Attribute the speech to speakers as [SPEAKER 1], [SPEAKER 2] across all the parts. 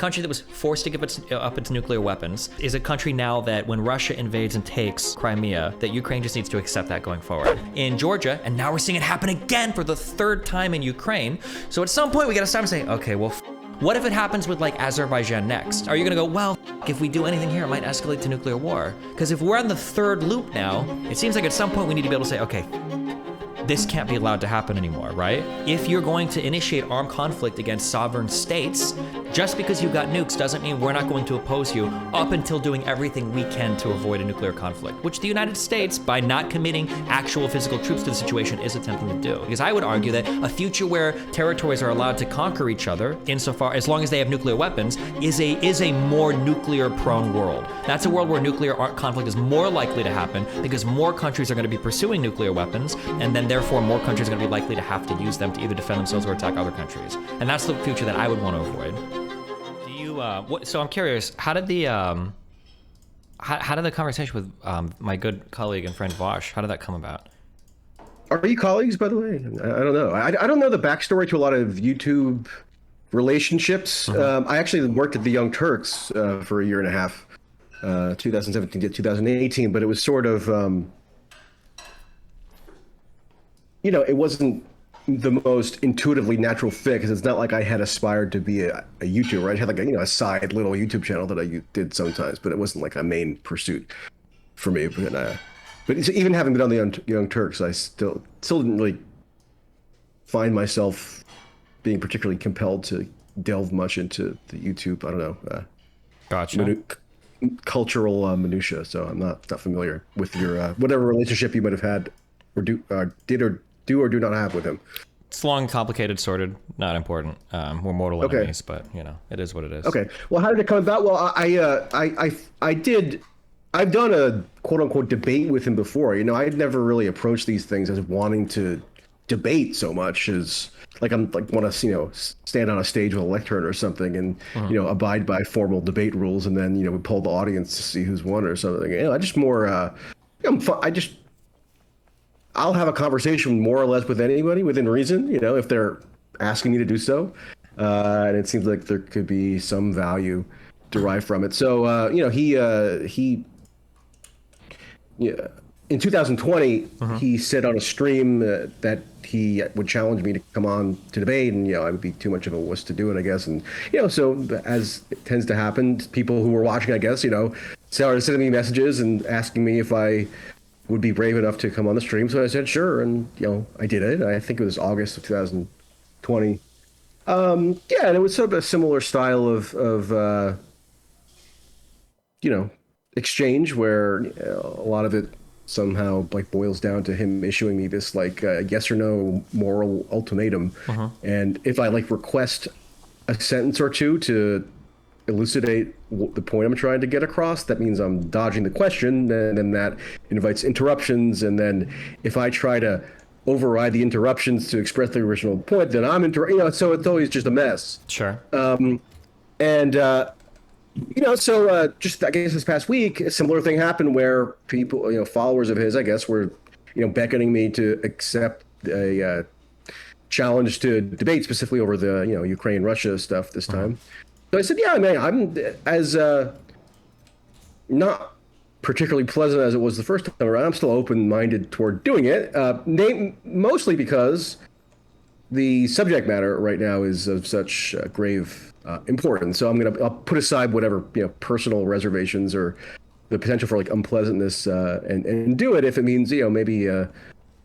[SPEAKER 1] country that was forced to give up its nuclear weapons is a country now that when Russia invades and takes Crimea, that Ukraine just needs to accept that going forward. In Georgia, and now we're seeing it happen again for the third time in Ukraine. So at some point we gotta stop and say, okay, well, what if it happens with like Azerbaijan next? Are you gonna go, well, if we do anything here, it might escalate to nuclear war? Because if we're on the third loop now, it seems like at some point we need to be able to say, okay, this can't be allowed to happen anymore, right? If you're going to initiate armed conflict against sovereign states, just because you've got nukes doesn't mean we're not going to oppose you up until doing everything we can to avoid a nuclear conflict, which the United States, by not committing actual physical troops to the situation, is attempting to do. Because I would argue that a future where territories are allowed to conquer each other, insofar as long as they have nuclear weapons, is a more nuclear-prone world. That's a world where nuclear conflict is more likely to happen because more countries are going to be pursuing nuclear weapons, and then therefore more countries are going to be likely to have to use them to either defend themselves or attack other countries. And that's the future that I would want to avoid. Do you? So I'm curious. How did the conversation with my good colleague and friend Vosh? How did that come about?
[SPEAKER 2] Are you colleagues, by the way? I don't know. I don't know the backstory to a lot of YouTube relationships. I actually worked at the Young Turks for a year and a half, 2017 to 2018. But it was sort of, it wasn't the most intuitively natural fit because it's not like I had aspired to be a YouTuber. I had like a side little YouTube channel that I did sometimes, but it wasn't like a main pursuit for me. But even having been on the Young Turks, I still didn't really find myself being particularly compelled to delve much into the YouTube. I don't know.
[SPEAKER 1] Gotcha.
[SPEAKER 2] Cultural minutia. So I'm not familiar with your whatever relationship you might have had or did or do not have with him.
[SPEAKER 1] It's long, complicated, sorted, not important. We're mortal enemies, but it is what it is.
[SPEAKER 2] Okay. Well, how did it come about? Well, I've done a quote unquote debate with him before. I'd never really approached these things as wanting to debate so much as like I'm like want to stand on a stage with a lectern or something and abide by formal debate rules and then we poll the audience to see who's won or something. I just more I'll have a conversation more or less with anybody within reason, if they're asking me to do so. And it seems like there could be some value derived from it. So, he in 2020, he said on a stream that he would challenge me to come on to debate, and I would be too much of a wuss to do it, I guess. And so as it tends to happen, people who were watching, I guess, started sending me messages and asking me if I would be brave enough to come on the stream. So I said sure, and I did it. I think it was August of 2020. And it was sort of a similar style of exchange where a lot of it somehow like boils down to him issuing me this like yes or no moral ultimatum. And if I like request a sentence or two to elucidate the point I'm trying to get across, that means I'm dodging the question, and then that invites interruptions. And then if I try to override the interruptions to express the original point, then I'm so it's always just a mess.
[SPEAKER 1] Sure.
[SPEAKER 2] So just I guess this past week, a similar thing happened where people, followers of his, I guess, were, beckoning me to accept a challenge to debate specifically over the, Ukraine-Russia stuff this time. So I said, yeah, man, I'm as not particularly pleasant as it was the first time around. I'm still open-minded toward doing it, mostly because the subject matter right now is of such grave importance. So I'll put aside whatever personal reservations or the potential for like unpleasantness and do it if it means maybe a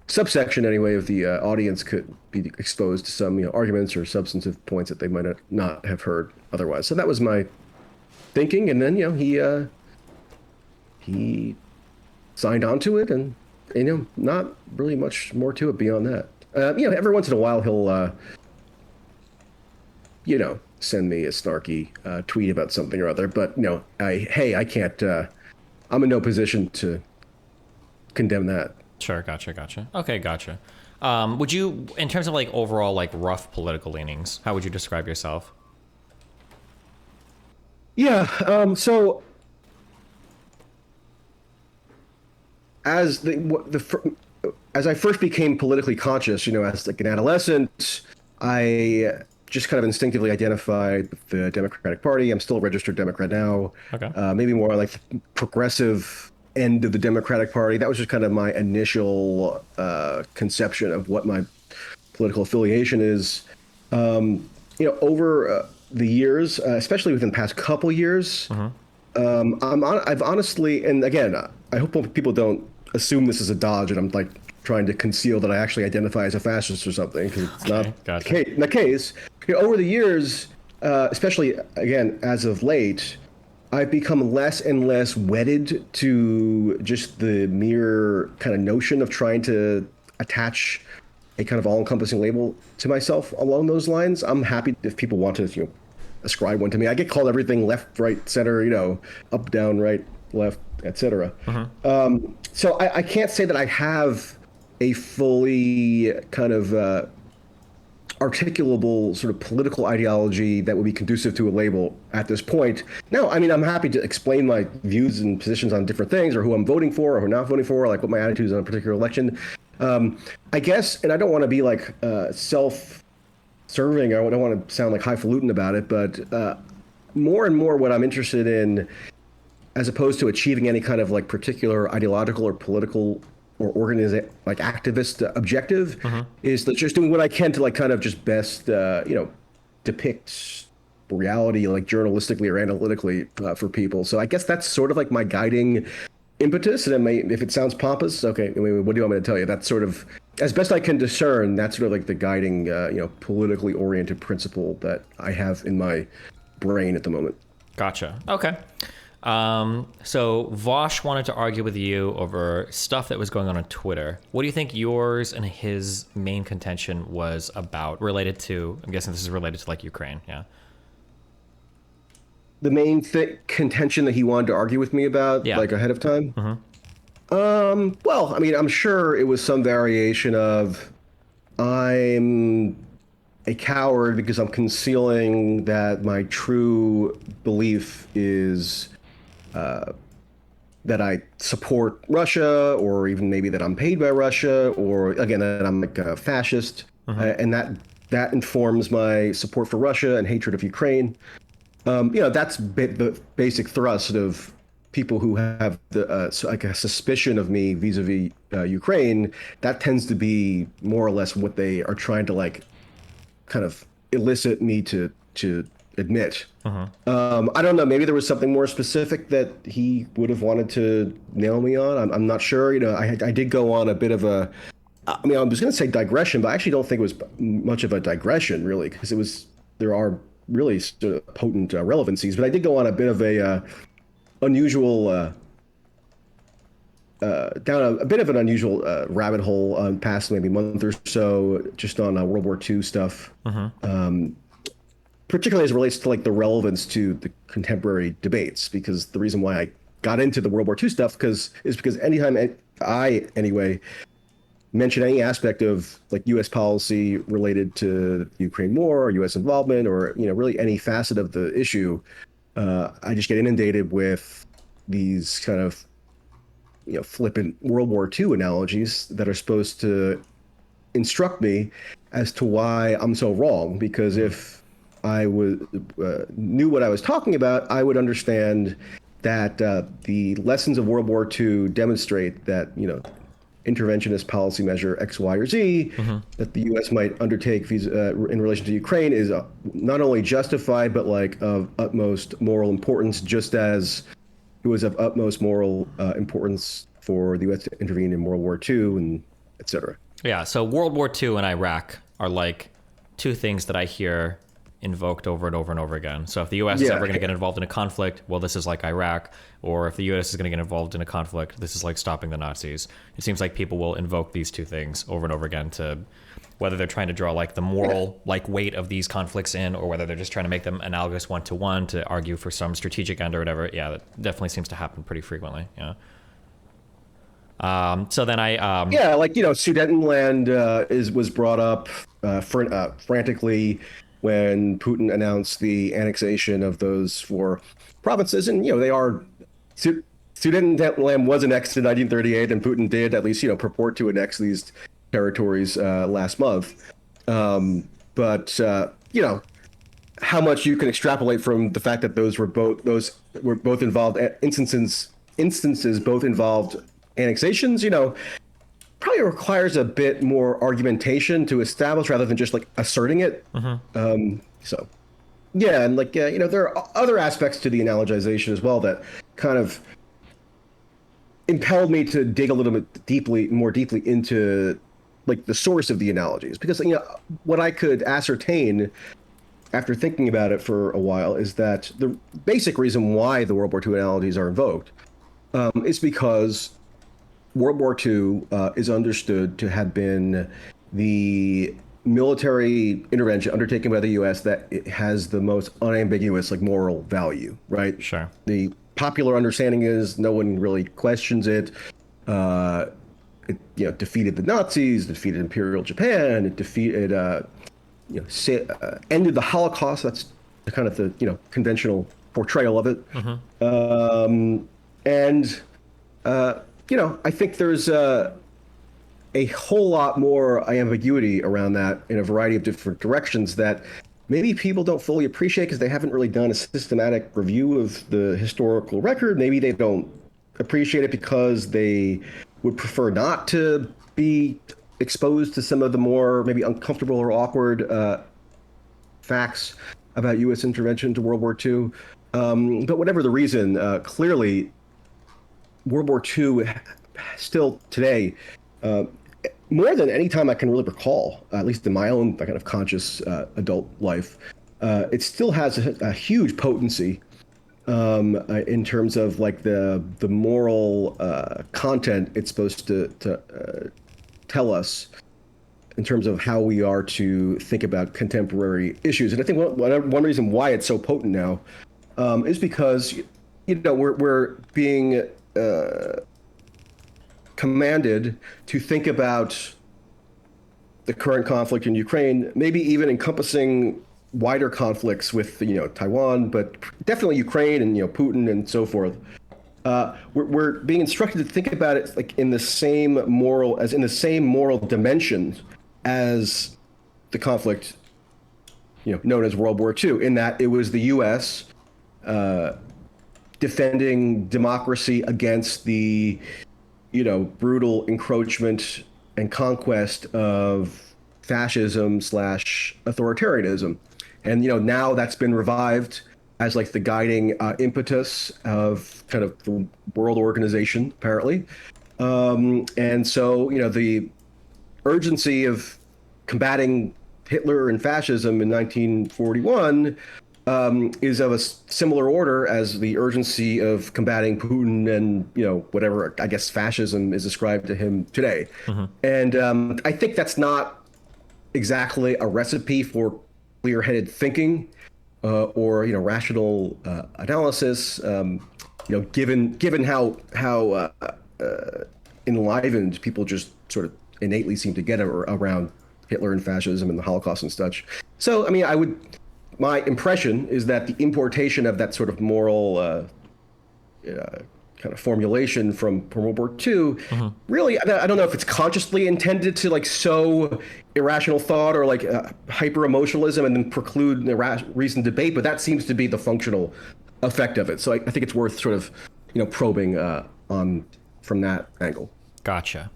[SPEAKER 2] subsection anyway of the audience could be exposed to some arguments or substantive points that they might not have heard otherwise. So that was my thinking, and then he signed on to it, and not really much more to it beyond that. Every once in a while he'll send me a snarky tweet about something or other, but I can't I'm in no position to condemn that.
[SPEAKER 1] Sure, gotcha. Okay, gotcha. Would you, in terms of like overall like rough political leanings, how would you describe yourself?
[SPEAKER 2] Yeah, so as as I first became politically conscious, as like an adolescent, I just kind of instinctively identified with the Democratic Party. I'm still a registered Democrat now.
[SPEAKER 1] Okay.
[SPEAKER 2] Maybe more like the progressive end of the Democratic Party. That was just kind of my initial conception of what my political affiliation is. Over the years, especially within the past couple years, I've honestly, and again, I hope people don't assume this is a dodge and I'm like trying to conceal that I actually identify as a fascist or something, because it's not the case. Over the years, especially again as of late, I've become less and less wedded to just the mere kind of notion of trying to attach a kind of all-encompassing label to myself along those lines. I'm happy if people want to, ascribe one to me. I get called everything: left, right, center, up, down, right, left, etc. So I can't say that I have a fully kind of articulable sort of political ideology that would be conducive to a label at this point. No, I mean, I'm happy to explain my views and positions on different things, or who I'm voting for or who I'm not voting for, like what my attitude is on a particular election. I guess, and I don't want to be like self-serving, I don't want to sound like highfalutin about it, but more and more what I'm interested in, as opposed to achieving any kind of like particular ideological or political or like activist objective, is that just doing what I can to like kind of just best depict reality like journalistically or analytically for people. So I guess that's sort of like my guiding impetus. And if it sounds pompous, okay, I mean, what do you want me to tell you? That's sort of, as best I can discern, that's sort of like the guiding politically oriented principle that I have in my brain at the moment.
[SPEAKER 1] Gotcha. Okay. So Vosh wanted to argue with you over stuff that was going on Twitter. What do you think yours and his main contention was about, related to, I'm guessing this is related to like Ukraine, yeah?
[SPEAKER 2] The main contention that he wanted to argue with me about, like ahead of time? Well, I mean, I'm sure it was some variation of, I'm a coward because I'm concealing that my true belief is that I support Russia, or even maybe that I'm paid by Russia, or again, that I'm like a fascist, and that informs my support for Russia and hatred of Ukraine. That's the basic thrust of people who have like a suspicion of me vis-a-vis Ukraine. That tends to be more or less what they are trying to like kind of elicit me to admit. I don't know. Maybe there was something more specific that he would have wanted to nail me on. I'm not sure. I did go on a bit of a, I mean, I was going to say digression, but I actually don't think it was much of a digression, really, because there are really sort of potent relevancies. But I did go on a bit of a unusual, down a bit of an unusual rabbit hole past maybe month or so, just on World War II stuff. Particularly as it relates to like the relevance to the contemporary debates, because the reason why I got into the World War II stuff is because anytime I anyway mention any aspect of like U.S. policy related to the Ukraine war or U.S. involvement, or really any facet of the issue, I just get inundated with these kind of flippant World War II analogies that are supposed to instruct me as to why I'm so wrong. Because if I knew what I was talking about, I would understand that the lessons of World War II demonstrate that interventionist policy measure X, Y, or Z that the U.S. might undertake in relation to Ukraine is not only justified, but like of utmost moral importance, just as it was of utmost moral importance for the U.S. to intervene in World War II, and et cetera.
[SPEAKER 1] Yeah, so World War II and Iraq are like two things that I hear invoked over and over and over again. So if the U.S. is ever going to get involved in a conflict, well, this is like Iraq. Or if the U.S. is going to get involved in a conflict, this is like stopping the Nazis. It seems like people will invoke these two things over and over again, to whether they're trying to draw like the moral like weight of these conflicts in, or whether they're just trying to make them analogous one-to-one to argue for some strategic end or whatever. Yeah, that definitely seems to happen pretty frequently. Yeah. So then
[SPEAKER 2] Sudetenland was brought up frantically when Putin announced the annexation of those 4 provinces. And, they are, Sudetenland was annexed in 1938, and Putin did at least, purport to annex these territories last month. But how much you can extrapolate from the fact that those were both involved instances both involved annexations, probably requires a bit more argumentation to establish rather than just like asserting it. So yeah, and there are other aspects to the analogization as well that kind of impelled me to dig a little bit more deeply into like the source of the analogies, because what I could ascertain after thinking about it for a while is that the basic reason why the World War II analogies are invoked is because World War II is understood to have been the military intervention undertaken by the U.S. that it has the most unambiguous moral value, right?
[SPEAKER 1] Sure.
[SPEAKER 2] The popular understanding is no one really questions it. It defeated the Nazis, defeated Imperial Japan, it defeated ended the Holocaust. That's kind of the conventional portrayal of it. I think there's a whole lot more ambiguity around that in a variety of different directions that maybe people don't fully appreciate because they haven't really done a systematic review of the historical record. Maybe they don't appreciate it because they would prefer not to be exposed to some of the more maybe uncomfortable or awkward facts about U.S. intervention into World War II. But whatever the reason, clearly World War II still today, more than any time I can really recall, at least in my own kind of conscious adult life, it still has a huge potency in terms of the moral content it's supposed to tell us in terms of how we are to think about contemporary issues. And I think one reason why it's so potent now is because we're being commanded to think about the current conflict in Ukraine, maybe even encompassing wider conflicts with Taiwan, but definitely Ukraine and Putin and so forth. We're being instructed to think about it in the same moral dimension as the conflict known as World War II, in that it was the U.S. Defending democracy against the brutal encroachment and conquest of fascism / authoritarianism. And now that's been revived as the guiding impetus of kind of the world organization, apparently. And so the urgency of combating Hitler and fascism in 1941 is of a similar order as the urgency of combating Putin and whatever I guess fascism is ascribed to him today. And I think that's not exactly a recipe for clear-headed thinking or rational analysis. Given how enlivened people just sort of innately seem to get around Hitler and fascism and the Holocaust and such. So my impression is that the importation of that sort of moral kind of formulation from World War II, really, I don't know if it's consciously intended to sow irrational thought or hyper emotionalism and then preclude reasoned debate, but that seems to be the functional effect of it. So I think it's worth sort of probing on from that angle.
[SPEAKER 1] Gotcha.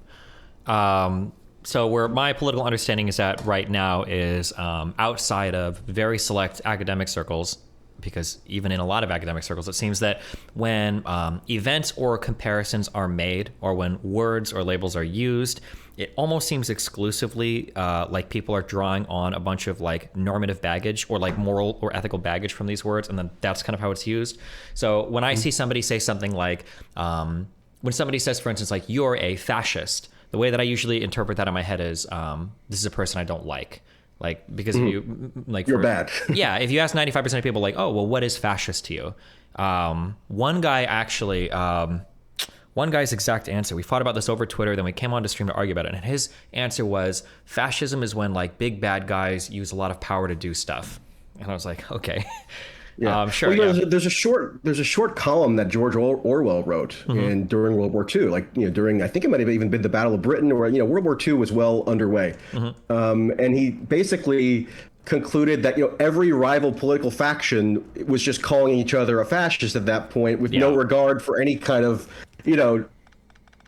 [SPEAKER 1] So where my political understanding is at right now is outside of very select academic circles, because even in a lot of academic circles, it seems that when events or comparisons are made, or when words or labels are used, it almost seems exclusively like people are drawing on a bunch of normative baggage or moral or ethical baggage from these words, and then that's kind of how it's used. So when I see somebody say something when somebody says, for instance, you're a fascist, the way that I usually interpret that in my head is this is a person I don't like. Because if you
[SPEAKER 2] you're bad.
[SPEAKER 1] Yeah, if you ask 95% of people oh, well, what is fascist to you? One guy's exact answer, we fought about this over Twitter, then we came on to stream to argue about it, and his answer was fascism is when big bad guys use a lot of power to do stuff. And I was like, okay.
[SPEAKER 2] Yeah,
[SPEAKER 1] sure.
[SPEAKER 2] Well, there's a short column that George Orwell wrote during World War II, during, I think it might have even been the Battle of Britain, where World War II was well underway, and he basically concluded that every rival political faction was just calling each other a fascist at that point, with no regard for any kind of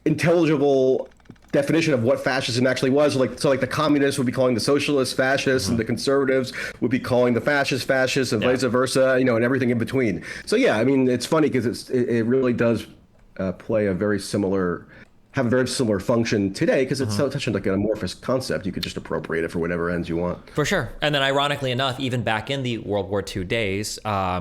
[SPEAKER 2] intelligible definition of what fascism actually was. So the communists would be calling the socialists fascists, and the conservatives would be calling the fascists, and vice versa, and everything in between. So yeah, I mean, it's funny because it really does have a very similar function today, because it's such an amorphous concept. You could just appropriate it for whatever ends you want.
[SPEAKER 1] For sure. And then ironically enough, even back in the World War II days,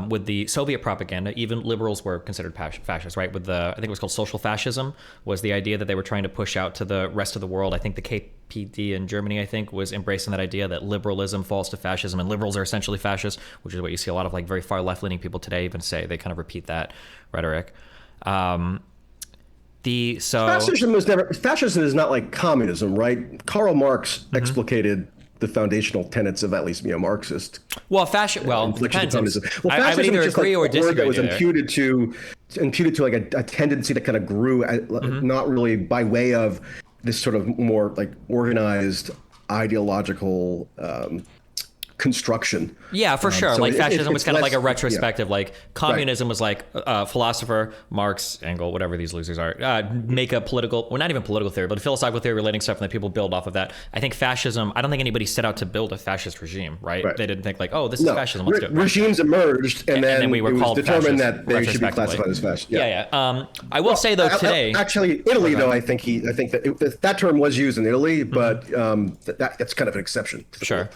[SPEAKER 1] with the Soviet propaganda, even liberals were considered fascists, right? With I think it was called social fascism, was the idea that they were trying to push out to the rest of the world. I think the KPD in Germany, I think, was embracing that idea that liberalism falls to fascism, and liberals are essentially fascists, which is what you see a lot of very far left-leaning people today even say. They kind of repeat that rhetoric.
[SPEAKER 2] Fascism is not like communism, right? Karl Marx explicated the foundational tenets of at least Marxist.
[SPEAKER 1] Well, fascism depends.
[SPEAKER 2] I would either agree or disagree. That was imputed to a tendency that kind of grew, not really by way of this sort of more organized ideological construction.
[SPEAKER 1] Yeah, for sure. Fascism was kind of like a retrospective. Communism was philosopher Marx, Engels, whatever these losers are, make a political, well, not even political theory, but a philosophical theory relating stuff, and then people build off of that. I think fascism, I don't think anybody set out to build a fascist regime, right? They didn't think this is fascism, let's do it.
[SPEAKER 2] Regimes emerged, and then we were called determined that they should be classified as fascist.
[SPEAKER 1] Yeah. I will say though today,
[SPEAKER 2] actually, Italy though, I think that term was used in Italy, but that's kind of an exception.
[SPEAKER 1] Sure.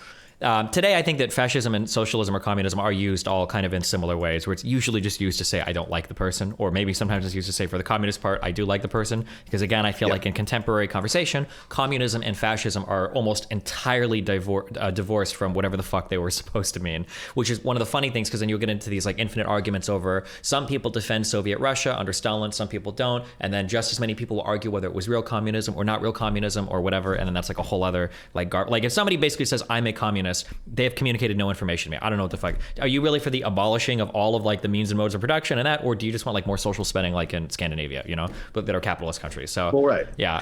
[SPEAKER 1] Today, I think that fascism and socialism or communism are used all kind of in similar ways, where it's usually just used to say, I don't like the person, or maybe sometimes it's used to say, for the communist part, I do like the person. Because again, I feel like in contemporary conversation, communism and fascism are almost entirely divorced from whatever the fuck they were supposed to mean, which is one of the funny things, because then you'll get into these infinite arguments over, some people defend Soviet Russia under Stalin, some people don't, and then just as many people will argue whether it was real communism or not real communism or whatever, and then that's a whole other if somebody basically says, I'm a communist, they have communicated no information to me. I don't know what the fuck. Are you really for the abolishing of all of the means and modes of production and that, or do you just want more social spending in Scandinavia, but that are capitalist countries? So yeah,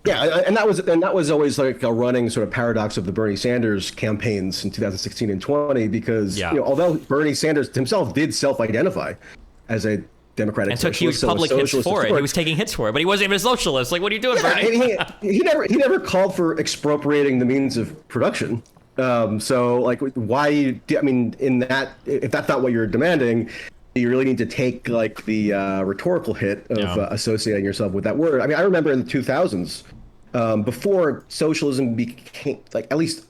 [SPEAKER 2] and that was always a running sort of paradox of the Bernie Sanders campaigns in 2016 and 20, because although Bernie Sanders himself did self-identify as a Democratic
[SPEAKER 1] and took huge public hits for it. He was taking hits for it, but he wasn't even a socialist. What are you doing, Bernie?
[SPEAKER 2] he never called for expropriating the means of production. Why? I mean, if that's not what you're demanding, you really need to take the rhetorical hit of associating yourself with that word. I mean, I remember in the 2000s, before socialism became at least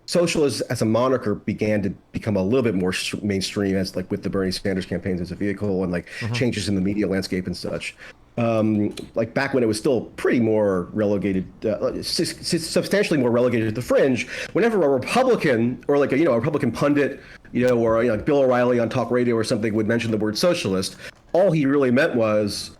[SPEAKER 2] socialism as a moniker began to become a little bit more mainstream, as with the Bernie Sanders campaigns as a vehicle, and changes in the media landscape and such. Back when it was still pretty more relegated, substantially more relegated to the fringe, whenever a Republican or a Republican pundit, or Bill O'Reilly on talk radio or something would mention the word socialist, all he really meant was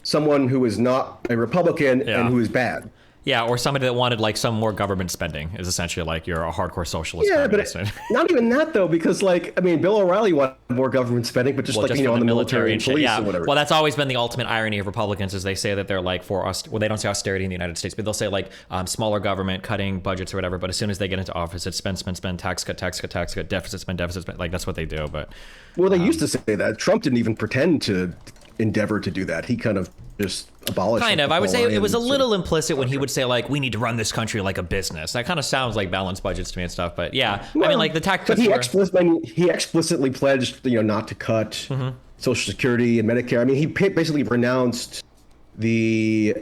[SPEAKER 2] someone who is not a Republican and who is bad.
[SPEAKER 1] Yeah, or somebody that wanted some more government spending is essentially you're a hardcore socialist.
[SPEAKER 2] Yeah, but not even that though, because Bill O'Reilly wanted more government spending, but just on the military and police and whatever.
[SPEAKER 1] Well, that's always been the ultimate irony of Republicans, is they say that they're for us. Well, they don't say austerity in the United States, but they'll say smaller government, cutting budgets or whatever. But as soon as they get into office, it's spend, tax cut, deficit, spend. That's what they do. But
[SPEAKER 2] they used to say that. Trump didn't even pretend to endeavor to do that. He kind of just abolished.
[SPEAKER 1] I would say it was a little implicit when he would say we need to run this country like a business. That kind of sounds like balanced budgets to me and stuff. But yeah, the tax cuts.
[SPEAKER 2] But he explicitly pledged, not to cut Social Security and Medicare. I mean, he basically renounced the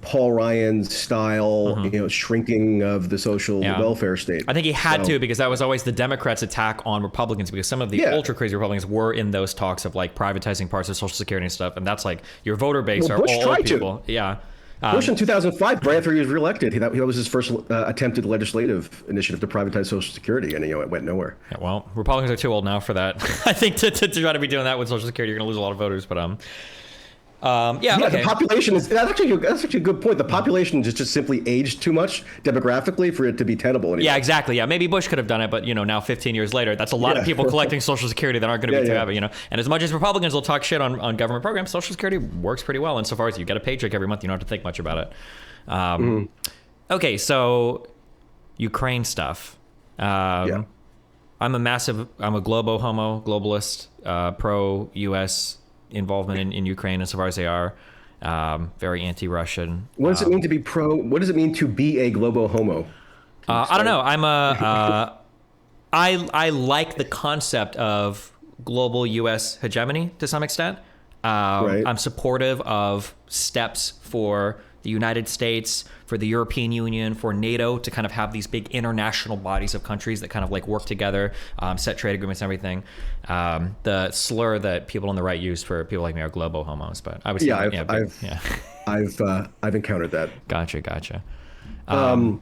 [SPEAKER 2] Paul Ryan style, shrinking of the social welfare state.
[SPEAKER 1] I think he had to, because that was always the Democrats' attack on Republicans, because some of the ultra crazy Republicans were in those talks of privatizing parts of Social Security and stuff, and that's your voter base are all old people. Yeah.
[SPEAKER 2] Bush in 2005, right after he was reelected, that was his first attempted legislative initiative to privatize Social Security, and it went nowhere.
[SPEAKER 1] Yeah, well, Republicans are too old now for that. I think to try to be doing that with Social Security, you're going to lose a lot of voters, but okay.
[SPEAKER 2] The population that's actually a good point. The population just simply aged too much demographically for it to be tenable anymore.
[SPEAKER 1] Yeah, exactly. Yeah, maybe Bush could have done it, but now 15 years later, that's a lot of people collecting Social Security that aren't going to be too happy. And as much as Republicans will talk shit on government programs, Social Security works pretty well insofar as you get a paycheck every month. You don't have to think much about it. Okay, so Ukraine stuff.
[SPEAKER 2] Yeah.
[SPEAKER 1] I'm a globalist, pro U.S. involvement in Ukraine insofar as they are. Very anti-Russian.
[SPEAKER 2] What does it mean to be pro? What does it mean to be a globo homo?
[SPEAKER 1] I don't know. I like the concept of global U.S. hegemony to some extent.
[SPEAKER 2] Right.
[SPEAKER 1] I'm supportive of steps for the United States, for the European Union, for NATO to kind of have these big international bodies of countries that kind of like work together, set trade agreements and everything. The slur that people on the right use for people like me are globo homos, but I would say
[SPEAKER 2] I've encountered that.
[SPEAKER 1] Gotcha.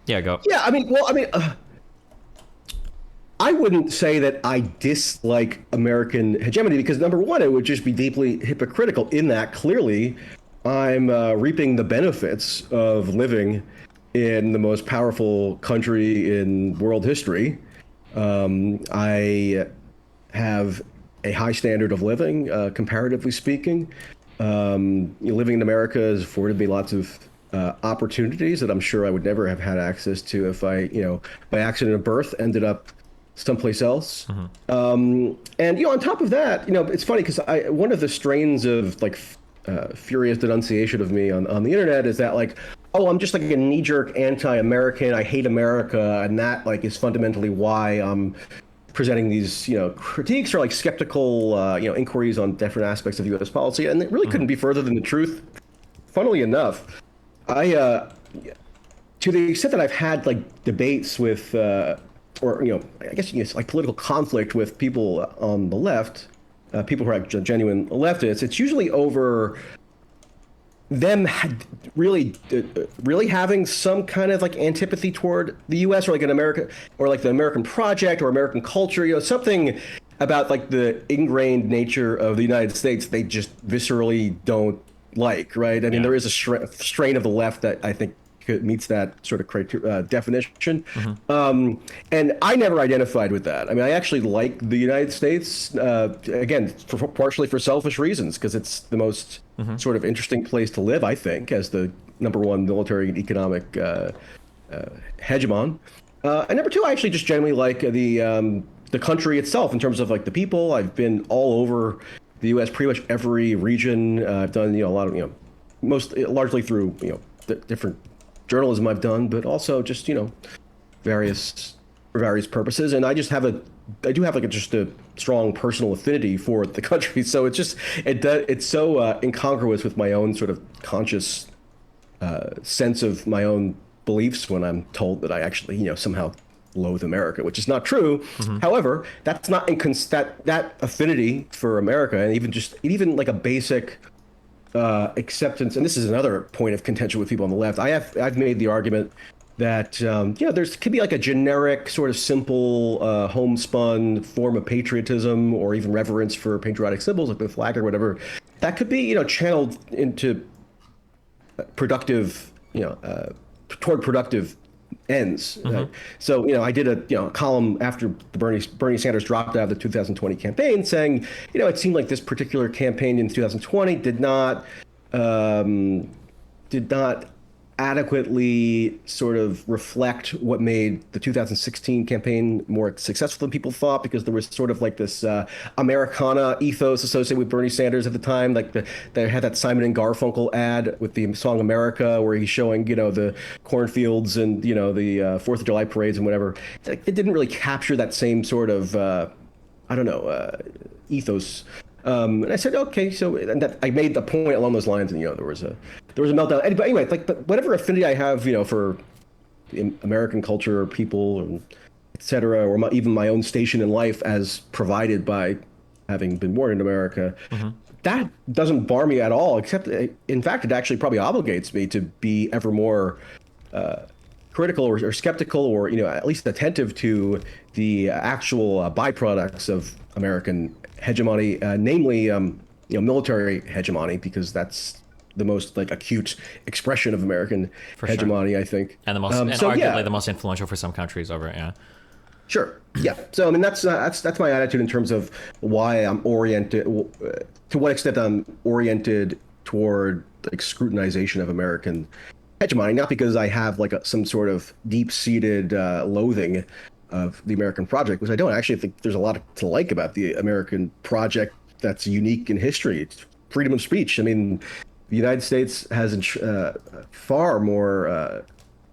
[SPEAKER 1] Yeah, go.
[SPEAKER 2] Yeah, I wouldn't say that I dislike American hegemony because number one, it would just be deeply hypocritical in that clearly I'm reaping the benefits of living in the most powerful country in world history. I have a high standard of living, comparatively speaking. Living in America has afforded me lots of opportunities that I'm sure I would never have had access to if I, by accident of birth, ended up someplace else. And on top of that, it's funny because one of the strains of like furious denunciation of me on the internet is that like, oh, I'm just like a knee-jerk anti-American. I hate America, and that like is fundamentally why I'm presenting these critiques or like skeptical inquiries on different aspects of U.S. policy, and it really couldn't be further than the truth. Funnily enough, I to the extent that I've had like debates with or I guess like political conflict with people on the left, people who are genuine leftists, it's usually over them really having some kind of like antipathy toward the U.S. or like an America or like the American project or American culture, something about like the ingrained nature of the United States they just viscerally don't like, right? I mean, there is a strain of the left that I think meets that sort of definition. And I never identified with that. I mean, I actually like the United States, again, partially for selfish reasons, because it's the most sort of interesting place to live, I think, as the number one military and economic hegemon. And number two, I actually just generally like the country itself in terms of like the people. I've been all over the U.S., pretty much every region. I've done, a lot of, largely through, different journalism I've done, but also just various purposes, and I do have like just a strong personal affinity for the country. So it's so incongruous with my own sort of conscious sense of my own beliefs when I'm told that I actually somehow loathe America, which is not true. However, that's not that affinity for America, and even like a basic acceptance, and this is another point of contention with people on the left. I've made the argument that there could be like a generic sort of simple homespun form of patriotism or even reverence for patriotic symbols like the flag or whatever that could be channeled into productive toward productive ends. So I did a column after the Bernie Sanders dropped out of the 2020 campaign saying it seemed like this particular campaign in 2020 did not adequately sort of reflect what made the 2016 campaign more successful than people thought, because there was sort of like this Americana ethos associated with Bernie Sanders at the time. Like they had that Simon and Garfunkel ad with the song America, where he's showing, the cornfields and, the 4th of July parades and whatever. It didn't really capture that same sort of, ethos. And I said, okay, and I made the point along those lines, and there was a meltdown. But anyway, but whatever affinity I have, for American culture or people, and et cetera, or even my own station in life as provided by having been born in America, that doesn't bar me at all. Except, in fact, it actually probably obligates me to be ever more critical or skeptical, or at least attentive to the actual byproducts of American hegemony, namely military hegemony, because that's the most like acute expression of American hegemony, I think,
[SPEAKER 1] and the most arguably the most influential for some countries over it. Yeah,
[SPEAKER 2] sure, yeah. So I mean that's my attitude in terms of why I'm oriented, to what extent I'm oriented toward like scrutinization of American hegemony, not because I have like some sort of deep-seated loathing of the American project, which I don't actually think there's a lot to like about the American project that's unique in history. It's freedom of speech. I mean, the United States has far more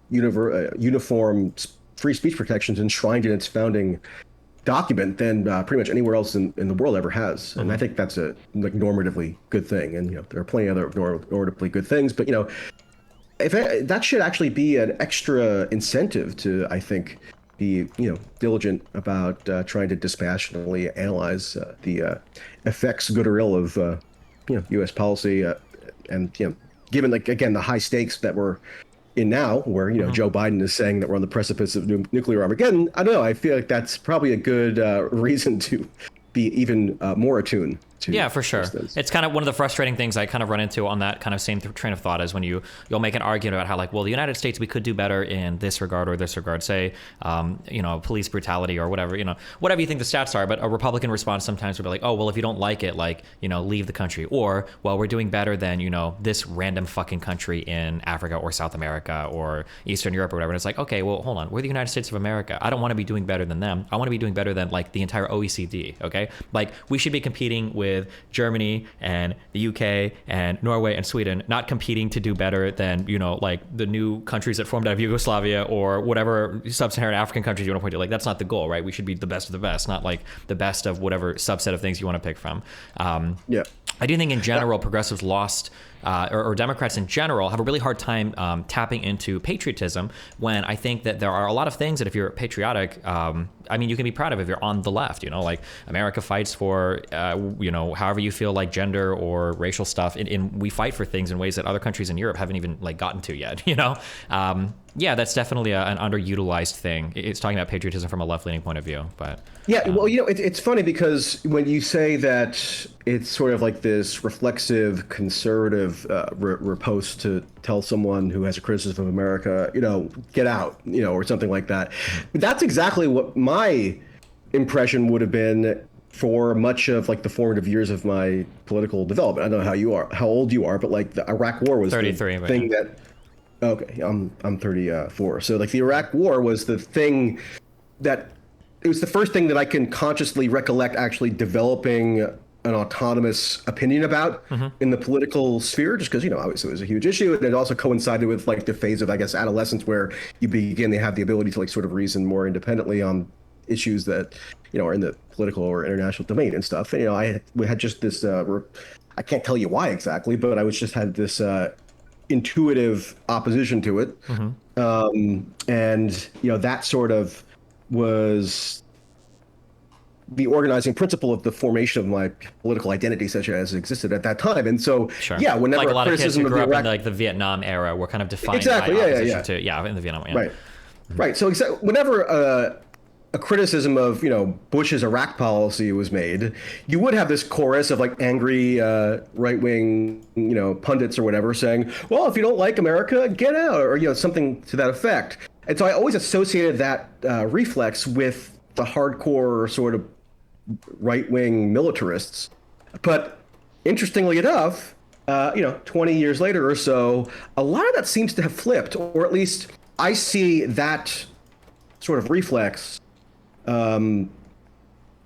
[SPEAKER 2] uniform free speech protections enshrined in its founding document than pretty much anywhere else in the world ever has. And I think that's a normatively good thing. And there are plenty of other normatively good things, but if that should actually be an extra incentive to, I think, be diligent about trying to dispassionately analyze the effects, good or ill, of U.S. policy, and given again the high stakes that we're in now, where Joe Biden is saying that we're on the precipice of nuclear Armageddon. I don't know. I feel like that's probably a good reason to be even more attuned to.
[SPEAKER 1] Yeah, for sure. It's kind of one of the frustrating things I kind of run into on that kind of same train of thought is when you'll make an argument about how like, well, the United States, we could do better in this regard or this regard, say, police brutality or whatever, whatever you think the stats are. But a Republican response sometimes would be like, oh, well, if you don't like it, like, leave the country. Or, well, we're doing better than, this random fucking country in Africa or South America or Eastern Europe or whatever. And it's like, okay, well, hold on. We're the United States of America. I don't want to be doing better than them. I want to be doing better than like the entire OECD. Okay. Like we should be competing with Germany and the UK and Norway and Sweden, not competing to do better than, like the new countries that formed out of Yugoslavia or whatever sub-Saharan African countries you want to point to. Like, that's not the goal, right? We should be the best of the best, not like the best of whatever subset of things you want to pick from.
[SPEAKER 2] Yeah.
[SPEAKER 1] I do think in general, progressives lost, or Democrats in general have a really hard time tapping into patriotism when I think that there are a lot of things that if you're patriotic, you can be proud of if you're on the left, like America fights for, however you feel like gender or racial stuff. We fight for things in ways that other countries in Europe haven't even like gotten to yet, Yeah, that's definitely an underutilized thing. It's talking about patriotism from a left-leaning point of view, but...
[SPEAKER 2] Yeah, well, it's funny because when you say that it's sort of like this reflexive, conservative riposte to tell someone who has a criticism of America, get out, or something like that. But that's exactly what my impression would have been for much of like the formative years of my political development. I don't know how old you are, but like the Iraq War was
[SPEAKER 1] 33,
[SPEAKER 2] the thing that... Okay, I'm 34. So like the Iraq War was the thing that it was the first thing that I can consciously recollect actually developing an autonomous opinion about in the political sphere, just because, obviously it was a huge issue. And it also coincided with like the phase of, I guess, adolescence where you begin to have the ability to like sort of reason more independently on issues that, are in the political or international domain and stuff. And, we had just this, I can't tell you why exactly, but I was just had this, intuitive opposition to it. And that sort of was the organizing principle of the formation of my political identity such as existed at that time. And so whenever
[SPEAKER 1] like a lot of kids who grew up
[SPEAKER 2] Iraq...
[SPEAKER 1] in like the Vietnam era were kind of defined
[SPEAKER 2] exactly,
[SPEAKER 1] by opposition to in the Vietnam era.
[SPEAKER 2] Right. So whenever a criticism of Bush's Iraq policy was made, you would have this chorus of like angry right-wing pundits or whatever saying, well, if you don't like America, get out, or something to that effect. And so I always associated that reflex with the hardcore sort of right-wing militarists. But interestingly enough, 20 years later or so, a lot of that seems to have flipped, or at least I see that sort of reflex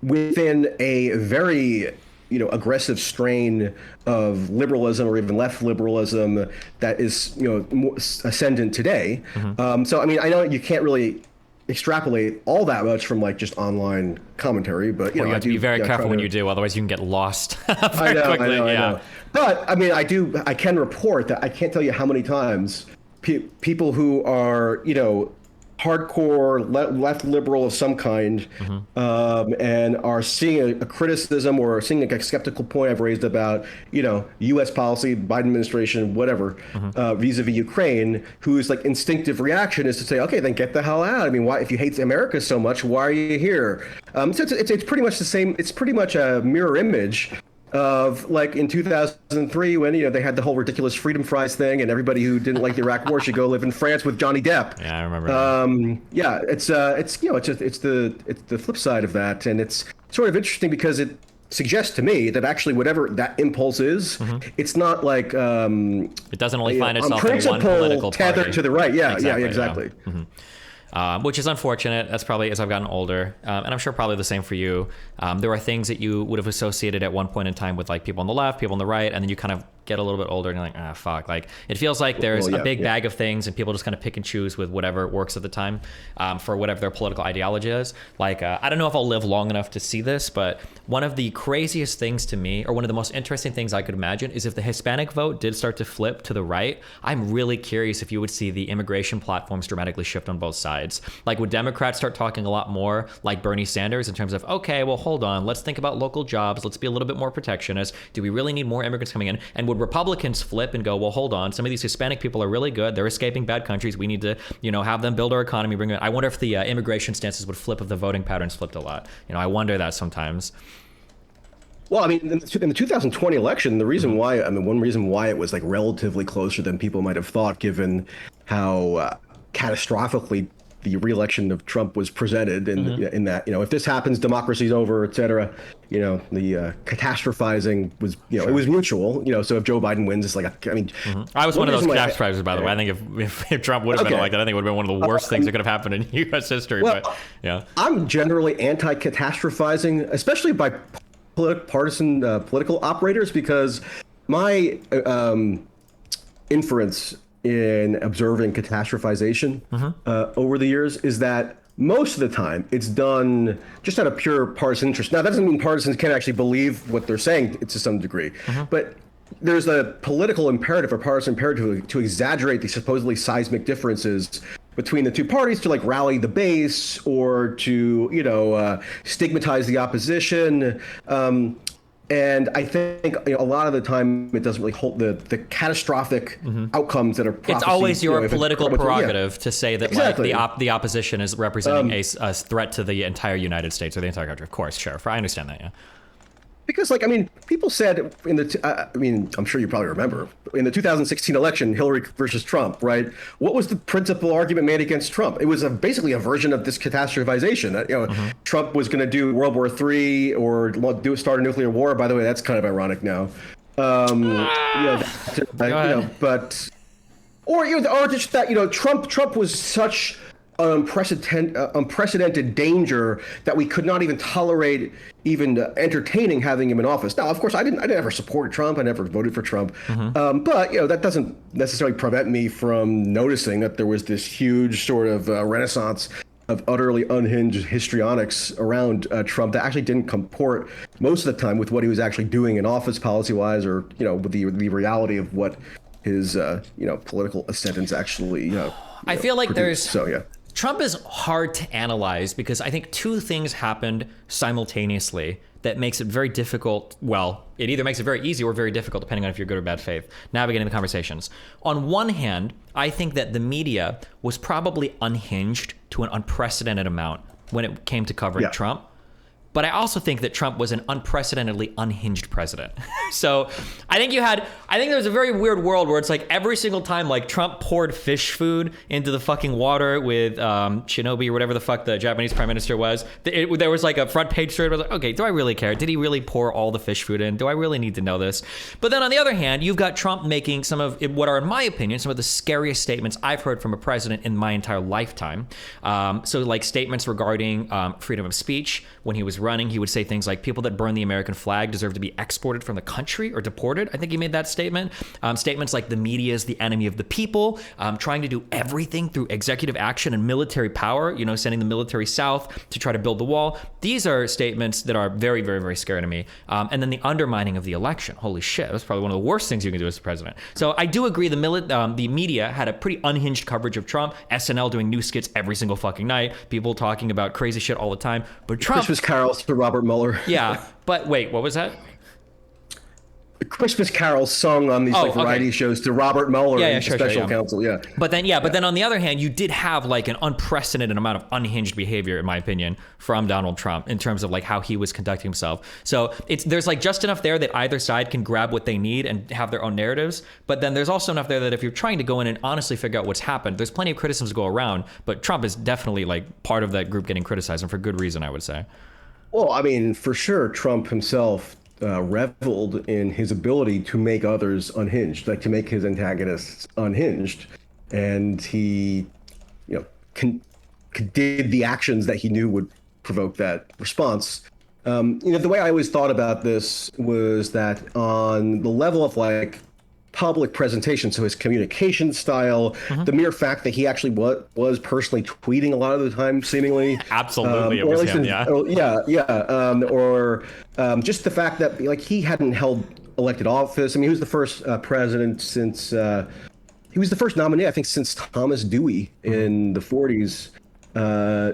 [SPEAKER 2] within a very, aggressive strain of liberalism or even left liberalism that is, more ascendant today. So, I know you can't really extrapolate all that much from like just online commentary, but
[SPEAKER 1] you have to be very careful when you do, otherwise you can get lost very quickly.
[SPEAKER 2] I know. But I can report that I can't tell you how many times people who are, hardcore left liberal of some kind, and are seeing a criticism or seeing like a skeptical point I've raised about, U.S. policy, Biden administration, whatever, vis-a-vis Ukraine, whose like instinctive reaction is to say, okay, then get the hell out. Why, if you hate America so much, why are you here? So it's pretty much the same. It's pretty much a mirror image of like in 2003 when they had the whole ridiculous freedom fries thing and everybody who didn't like the Iraq War should go live in France with Johnny Depp.
[SPEAKER 1] Yeah, I remember.
[SPEAKER 2] It's the flip side of that, and it's sort of interesting because it suggests to me that actually whatever that impulse is, it's not like
[SPEAKER 1] it doesn't only find itself in one political party.
[SPEAKER 2] Tethered to the right. Exactly.
[SPEAKER 1] which is unfortunate. That's probably as I've gotten older, and I'm sure probably the same for you. There are things that you would have associated at one point in time with like people on the left, people on the right, and then you kind of get a little bit older and you're like, ah, fuck. Like it feels like there's a big bag of things and people just kind of pick and choose with whatever works at the time for whatever their political ideology is. Like, I don't know if I'll live long enough to see this, but one of the craziest things to me, or one of the most interesting things I could imagine, is if the Hispanic vote did start to flip to the right, I'm really curious if you would see the immigration platforms dramatically shift on both sides. Like, would Democrats start talking a lot more like Bernie Sanders in terms of, okay, well, hold on, let's think about local jobs, let's be a little bit more protectionist. Do we really need more immigrants coming in? And would Republicans flip and go, well, hold on, some of these Hispanic people are really good, they're escaping bad countries, we need to, have them build our economy, bring them in. I wonder if the immigration stances would flip if the voting patterns flipped a lot. I wonder that sometimes.
[SPEAKER 2] Well, I mean, in the 2020 election, the reason why, one reason why it was like relatively closer than people might have thought, given how catastrophically the reelection of Trump was presented, and in that, if this happens, democracy's over, et cetera. The catastrophizing was, it was mutual. So if Joe Biden wins, it's like,
[SPEAKER 1] I was one of those catastrophizers, by the way. I think if Trump would have been like that, I think it would have been one of the worst things that could have happened in U.S. history.
[SPEAKER 2] Well,
[SPEAKER 1] but yeah,
[SPEAKER 2] I'm generally anti-catastrophizing, especially by partisan political operators, because my inference in observing catastrophization over the years is that most of the time it's done just out of pure partisan interest. Now, that doesn't mean partisans can't actually believe what they're saying to some degree, but there's a political imperative or partisan imperative to exaggerate the supposedly seismic differences between the two parties to like rally the base or to stigmatize the opposition. And I think a lot of the time it doesn't really hold the catastrophic outcomes that are prophesied.
[SPEAKER 1] It's always your political prerogative to say that
[SPEAKER 2] exactly.
[SPEAKER 1] like the opposition is representing a threat to the entire United States or the entire country. Of course, sure. I understand that, yeah.
[SPEAKER 2] Because, people said I'm sure you probably remember, in the 2016 election, Hillary versus Trump, right? What was the principal argument made against Trump? It was basically a version of this catastrophization. That, Trump was going to do World War III or start a nuclear war. By the way, that's kind of ironic now. Or just that, Trump was such unprecedented danger that we could not even tolerate even entertaining having him in office. Now, of course, I never supported Trump. I never voted for Trump. But that doesn't necessarily prevent me from noticing that there was this huge sort of renaissance of utterly unhinged histrionics around Trump that actually didn't comport most of the time with what he was actually doing in office policy-wise, or with the reality of what his political ascendance actually
[SPEAKER 1] I feel like
[SPEAKER 2] produced.
[SPEAKER 1] Trump is hard to analyze because I think two things happened simultaneously that makes it very difficult. Well, it either makes it very easy or very difficult, depending on if you're good or bad faith, navigating the conversations. On one hand, I think that the media was probably unhinged to an unprecedented amount when it came to covering Trump. But I also think that Trump was an unprecedentedly unhinged president. So I think there was a very weird world where it's like every single time like Trump poured fish food into the fucking water with Shinobi or whatever the fuck the Japanese prime minister was, there was like a front page story. I was like, okay, do I really care? Did he really pour all the fish food in? Do I really need to know this? But then on the other hand, you've got Trump making some of what are, in my opinion, some of the scariest statements I've heard from a president in my entire lifetime. So like statements regarding freedom of speech. When he was running, he would say things like people that burn the American flag deserve to be exported from the country or deported. I think he made that statement. Statements like the media is the enemy of the people, trying to do everything through executive action and military power, sending the military south to try to build the wall. These are statements that are very, very, very scary to me. And then the undermining of the election. Holy shit, that's probably one of the worst things you can do as the president. So I do agree the media had a pretty unhinged coverage of Trump. SNL doing news skits every single fucking night. People talking about crazy shit all the time. But Trump...
[SPEAKER 2] Christmas carols to Robert Mueller.
[SPEAKER 1] Yeah, but wait, what was that?
[SPEAKER 2] Christmas carols sung on these variety shows to Robert Mueller and special counsel. Yeah.
[SPEAKER 1] But then on the other hand, you did have like an unprecedented amount of unhinged behavior, in my opinion, from Donald Trump in terms of like how he was conducting himself. So there's like just enough there that either side can grab what they need and have their own narratives. But then there's also enough there that if you're trying to go in and honestly figure out what's happened, there's plenty of criticisms to go around. But Trump is definitely like part of that group getting criticized, and for good reason, I would say.
[SPEAKER 2] Well, I mean, for sure, Trump himself reveled in his ability to make others unhinged, like to make his antagonists unhinged. And he, did the actions that he knew would provoke that response. The way I always thought about this was that on the level of like public presentation, so his communication style, the mere fact that he actually was personally tweeting a lot of the time, seemingly.
[SPEAKER 1] Absolutely, it was him,
[SPEAKER 2] or just the fact that like he hadn't held elected office. I mean, he was the first president since he was the first nominee, I think, since Thomas Dewey in the 40s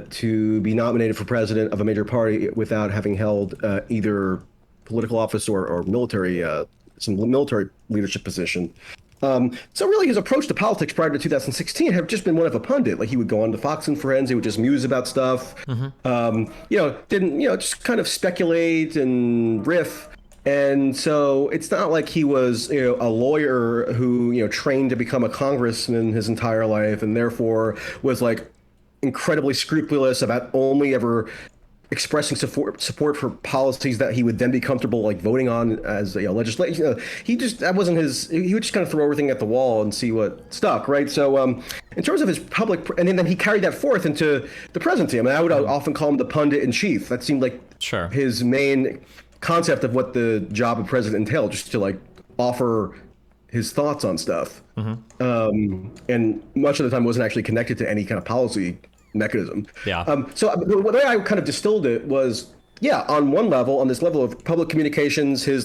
[SPEAKER 2] to be nominated for president of a major party without having held either political office or military some military leadership position. So really his approach to politics prior to 2016 had just been one of a pundit. Like he would go on to Fox and Friends, he would just muse about stuff, just kind of speculate and riff. And so it's not like he was, a lawyer who, trained to become a congressman his entire life and therefore was like incredibly scrupulous about only ever expressing support for policies that he would then be comfortable like voting on as legislation. That wasn't his. He would just kind of throw everything at the wall and see what stuck, right? So in terms of his public, and then he carried that forth into the presidency. I mean, I would often call him the pundit in chief. That seemed like his main concept of what the job of president entailed, just to like offer his thoughts on stuff. And much of the time wasn't actually connected to any kind of policy mechanism. So the way I kind of distilled it was, on one level, on this level of public communications, his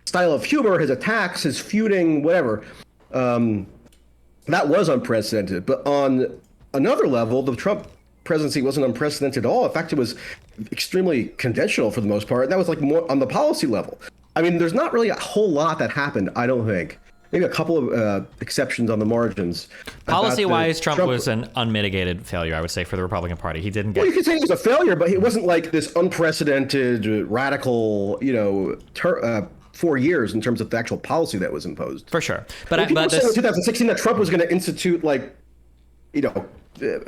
[SPEAKER 2] style of humor, his attacks, his feuding, whatever, that was unprecedented. But on another level, the Trump presidency wasn't unprecedented at all. In fact, it was extremely conventional for the most part. That was like more on the policy level. I mean, there's not really a whole lot that happened, I don't think. Maybe a couple of exceptions on the margins.
[SPEAKER 1] Policy-wise, Trump was an unmitigated failure, I would say, for the Republican Party. He didn't get...
[SPEAKER 2] Well, you could say he was a failure, but he wasn't like this unprecedented, radical, 4 years in terms of the actual policy that was imposed.
[SPEAKER 1] For sure.
[SPEAKER 2] But people said in 2016 that Trump was going to institute,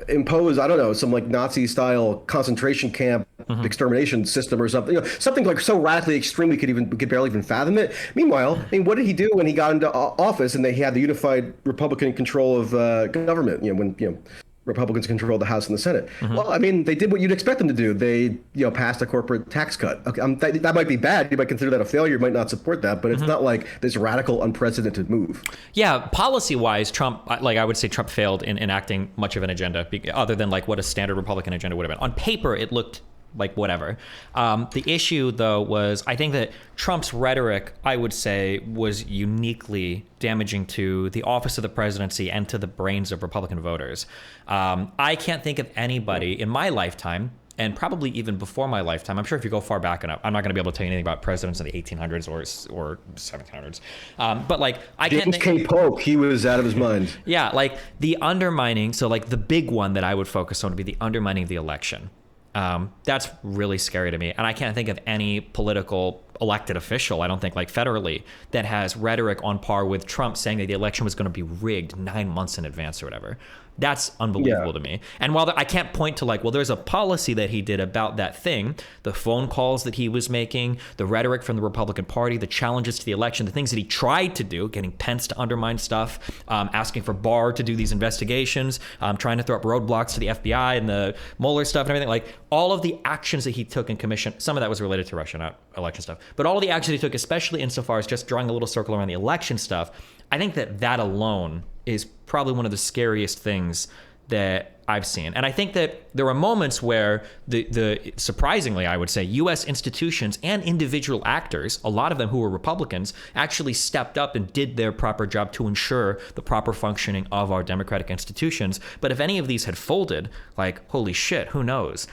[SPEAKER 2] impose, I don't know, some like Nazi-style concentration camp extermination system or something, something like so radically extreme we could barely even fathom it. Meanwhile, I mean, what did he do when he got into office and he had the unified Republican control of government? When Republicans controlled the House and the Senate. Well, I mean, they did what you'd expect them to do. They, passed a corporate tax cut. Okay, that might be bad. You might consider that a failure. You might not support that, but it's not like this radical, unprecedented move. Yeah,
[SPEAKER 1] policy-wise, Trump, I would say Trump failed in enacting much of an agenda, other than like what a standard Republican agenda would have been. On paper, it looked like whatever. The issue, though, was I think that Trump's rhetoric, I would say, was uniquely damaging to the office of the presidency and to the brains of Republican voters. I can't think of anybody in my lifetime, and probably even before my lifetime, I'm sure if you go far back enough, I'm not going to be able to tell you anything about presidents in the 1800s or 1700s. But like, I can't think...
[SPEAKER 2] James K. Polk, he was out of his mind.
[SPEAKER 1] Yeah, like the undermining, so like the big one that I would focus on would be the undermining of the election. That's really scary to me. And I can't think of any political elected official, I don't think, like federally, that has rhetoric on par with Trump saying that the election was going to be rigged 9 months in advance or whatever. That's unbelievable to me. And while I can't point to like, well, there's a policy that he did about that thing, the phone calls that he was making, the rhetoric from the Republican Party, the challenges to the election, the things that he tried to do, getting Pence to undermine stuff, asking for Barr to do these investigations, trying to throw up roadblocks to the FBI and the Mueller stuff and everything, like all of the actions that he took in commission, some of that was related to Russia, not election stuff, but all of the actions he took, especially insofar as just drawing a little circle around the election stuff, I think that alone is probably one of the scariest things that I've seen. And I think that there were moments where the surprisingly, I would say, U.S. institutions and individual actors, a lot of them who were Republicans, actually stepped up and did their proper job to ensure the proper functioning of our democratic institutions. But if any of these had folded, like, holy shit, who knows?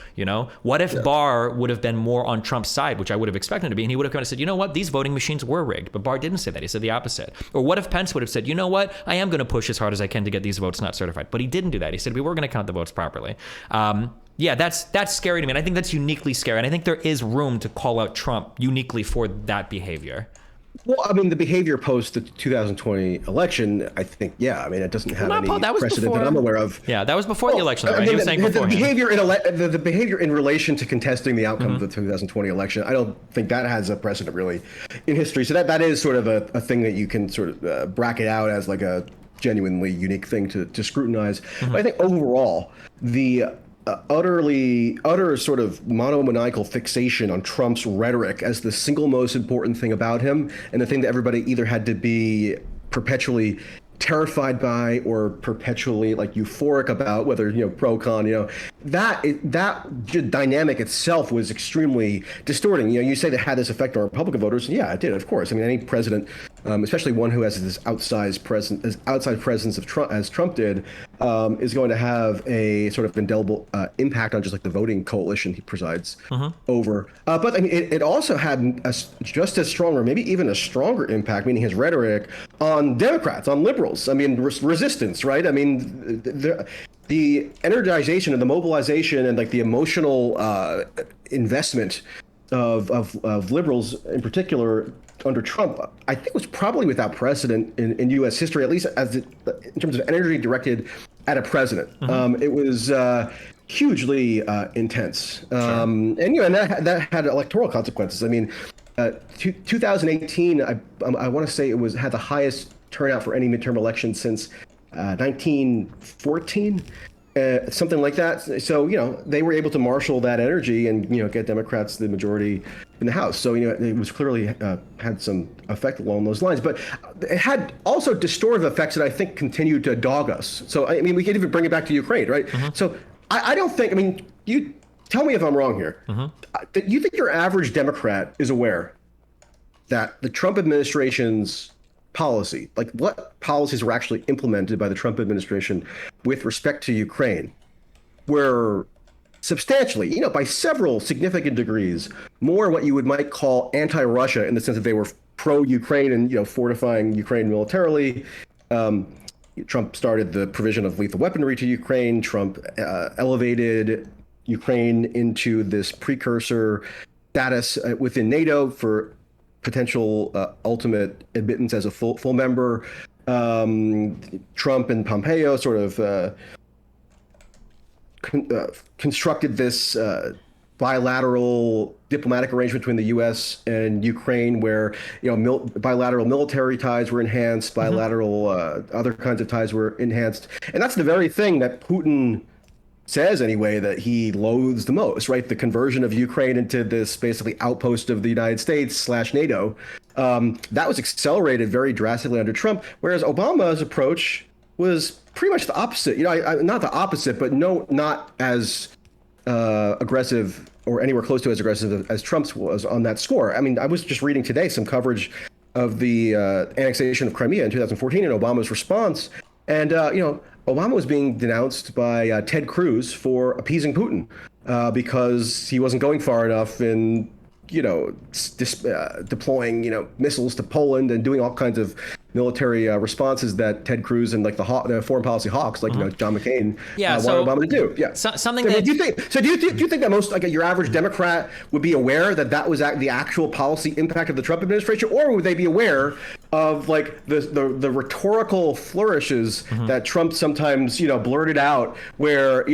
[SPEAKER 1] What if Barr would have been more on Trump's side, which I would have expected him to be, and he would have kind of said, you know what, these voting machines were rigged. But Barr didn't say that. He said the opposite. Or what if Pence would have said, you know what, I am going to push as hard as I can to get these votes not certified. But he didn't do that. He said we were going to count the votes properly. That's scary to me. And I think that's uniquely scary. And I think there is room to call out Trump uniquely for that behavior.
[SPEAKER 2] Well, I mean, the behavior post the 2020 election, I think, it doesn't have any precedent that I'm aware of.
[SPEAKER 1] Yeah, that was before the election, right? He was saying
[SPEAKER 2] the behavior in relation to contesting the outcome of the 2020 election, I don't think that has a precedent really in history. So that is sort of a thing that you can sort of bracket out as like a genuinely unique thing to scrutinize. But I think overall, the utter sort of monomaniacal fixation on Trump's rhetoric as the single most important thing about him, and the thing that everybody either had to be perpetually terrified by or perpetually like euphoric about, whether pro con, that dynamic itself was extremely distorting. You say that had this effect on Republican voters. Yeah, it did, of course. I mean, any president, especially one who has this outside presence of Trump, as Trump did, is going to have a sort of indelible impact on just like the voting coalition he presides over. But I mean, it also had just as strong, or maybe even a stronger impact, meaning his rhetoric, on Democrats, on liberals. I mean, resistance, right? I mean, the energization and the mobilization and like the emotional investment of liberals in particular under Trump, I think was probably without precedent in U.S. history, at least in terms of energy directed at a president. It was hugely intense, and that had electoral consequences. I mean, 2018, I want to say it had the highest turnout for any midterm election since 1914, something like that. So they were able to marshal that energy and get Democrats the majority in the House. So it was clearly had some effect along those lines, but it had also distortive effects that I think continue to dog us. So I mean, we can even bring it back to Ukraine, right? So I don't think. I mean, you tell me if I'm wrong here. You think your average Democrat is aware that the Trump administration's policy, like what policies were actually implemented by the Trump administration with respect to Ukraine, were substantially, by several significant degrees, more what you might call anti-Russia, in the sense that they were pro-Ukraine and fortifying Ukraine militarily. Trump started the provision of lethal weaponry to Ukraine. Trump elevated Ukraine into this precursor status within NATO for potential ultimate admittance as a full member. Trump and Pompeo sort of constructed this bilateral diplomatic arrangement between the U.S. and Ukraine, where bilateral military ties were enhanced, bilateral other kinds of ties were enhanced, and that's the very thing that Putin says anyway that he loathes the most, right? The conversion of Ukraine into this basically outpost of the United States / NATO. That was accelerated very drastically under Trump, whereas Obama's approach was pretty much the opposite. Not the opposite, but not as aggressive or anywhere close to as aggressive as Trump's was on that score. I mean, I was just reading today some coverage of the annexation of Crimea in 2014 and Obama's response. And, Obama was being denounced by Ted Cruz for appeasing Putin because he wasn't going far enough in, deploying, missiles to Poland and doing all kinds of military responses that Ted Cruz and like the foreign policy hawks, like John McCain, wanted Obama to do. Yeah,
[SPEAKER 1] something.
[SPEAKER 2] Do you think that most your average Democrat would be aware that was the actual policy impact of the Trump administration, or would they be aware of like the rhetorical flourishes that Trump sometimes blurted out, where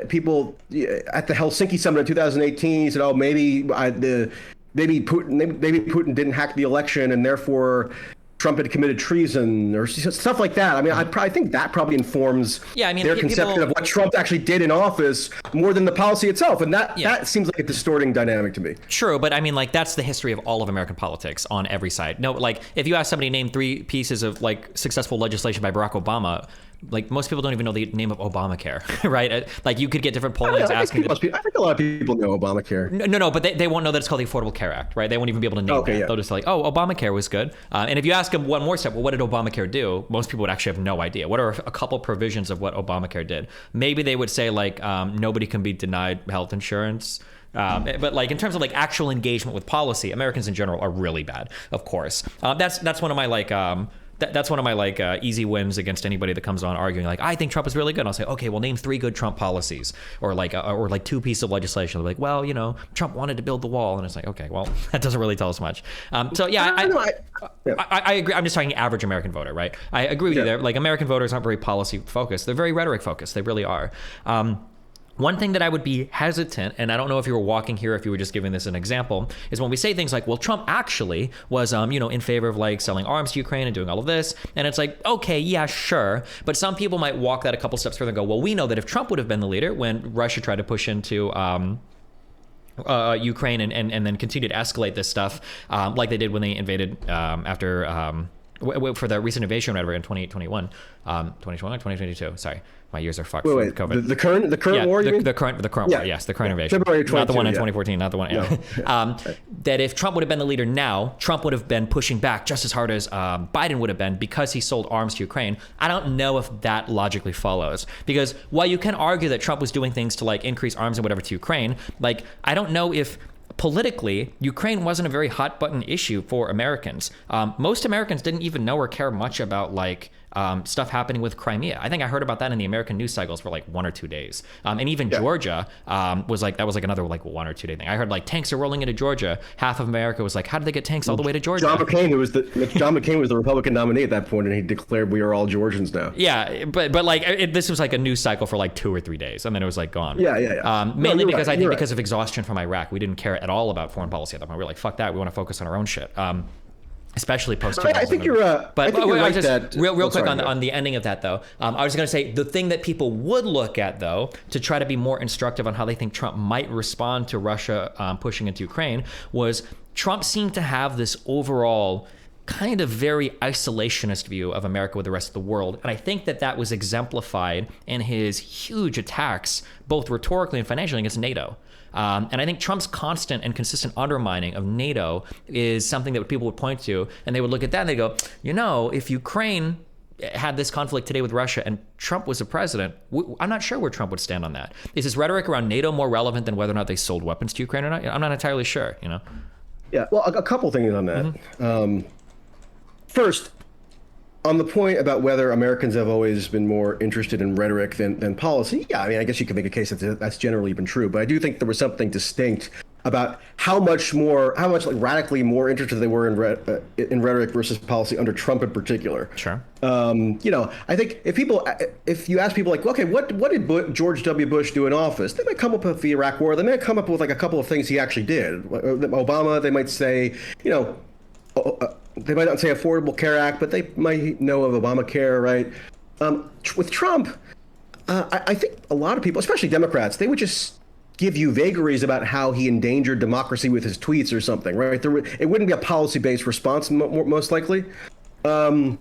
[SPEAKER 2] people at the Helsinki summit in 2018 he said, oh, maybe Putin didn't hack the election and therefore Trump had committed treason or stuff like that. I mean, I think that probably informs their conception of what Trump actually did in office more than the policy itself. And that seems like a distorting dynamic to me.
[SPEAKER 1] True, but I mean, like, that's the history of all of American politics on every side. No, like, if you ask somebody name 3 pieces of like successful legislation by Barack Obama, like most people don't even know the name of Obamacare, right? Like you could get different pollings asking.
[SPEAKER 2] I think a lot of people know Obamacare.
[SPEAKER 1] No, but they won't know that it's called the Affordable Care Act, right? They won't even be able to name that. Yeah. They'll just like, oh, Obamacare was good. And if you ask them one more step, well, what did Obamacare do? Most people would actually have no idea. What are a couple provisions of what Obamacare did? Maybe they would say like nobody can be denied health insurance. But like in terms of like actual engagement with policy, Americans in general are really bad, of course. That's one of my like that's one of my like easy wins against anybody that comes on arguing like, I think Trump is really good. And I'll say, okay, well, name 3 good Trump policies, or like 2 pieces of legislation. They're like, well, Trump wanted to build the wall, and it's like, okay, well, that doesn't really tell us much. So yeah, I agree. I'm just talking average American voter, right? I agree with you there. Like American voters aren't very policy focused; they're very rhetoric focused. They really are. One thing that I would be hesitant, and I don't know if you were walking here, if you were just giving this an example, is when we say things like, well, Trump actually was, in favor of like selling arms to Ukraine and doing all of this. And it's like, okay, yeah, sure. But some people might walk that a couple steps further and go, well, we know that if Trump would have been the leader when Russia tried to push into Ukraine and then continue to escalate this stuff, like they did when they invaded after for the recent invasion rhetoric in 2021, 2022. Sorry, my years are fucked from COVID.
[SPEAKER 2] The current war.
[SPEAKER 1] The current war. Yes, the current invasion.
[SPEAKER 2] February 22,
[SPEAKER 1] not the one in 2014. Not the one. No. That if Trump would have been the leader now, Trump would have been pushing back just as hard as Biden would have been because he sold arms to Ukraine. I don't know if that logically follows, because while you can argue that Trump was doing things to like increase arms and whatever to Ukraine, like I don't know if politically, Ukraine wasn't a very hot button issue for Americans. Most Americans didn't even know or care much about like stuff happening with Crimea. I think I heard about that in the American news cycles for like 1 or 2 days. And even Georgia was like another like 1 or 2 day thing. I heard like tanks are rolling into Georgia. Half of America was like, how did they get tanks all the way to Georgia?
[SPEAKER 2] John McCain was the Republican nominee at that point, and he declared we are all Georgians now.
[SPEAKER 1] Yeah, but like this was like a news cycle for like 2 or 3 days, and then it was like gone.
[SPEAKER 2] Yeah.
[SPEAKER 1] Mainly because I think because of exhaustion from Iraq, we didn't care at all about foreign policy at that point. We were like, fuck that. We want to focus on our own shit. Especially post.
[SPEAKER 2] I think you're. But
[SPEAKER 1] right just real quick on the ending of that though. I was going to say the thing that people would look at though to try to be more instructive on how they think Trump might respond to Russia pushing into Ukraine was Trump seemed to have this overall kind of very isolationist view of America with the rest of the world. And I think that was exemplified in his huge attacks, both rhetorically and financially, against NATO. And I think Trump's constant and consistent undermining of NATO is something that people would point to, and they would look at that and they go, if Ukraine had this conflict today with Russia and Trump was the president, I'm not sure where Trump would stand on that. Is his rhetoric around NATO more relevant than whether or not they sold weapons to Ukraine or not? I'm not entirely sure,
[SPEAKER 2] Yeah, well, a couple things on that. Mm-hmm. First, on the point about whether Americans have always been more interested in rhetoric than policy, yeah, I mean, I guess you could make a case that that's generally been true, but I do think there was something distinct about how much like radically more interested they were in rhetoric versus policy under Trump in particular.
[SPEAKER 1] Sure.
[SPEAKER 2] I think if you ask people like, okay, what did George W. Bush do in office? They might come up with the Iraq War. They might come up with like a couple of things he actually did. Obama, they might say, they might not say Affordable Care Act, but they might know of Obamacare, right? With Trump, I think a lot of people, especially Democrats, they would just give you vagaries about how he endangered democracy with his tweets or something, right? It wouldn't be a policy-based response, most likely. Anyway,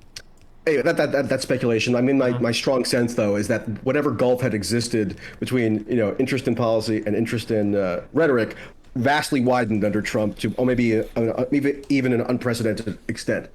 [SPEAKER 2] that's speculation. I mean, my strong sense, though, is that whatever gulf had existed between, interest in policy and interest in rhetoric vastly widened under Trump to maybe even an unprecedented extent.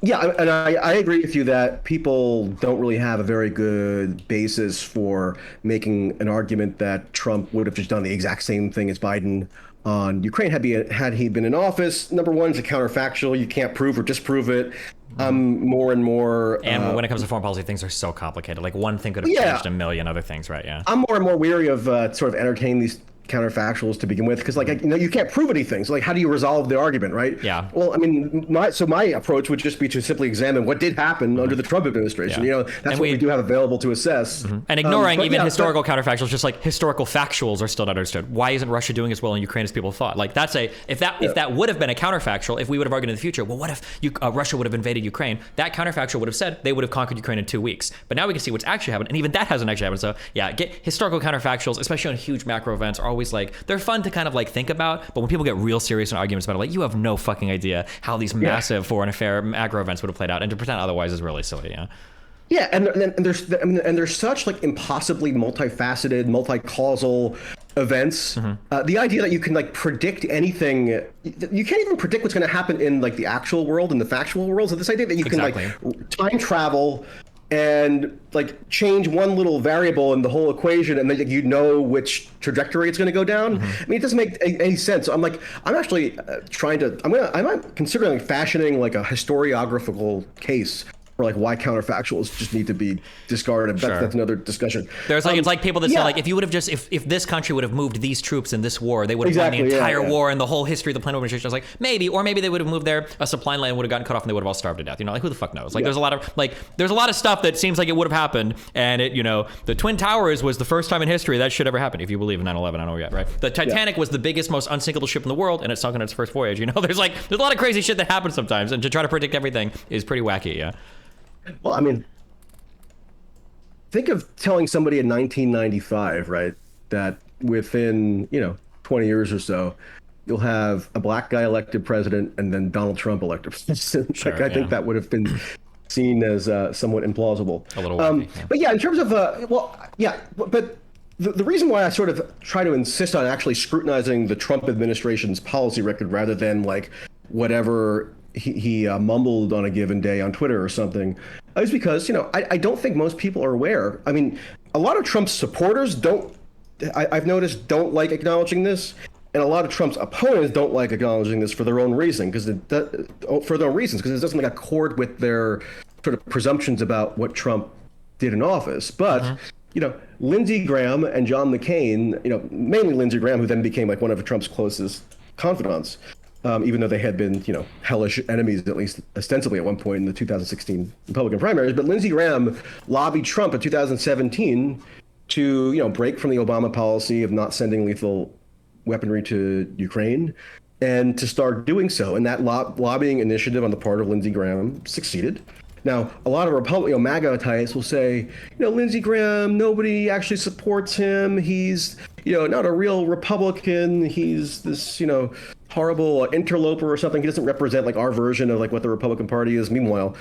[SPEAKER 2] Yeah, and I agree with you that people don't really have a very good basis for making an argument that Trump would have just done the exact same thing as Biden on Ukraine had he been in office. Number one, it's a counterfactual. You can't prove or disprove it. More and more.
[SPEAKER 1] And when it comes to foreign policy, things are so complicated. Like one thing could have changed a million other things, right? Yeah.
[SPEAKER 2] I'm more and more weary of sort of entertaining these counterfactuals to begin with, because you can't prove anything. So how do you resolve the argument, right?
[SPEAKER 1] Yeah.
[SPEAKER 2] Well, I mean, my approach would just be to simply examine what did happen under the Trump administration.
[SPEAKER 1] Yeah.
[SPEAKER 2] That's what we do have available to assess.
[SPEAKER 1] And ignoring historical counterfactuals, just like historical factuals are still not understood. Why isn't Russia doing as well in Ukraine as people thought? Like if that would have been a counterfactual, if we would have argued in the future, well, what if Russia would have invaded Ukraine? That counterfactual would have said they would have conquered Ukraine in 2 weeks. But now we can see what's actually happened, and even that hasn't actually happened. So yeah, historical counterfactuals, especially on huge macro events, are always like, they're fun to kind of like think about, but when people get real serious in arguments about it, like, you have no fucking idea how these massive foreign affair macro events would have played out, and to pretend otherwise is really silly.
[SPEAKER 2] Yeah, and there's such like impossibly multifaceted, multi-causal events. The idea that you can like predict anything, you can't even predict what's going to happen in like the actual world and the factual world. So this idea that you can like time travel and like change one little variable in the whole equation, and then which trajectory it's going to go down. I mean, it doesn't make any sense. So I'm actually I'm considering fashioning like a historiographical case or like why counterfactuals just need to be discarded. That's another discussion.
[SPEAKER 1] There's like it's like people that say like if you would have just if this country would have moved these troops in this war, they would have won the entire war and the whole history of the Clinton administration. I was like maybe they would have moved there, a supply line would have gotten cut off and they would have all starved to death. You know, like who the fuck knows? Like there's a lot of stuff that seems like it would have happened, and it, you know, the Twin Towers was the first time in history that shit ever happened. If you believe in 9/11, I don't know yet, right? The Titanic was the biggest, most unsinkable ship in the world, and it sunk on its first voyage. You know, there's a lot of crazy shit that happens sometimes, and to try to predict everything is pretty wacky. Yeah.
[SPEAKER 2] Well, I mean, think of telling somebody in 1995, right, that within, 20 years or so, you'll have a black guy elected president and then Donald Trump elected president. I think that would have been seen as somewhat implausible.
[SPEAKER 1] A little wacky,
[SPEAKER 2] But yeah, in terms of, but the reason why I sort of try to insist on actually scrutinizing the Trump administration's policy record rather than like whatever he mumbled on a given day on Twitter or something, is because, I don't think most people are aware. I mean, a lot of Trump's supporters I've noticed don't like acknowledging this, and a lot of Trump's opponents don't like acknowledging this for their own reason, because it doesn't like accord with their sort of presumptions about what Trump did in office. But Lindsey Graham and John McCain, mainly Lindsey Graham, who then became like one of Trump's closest confidants, even though they had been, hellish enemies, at least ostensibly at one point in the 2016 Republican primaries. But Lindsey Graham lobbied Trump in 2017 to, break from the Obama policy of not sending lethal weaponry to Ukraine and to start doing so. And that lobbying initiative on the part of Lindsey Graham succeeded. Now, a lot of MAGA types will say, Lindsey Graham, nobody actually supports him. He's, not a real Republican. He's this, horrible interloper or something. He doesn't represent like our version of like what the Republican Party is. Meanwhile,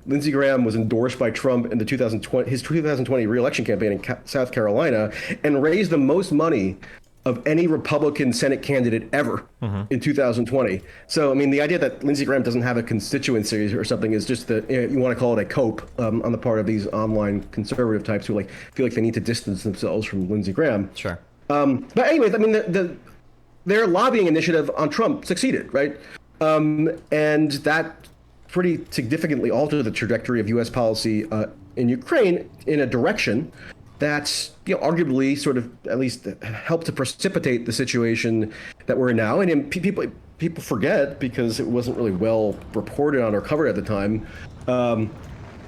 [SPEAKER 2] Lindsey Graham was endorsed by Trump in the 2020 re-election campaign in South Carolina and raised the most money of any Republican Senate candidate ever in 2020. So, I mean, the idea that Lindsey Graham doesn't have a constituency or something is just that you want to call it a cope on the part of these online conservative types who like feel like they need to distance themselves from Lindsey Graham.
[SPEAKER 1] Sure.
[SPEAKER 2] But anyways, I mean, their lobbying initiative on Trump succeeded, right? And that pretty significantly altered the trajectory of U.S. policy in Ukraine in a direction that's arguably sort of at least helped to precipitate the situation that we're in now. And people forget, because it wasn't really well reported on or covered at the time.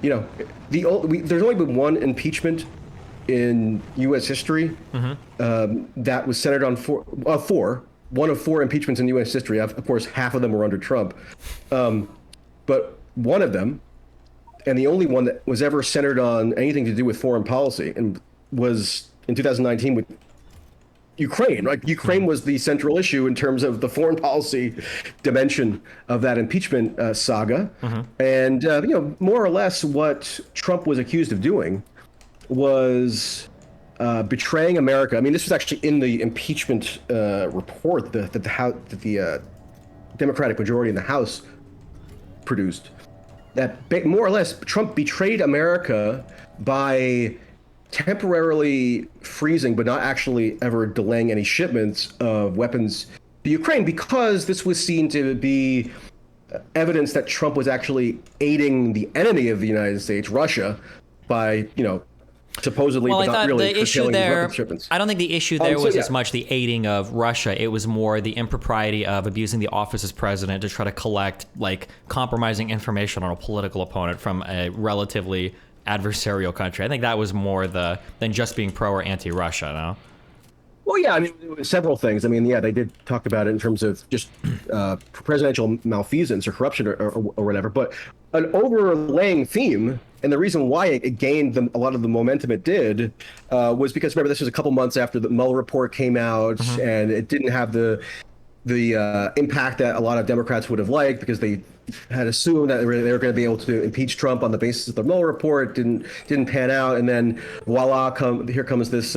[SPEAKER 2] There's only been one impeachment in U.S. history that was centered on one of four impeachments in U.S. history. Of course, half of them were under Trump, but one of them, and the only one that was ever centered on anything to do with foreign policy, and was in 2019 with Ukraine. Right, Ukraine was the central issue in terms of the foreign policy dimension of that impeachment saga. And more or less, what Trump was accused of doing was betraying America. I mean, this was actually in the impeachment report that the Democratic majority in the House produced. That more or less, Trump betrayed America by temporarily freezing, but not actually ever delaying any shipments of weapons to Ukraine, because this was seen to be evidence that Trump was actually aiding the enemy of the United States, Russia, by, supposedly, but not really curtailing his weapons shipments.
[SPEAKER 1] I don't think the issue there was as much the aiding of Russia. It was more the impropriety of abusing the office as president to try to collect like compromising information on a political opponent from a relatively adversarial country. I think that was more than just being pro or anti-Russia, no?
[SPEAKER 2] Well, yeah, I mean, several things. I mean, yeah, they did talk about it in terms of just presidential malfeasance or corruption or whatever. But an overlaying theme, and the reason why it gained a lot of the momentum it did, was because, remember, this was a couple months after the Mueller report came out, and it didn't have the impact that a lot of Democrats would have liked, because they had assumed that they were going to be able to impeach Trump on the basis of the Mueller report. Didn't pan out, and then voila, here comes this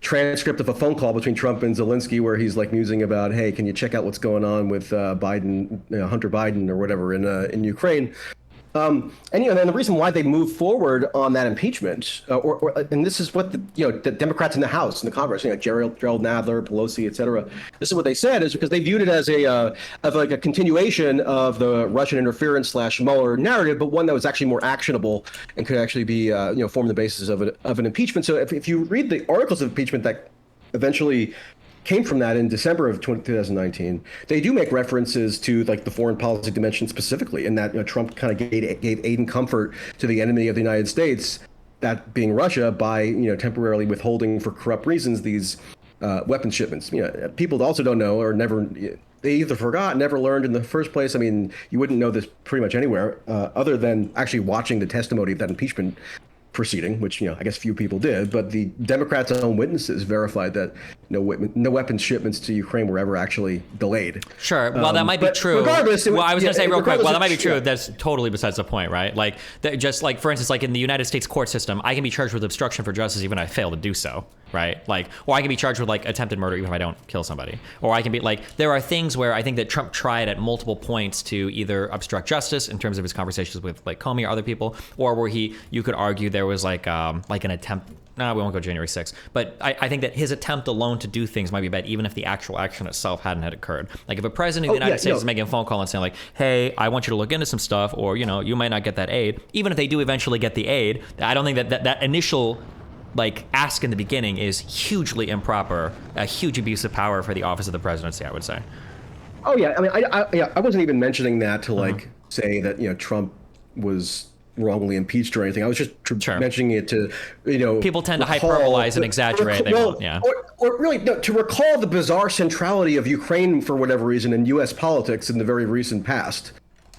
[SPEAKER 2] transcript of a phone call between Trump and Zelensky, where he's like musing about, hey, can you check out what's going on with Biden, Hunter Biden or whatever in Ukraine. And then the reason why they moved forward on that impeachment, and this is what the Democrats in the House and the Congress, Gerald Nadler, Pelosi, et cetera, this is what they said, is because they viewed it as a continuation of the Russian interference / Mueller narrative, but one that was actually more actionable and could actually be form the basis of an impeachment. So if you read the articles of impeachment that eventually came from that in December of 2019, they do make references to like the foreign policy dimension specifically, and that Trump kind of gave aid and comfort to the enemy of the United States, that being Russia, by temporarily withholding for corrupt reasons these weapons shipments. People also don't know, or they either forgot, never learned in the first place. I mean, you wouldn't know this pretty much anywhere other than actually watching the testimony of that impeachment proceeding, which I guess few people did, but the Democrats' own witnesses verified that no weapons shipments to Ukraine were ever actually delayed.
[SPEAKER 1] Sure. Well, that might be true.
[SPEAKER 2] Regardless,
[SPEAKER 1] I was going to say real quick. Well, that might be true. That's totally besides the point, right? Like, just like, for instance, like in the United States court system, I can be charged with obstruction for justice even if I fail to do so, right? Like, or I can be charged with like attempted murder even if I don't kill somebody, or I can be like, there are things where I think that Trump tried at multiple points to either obstruct justice in terms of his conversations with like Comey or other people, or where you could argue there was like an attempt. No, we won't go January 6th. But I think that his attempt alone to do things might be bad, even if the actual action itself hadn't had occurred. Like if a president of the United States is making a phone call and saying like, hey, I want you to look into some stuff, or, you might not get that aid. Even if they do eventually get the aid, I don't think that initial like ask in the beginning is hugely improper, a huge abuse of power for the office of the presidency, I would say.
[SPEAKER 2] Oh, yeah. I mean, I wasn't even mentioning that to like say that, Trump was wrongly impeached or anything. I was just mentioning it to,
[SPEAKER 1] people tend to hyperbolize and exaggerate.
[SPEAKER 2] Or really to recall the bizarre centrality of Ukraine for whatever reason in U.S. politics in the very recent past.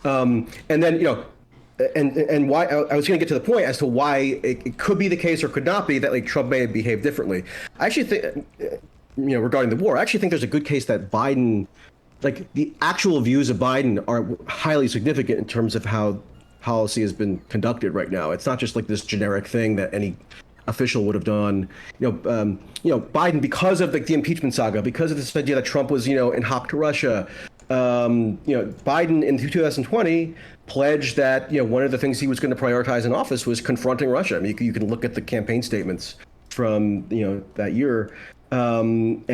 [SPEAKER 2] And then, and why I was going to get to the point as to why it could be the case or could not be that like Trump may have behaved differently. I actually think, regarding the war, I actually think there's a good case that Biden, like the actual views of Biden are highly significant in terms of how policy has been conducted right now. It's not just like this generic thing that any official would have done. Biden, because of like the impeachment saga, because of this idea that Trump was, in hoc to Russia, Biden in 2020 pledged that, one of the things he was going to prioritize in office was confronting Russia. I mean, you can look at the campaign statements from, that year. And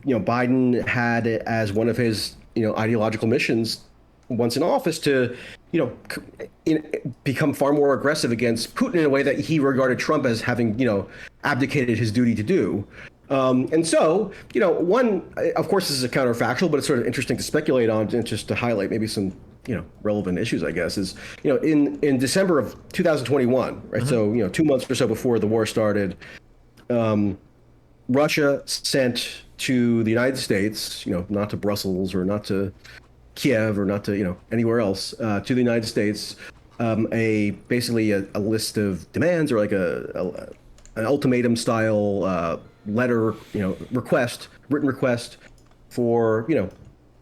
[SPEAKER 2] Biden had it as one of his, ideological missions once in office to, become far more aggressive against Putin in a way that he regarded Trump as having, abdicated his duty to do. And so, one, of course, this is a counterfactual, but it's sort of interesting to speculate on and just to highlight maybe some, relevant issues, I guess, is, in December of 2021, right? So, 2 months or so before the war started, Russia sent to the United States, not to Brussels or not to Kiev or not to anywhere else, to the United States, basically a list of demands or like an ultimatum style letter, written request for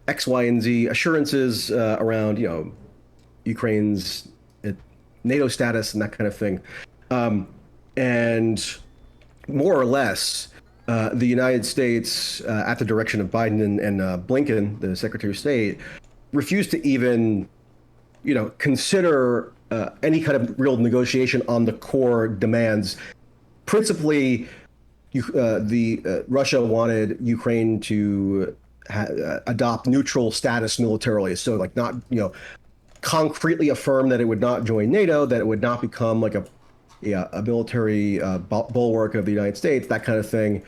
[SPEAKER 2] X, Y, and Z assurances around Ukraine's NATO status and that kind of thing, and more or less. The United States, at the direction of Biden and Blinken, the Secretary of State, refused to even, consider any kind of real negotiation on the core demands. Principally, Russia wanted Ukraine to adopt neutral status militarily, so like not, concretely affirm that it would not join NATO, that it would not become like a military bulwark of the United States, that kind of thing.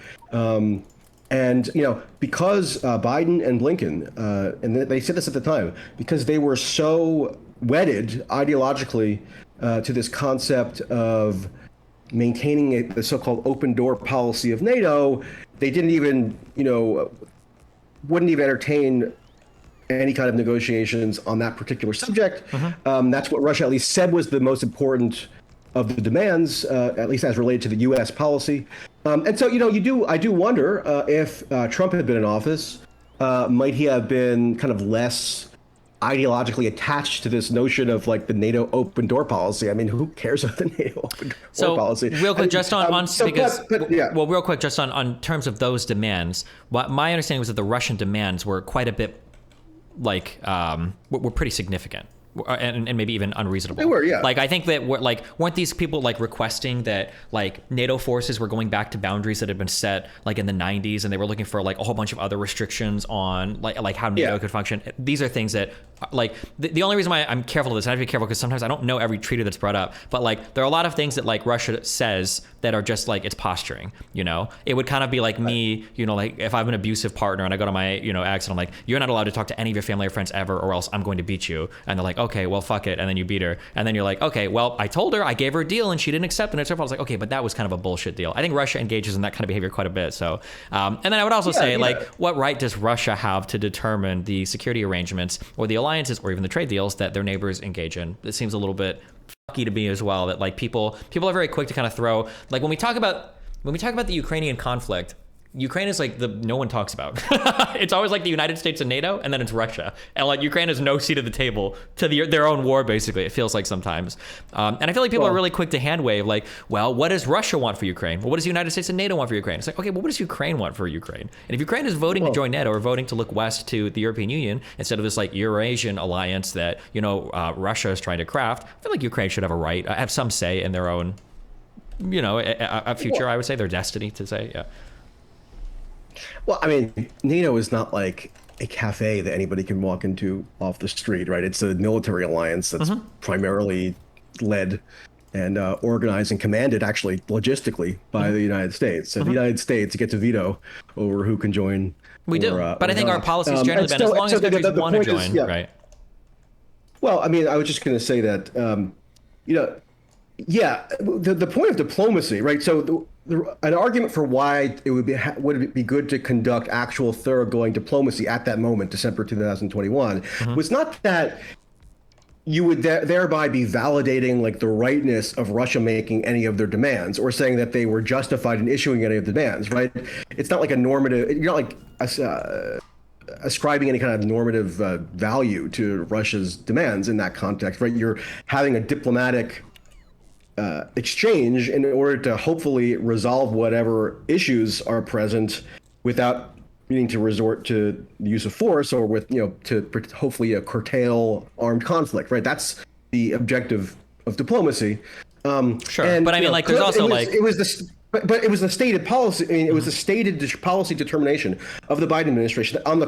[SPEAKER 2] And, because Biden and Blinken, and they said this at the time, because they were so wedded ideologically to this concept of maintaining the so-called open door policy of NATO, they didn't even, wouldn't even entertain any kind of negotiations on that particular subject. That's what Russia at least said was the most important of the demands, at least as related to the U.S. policy. And so, I do wonder if Trump had been in office, might he have been kind of less ideologically attached to this notion of like the NATO open door policy? I mean, who cares about the NATO open door policy?
[SPEAKER 1] Real quick, just real quick, just on terms of those demands, my understanding was that the Russian demands were quite a bit were pretty significant. and maybe even unreasonable.
[SPEAKER 2] They were, yeah.
[SPEAKER 1] Like, I think that weren't these people like requesting that like NATO forces were going back to boundaries that had been set like in the 90s, and they were looking for like a whole bunch of other restrictions on like how NATO could function. These are things that like the only reason why I'm careful of this, I have to be careful because sometimes I don't know every treaty that's brought up, but like there are a lot of things that like Russia says that are just like it's posturing. You know, it would kind of be like me, you know, like if I have an abusive partner and I go to my, you know, ex and I'm like, you're not allowed to talk to any of your family or friends ever, or else I'm going to beat you. And they're like, okay, well, fuck it. And then you beat her. And then you're like, okay, well, I told her, I gave her a deal and she didn't accept it. And I was like, okay, but that was kind of a bullshit deal. I think Russia engages in that kind of behavior quite a bit. So, and then I would also say, like, what right does Russia have to determine the security arrangements or the alliances or even the trade deals that their neighbors engage in? It seems a little bit fucky to me as well, that like people are very quick to kind of throw, like when we talk about the Ukrainian conflict, Ukraine is like no one talks about. It's always like the United States and NATO, and then it's Russia. And like Ukraine has no seat at the table to their own war, basically, it feels like sometimes. And I feel like people are really quick to hand wave like, well, what does Russia want for Ukraine? Well, what does the United States and NATO want for Ukraine? It's like, okay, well, what does Ukraine want for Ukraine? And if Ukraine is voting to join NATO or voting to look west to the European Union instead of this like Eurasian alliance that, you know, Russia is trying to craft, I feel like Ukraine should have a right, have some say in their own, you know, a future, I would say, their destiny to say, yeah.
[SPEAKER 2] Well, I mean, NATO is not like a cafe that anybody can walk into off the street, right? It's a military alliance that's primarily led and organized and commanded, actually, logistically, by the United States. So the United States gets a veto over who can join.
[SPEAKER 1] We do, but I think our policy has generally been as long as countries want to join, right?
[SPEAKER 2] Well, I mean, I was just going to say that, you know, the point of diplomacy, right? So an argument for why it would be good to conduct actual thoroughgoing diplomacy at that moment, December 2021, was not that you would thereby be validating like the rightness of Russia making any of their demands or saying that they were justified in issuing any of the demands, right? It's not like a normative, you're not like ascribing any kind of normative value to Russia's demands in that context, right? You're having a diplomatic exchange in order to hopefully resolve whatever issues are present without needing to resort to the use of force or with, you know, to hopefully curtail armed conflict, right? That's the objective of diplomacy.
[SPEAKER 1] Sure, and, but I mean, like, there's also
[SPEAKER 2] But it was the stated policy. I mean, it was the stated policy determination of the Biden administration on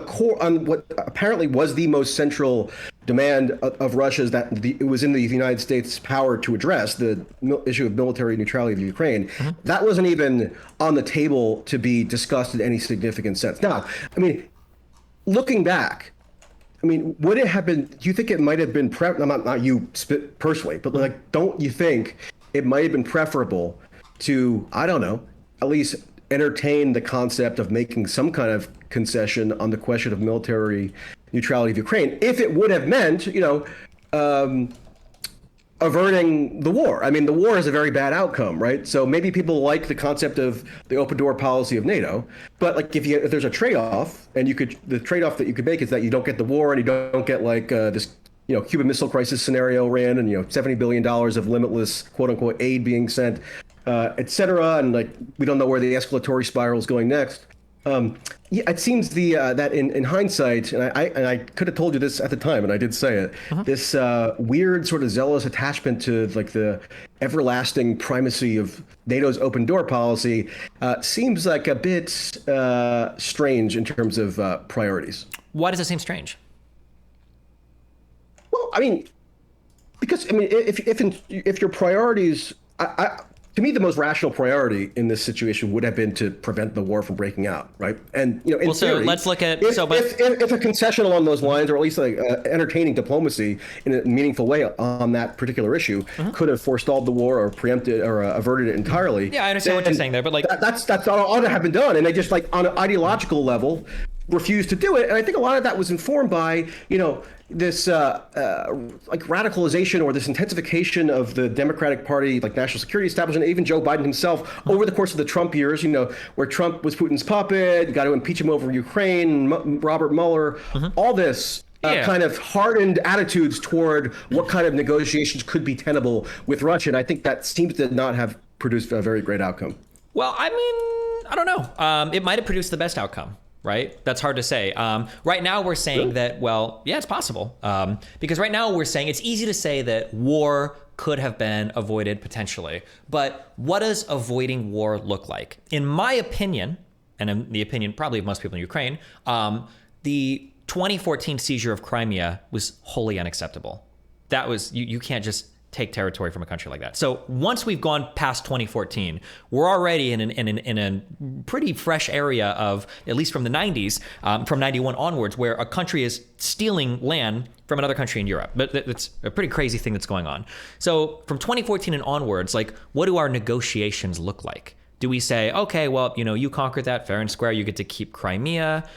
[SPEAKER 2] what apparently was the most central demand of Russia's, that it was in the United States' power to address the issue of military neutrality of Ukraine. That wasn't even on the table to be discussed in any significant sense. Now, I mean, looking back, I mean, would it have been? Do you think it might have been not you personally, but like, don't you think it might have been preferable to, I don't know, at least entertain the concept of making some kind of concession on the question of military neutrality of Ukraine, if it would have meant, you know, averting the war? I mean, the war is a very bad outcome, right? So maybe people like the concept of the open door policy of NATO, but like if there's a trade-off, and the trade-off that you could make is that you don't get the war and you don't get like this, you know, Cuban Missile Crisis scenario ran, and, you know, $70 billion of limitless quote unquote aid being sent, et cetera. And like, we don't know where the escalatory spiral is going next. It seems that in hindsight, and I could have told you this at the time, and I did say it, this weird sort of zealous attachment to like the everlasting primacy of NATO's open door policy seems like a bit strange in terms of priorities.
[SPEAKER 1] Why does it seem strange?
[SPEAKER 2] Well, I mean, because I mean, if your priorities, to me, the most rational priority in this situation would have been to prevent the war from breaking out, right? And, you know, in theory,
[SPEAKER 1] let's look at
[SPEAKER 2] if a concession along those lines, or at least like entertaining diplomacy in a meaningful way on that particular issue, could have forestalled the war or preempted or averted it entirely.
[SPEAKER 1] Yeah, I understand what you're saying there, but like
[SPEAKER 2] that's ought to have been done, and they just like on an ideological level refused to do it. And I think a lot of that was informed by, you know, this like radicalization or this intensification of the Democratic Party, like national security establishment, even Joe Biden himself over the course of the Trump years, you know, where Trump was Putin's puppet, got to impeach him over Ukraine, Robert Mueller, all this kind of hardened attitudes toward what kind of negotiations could be tenable with Russia. And I think that seems to not have produced a very great outcome.
[SPEAKER 1] Well, I mean, I don't know. It might have produced the best outcome. right? That's hard to say. Right now we're saying that, well, yeah, it's possible. Because right now we're saying it's easy to say that war could have been avoided potentially. But what does avoiding war look like? In my opinion, and in the opinion probably of most people in Ukraine, the 2014 seizure of Crimea was wholly unacceptable. That was, you can't just take territory from a country like that. So once we've gone past 2014, we're already in a pretty fresh area of, at least from the 90s, from 91 onwards, where a country is stealing land from another country in Europe. But it's a pretty crazy thing that's going on. So from 2014 and onwards, like, what do our negotiations look like? Do we say, okay, well, you conquered that fair and square, you get to keep Crimea.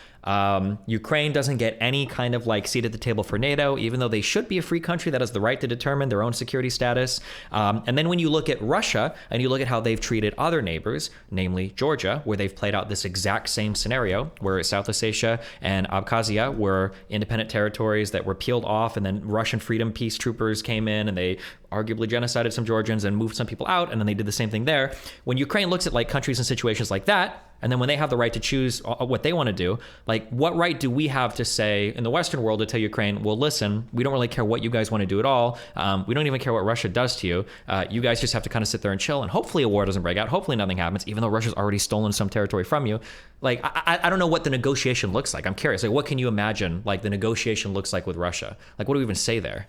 [SPEAKER 1] Ukraine doesn't get any kind of like seat at the table for NATO, even though they should be a free country that has the right to determine their own security status. And then when you look at Russia and you look at how they've treated other neighbors, namely Georgia, where they've played out this exact same scenario, where South Ossetia and Abkhazia were independent territories that were peeled off, and then Russian freedom peace troopers came in and they arguably genocided some Georgians and moved some people out, and then they did the same thing there. When Ukraine looks at like countries and situations like that, and then when they have the right to choose what they want to do, like, what right do we have to say in the Western world to tell Ukraine, well, listen, we don't really care what you guys want to do at all. We don't even care what Russia does to you. You guys just have to kind of sit there and chill, and hopefully a war doesn't break out. Hopefully nothing happens, even though Russia's already stolen some territory from you. Like, I don't know what the negotiation looks like. I'm curious. Like, what can you imagine, like, the negotiation looks like with Russia? Like, what do we even say there?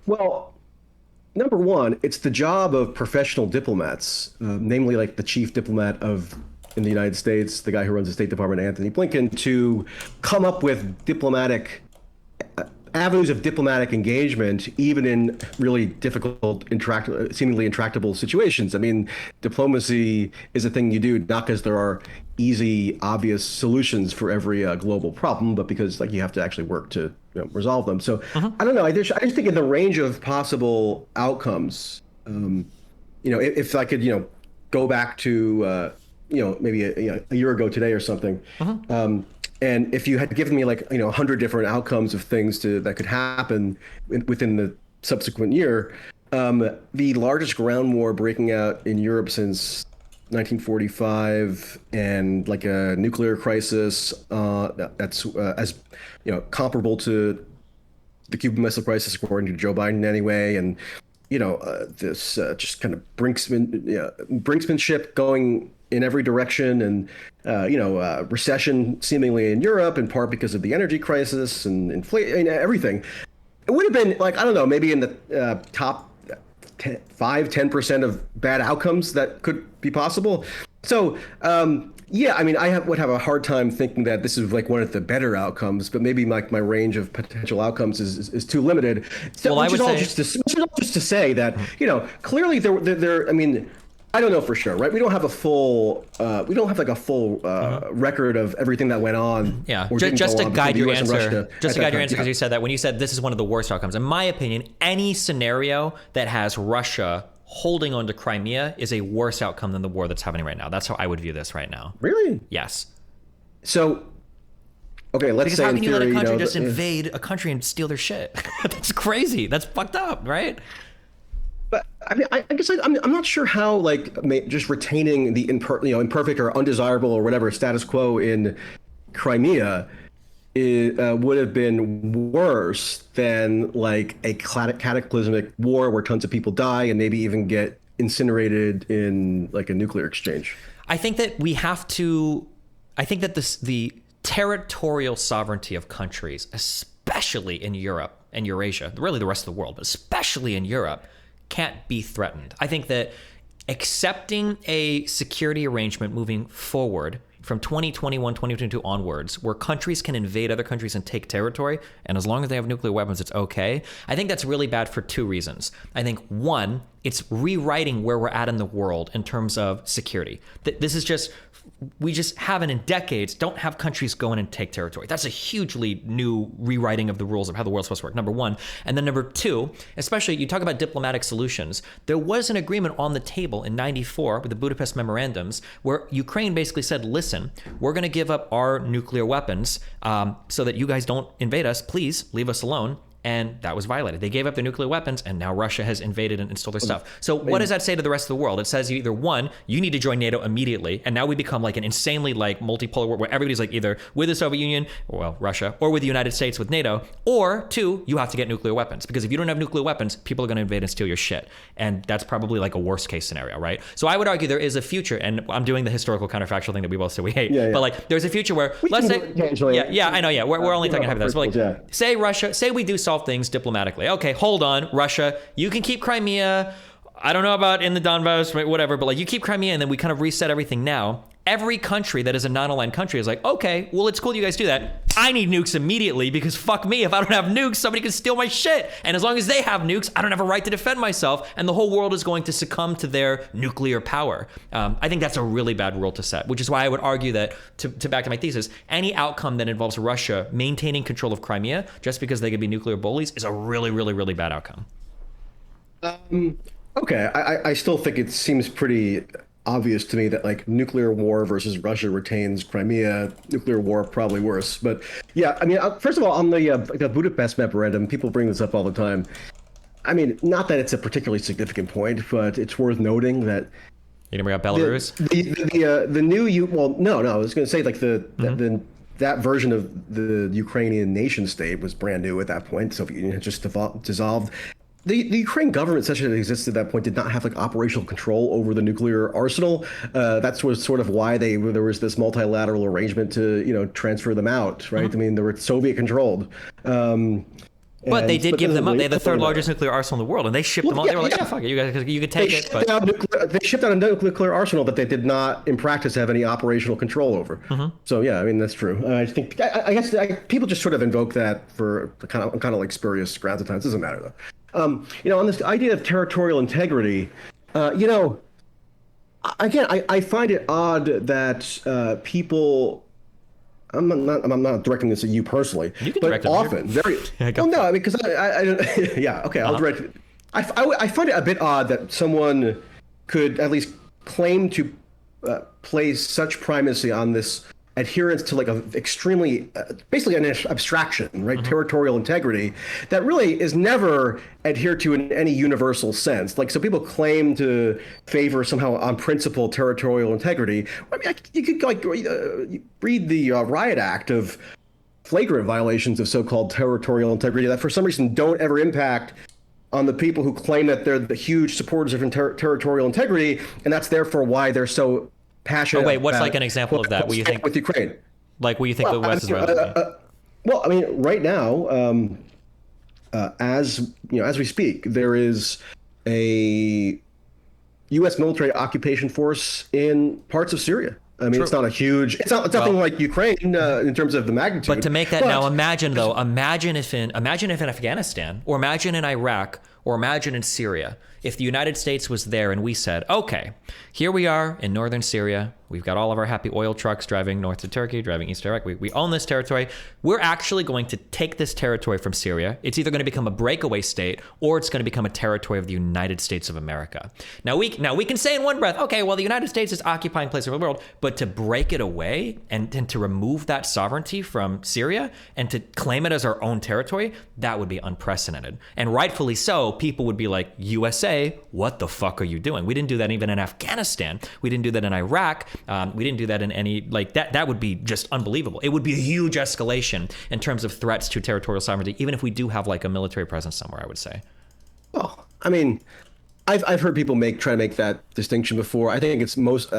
[SPEAKER 2] Well, number one, it's the job of professional diplomats, namely like the chief diplomat in the United States, the guy who runs the State Department, Anthony Blinken, to come up with diplomatic avenues of diplomatic engagement, even in really difficult, seemingly intractable situations. I mean, diplomacy is a thing you do not because there are easy, obvious solutions for every global problem, but because like you have to actually work to resolve them. So I don't know. I just think in the range of possible outcomes, if I could, go back to maybe a year ago today or something. And if you had given me like 100 different outcomes of things that could happen within the subsequent year, the largest ground war breaking out in Europe since 1945, and like a nuclear crisis that's as comparable to the Cuban Missile Crisis, according to Joe Biden anyway, and this just kind of brinksmanship going in every direction, and recession seemingly in Europe, in part because of the energy crisis and inflation, everything. It would have been like, I don't know, maybe in the top 5-10% of bad outcomes that could be possible. So yeah, I mean, would have a hard time thinking that this is like one of the better outcomes, but maybe like my range of potential outcomes is too limited. So,
[SPEAKER 1] well,
[SPEAKER 2] which is all just to say that clearly there. I mean, I don't know for sure, right? We don't have a full record of everything that went on.
[SPEAKER 1] Yeah, just to guide your answer. Just to guide your answer, because you said that when you said this is one of the worst outcomes. In my opinion, any scenario that has Russia holding on to Crimea is a worse outcome than the war that's happening right now. That's how I would view this right now.
[SPEAKER 2] Really?
[SPEAKER 1] Yes.
[SPEAKER 2] So, okay, let's say in theory,
[SPEAKER 1] how can you let a country just invade a country and steal their shit? That's crazy. That's fucked up, right?
[SPEAKER 2] But I mean, I guess I'm not sure how just retaining the imperfect or undesirable or whatever status quo in Crimea would have been worse than like a cataclysmic war where tons of people die and maybe even get incinerated in like a nuclear exchange.
[SPEAKER 1] I think that the territorial sovereignty of countries, especially in Europe and Eurasia, really the rest of the world, but especially in Europe, can't be threatened. I think that accepting a security arrangement moving forward from 2021, 2022 onwards, where countries can invade other countries and take territory, and as long as they have nuclear weapons, it's okay. I think that's really bad for two reasons. I think one, it's rewriting where we're at in the world in terms of security. This is just, we just haven't in decades, don't have countries go in and take territory. That's a hugely new rewriting of the rules of how the world's supposed to work, number one. And then number two, especially you talk about diplomatic solutions. There was an agreement on the table in 94 with the Budapest memorandums where Ukraine basically said, listen, we're going to give up our nuclear weapons so that you guys don't invade us. Please leave us alone. and that was violated. They gave up their nuclear weapons, and now Russia has invaded and stole their stuff. So what does that say to the rest of the world? It says either one, you need to join NATO immediately, and now we become like an insanely like multipolar world where everybody's like either with the Soviet Union, well, Russia, or with the United States with NATO, or two, you have to get nuclear weapons, because if you don't have nuclear weapons, people are going to invade and steal your shit, and that's probably like a worst case scenario, right? So I would argue there is a future, and I'm doing the historical counterfactual thing that we both say we hate, but like there's a future where let's say, I know, we're only talking hypotheticals, but like say Russia, say we do solve things diplomatically. Okay, hold on, Russia, you can keep Crimea. I don't know about in the Donbass, whatever, but like you keep Crimea, and then we kind of reset everything now. Every country that is a non-aligned country is like, okay, well, it's cool you guys do that. I need nukes immediately, because fuck me, if I don't have nukes, somebody can steal my shit. And as long as they have nukes, I don't have a right to defend myself, and the whole world is going to succumb to their nuclear power. I think that's a really bad rule to set, which is why I would argue that, to back to my thesis, any outcome that involves Russia maintaining control of Crimea, just because they could be nuclear bullies, is a really, really, really bad outcome.
[SPEAKER 2] Okay, I still think it seems pretty obvious to me that like nuclear war versus Russia retains Crimea, nuclear war probably worse. But yeah, I mean, first of all, on the Budapest memorandum, people bring this up all the time. I mean, not that it's a particularly significant point, but it's worth noting that
[SPEAKER 1] you gonna bring up Belarus?
[SPEAKER 2] The new I was going to say like that version of the Ukrainian nation state was brand new at that point. The Soviet Union had just dissolved. The Ukraine government, such as it existed at that point, did not have like operational control over the nuclear arsenal. That's was sort of why there was this multilateral arrangement to transfer them out, right? I mean, they were Soviet controred.
[SPEAKER 1] But they did give them up. They had the third largest nuclear arsenal in the world, and they shipped them all. They were like, yeah, fuck it, you guys, you could take it. But
[SPEAKER 2] they shipped out a nuclear arsenal that they did not, in practice, have any operational control over. So yeah, I mean that's true. I think I guess people just sort of invoke that for kind of like spurious grounds at times. It doesn't matter though. On this idea of territorial integrity, again, I find it odd that people. I'm not directing this at you personally, but often, because I don't. Yeah, okay, I'll direct it. I find it a bit odd that someone could at least claim to place such primacy on this adherence to like a extremely basically an abstraction, right? Territorial integrity that really is never adhered to in any universal sense. Like, so people claim to favor somehow on principle territorial integrity. I mean, you could like read the Riot Act of flagrant violations of so-called territorial integrity that for some reason don't ever impact on the people who claim that they're the huge supporters of territorial integrity, and that's therefore why they're so passionate.
[SPEAKER 1] Oh wait, what's like an example of that? What you think
[SPEAKER 2] with Ukraine?
[SPEAKER 1] Like, what you think the West is relevant?
[SPEAKER 2] Well, I mean, right now, as we speak, there is a U.S. military occupation force in parts of Syria. I mean, it's not a huge. It's nothing like Ukraine in terms of the magnitude.
[SPEAKER 1] But to make that now, imagine if in Afghanistan, or imagine in Iraq, or imagine in Syria, if the United States was there and we said, okay, here we are in northern Syria. We've got all of our happy oil trucks driving north to Turkey, driving east to Iraq. We own this territory. We're actually going to take this territory from Syria. It's either going to become a breakaway state, or it's going to become a territory of the United States of America. Now we can say in one breath, okay, well, the United States is occupying places of the world, but to break it away and to remove that sovereignty from Syria and to claim it as our own territory, that would be unprecedented. And rightfully so, people would be like, USA, what the fuck are you doing? We didn't do that even in Afghanistan. We didn't do that in Iraq. We didn't do that in any, like, that would be just unbelievable. It would be a huge escalation in terms of threats to territorial sovereignty, even if we do have like a military presence somewhere, I would say.
[SPEAKER 2] Well, I mean, I've heard people try to make that distinction before. I think it's most,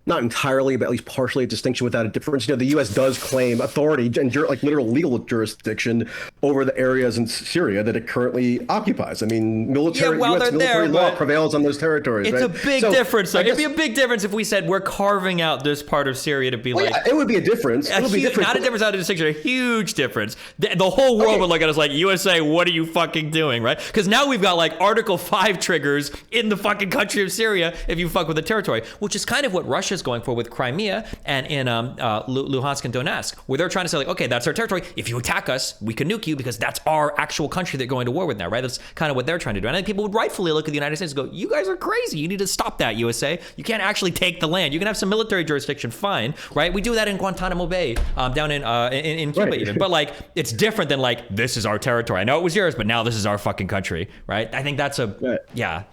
[SPEAKER 2] not entirely, but at least partially a distinction without a difference. The U.S. does claim authority and like literal legal jurisdiction over the areas in Syria that it currently occupies. I mean, U.S. military law prevails on those territories.
[SPEAKER 1] It's a big difference. It'd be a big difference if we said we're carving out this part of Syria to be
[SPEAKER 2] it would be a difference. It would be different.
[SPEAKER 1] Not a difference out of distinction, a huge difference. The whole world would look at us like, USA, what are you fucking doing, right? Because now we've got like Article 5 triggers in the fucking country of Syria if you fuck with the territory, which is kind of what Russia's Russia's going for with Crimea and in Luhansk and Donetsk, where they're trying to say, like, okay, that's our territory. If you attack us, we can nuke you because that's our actual country they're going to war with now, right? That's kind of what they're trying to do. And I think people would rightfully look at the United States and go, you guys are crazy. You need to stop that, USA. You can't actually take the land. You can have some military jurisdiction, fine, right? We do that in Guantanamo Bay, down in Cuba even. But, like, it's different than, like, this is our territory. I know it was yours, but now this is our fucking country, right? I think that's yeah.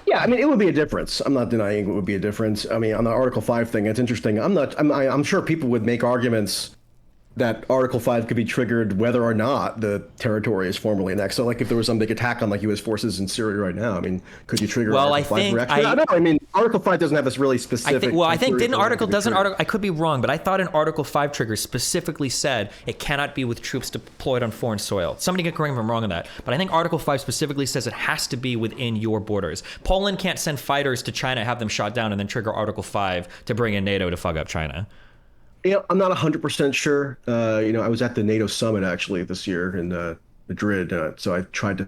[SPEAKER 2] Yeah, I mean, it would be a difference. I'm not denying it would be a difference. I mean, on the Article 5 thing, it's interesting. I'm sure people would make arguments that Article 5 could be triggered whether or not the territory is formally annexed. So, like, if there was some big attack on, like, U.S. forces in Syria right now, I mean, could you trigger Article 5 for action? I mean, Article 5 doesn't have this really specific...
[SPEAKER 1] I think I could be wrong, but I thought an Article 5 trigger specifically said it cannot be with troops deployed on foreign soil. Somebody can correct me if I'm wrong on that, but I think Article 5 specifically says it has to be within your borders. Poland can't send fighters to China, have them shot down, and then trigger Article 5 to bring in NATO to fuck up China.
[SPEAKER 2] I'm not 100% sure. I was at the NATO summit actually this year in Madrid, so I tried to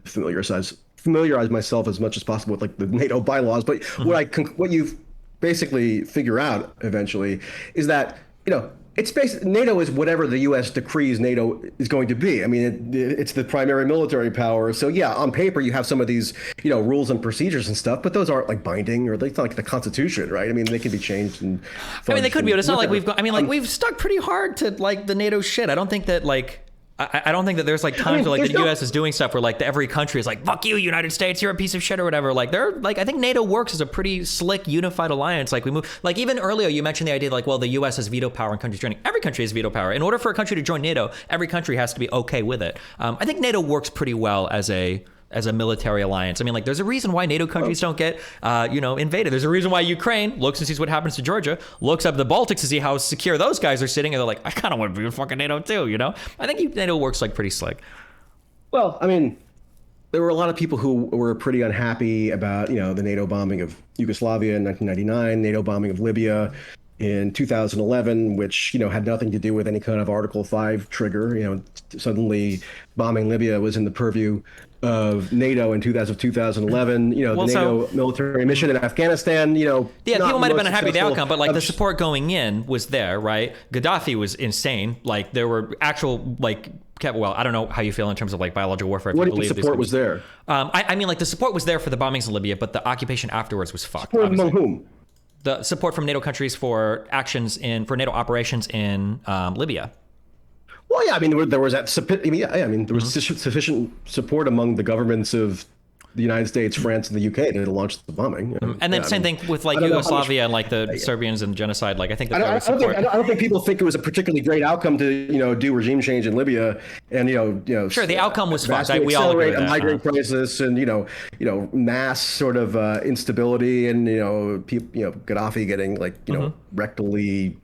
[SPEAKER 2] familiarize myself as much as possible with, like, the NATO bylaws. But what you basically figure out eventually is that it's NATO is whatever the U.S. decrees NATO is going to be. I mean, it's the primary military power. So yeah, on paper you have some of these rules and procedures and stuff, but those aren't, like, binding, or it's not like the Constitution, right? I mean, they can be changed. And
[SPEAKER 1] I mean, they could be, but it's not like we've stuck pretty hard to, like, the NATO shit. I don't think that, like, I don't think that there's, like, times where, like, the U.S. is doing stuff where, like, every country is like, fuck you, United States, you're a piece of shit or whatever. Like, I think NATO works as a pretty slick, unified alliance. Like, we move, like, even earlier you mentioned the idea, like, well, the U.S. has veto power in countries joining. Every country has veto power. In order for a country to join NATO, every country has to be okay with it. I think NATO works pretty well as a military alliance. I mean, like, there's a reason why NATO countries don't get, invaded. There's a reason why Ukraine looks and sees what happens to Georgia, looks up the Baltics to see how secure those guys are sitting, and they're like, I kind of want to be in fucking NATO too, I think NATO works, like, pretty slick.
[SPEAKER 2] Well, I mean, there were a lot of people who were pretty unhappy about, the NATO bombing of Yugoslavia in 1999, NATO bombing of Libya in 2011, which, had nothing to do with any kind of Article 5 trigger. Suddenly bombing Libya was in the purview of NATO in 2011, the NATO military mission in Afghanistan, Yeah,
[SPEAKER 1] people might have been unhappy with the outcome, but, like, the support going in was there, right? Gaddafi was insane. Like, there were actual, like, well, I don't know how you feel in terms of, like, biological warfare.
[SPEAKER 2] What do you support was there?
[SPEAKER 1] I mean, like, the support was there for the bombings in Libya, but the occupation afterwards was fucked.
[SPEAKER 2] Support among whom?
[SPEAKER 1] The support from NATO countries for for NATO operations in Libya.
[SPEAKER 2] Well, yeah, I mean, there was sufficient support among the governments of the United States, France, and the UK to launch the bombing.
[SPEAKER 1] And then same thing with, like, Yugoslavia and, like, the Serbians and genocide. Like, I think that there was support.
[SPEAKER 2] I don't think people think it was a particularly great outcome to do regime change in Libya, and
[SPEAKER 1] sure, the outcome was fucked. We all agree with that.
[SPEAKER 2] A migrant crisis, and mass sort of instability, and Gaddafi getting, like, rectally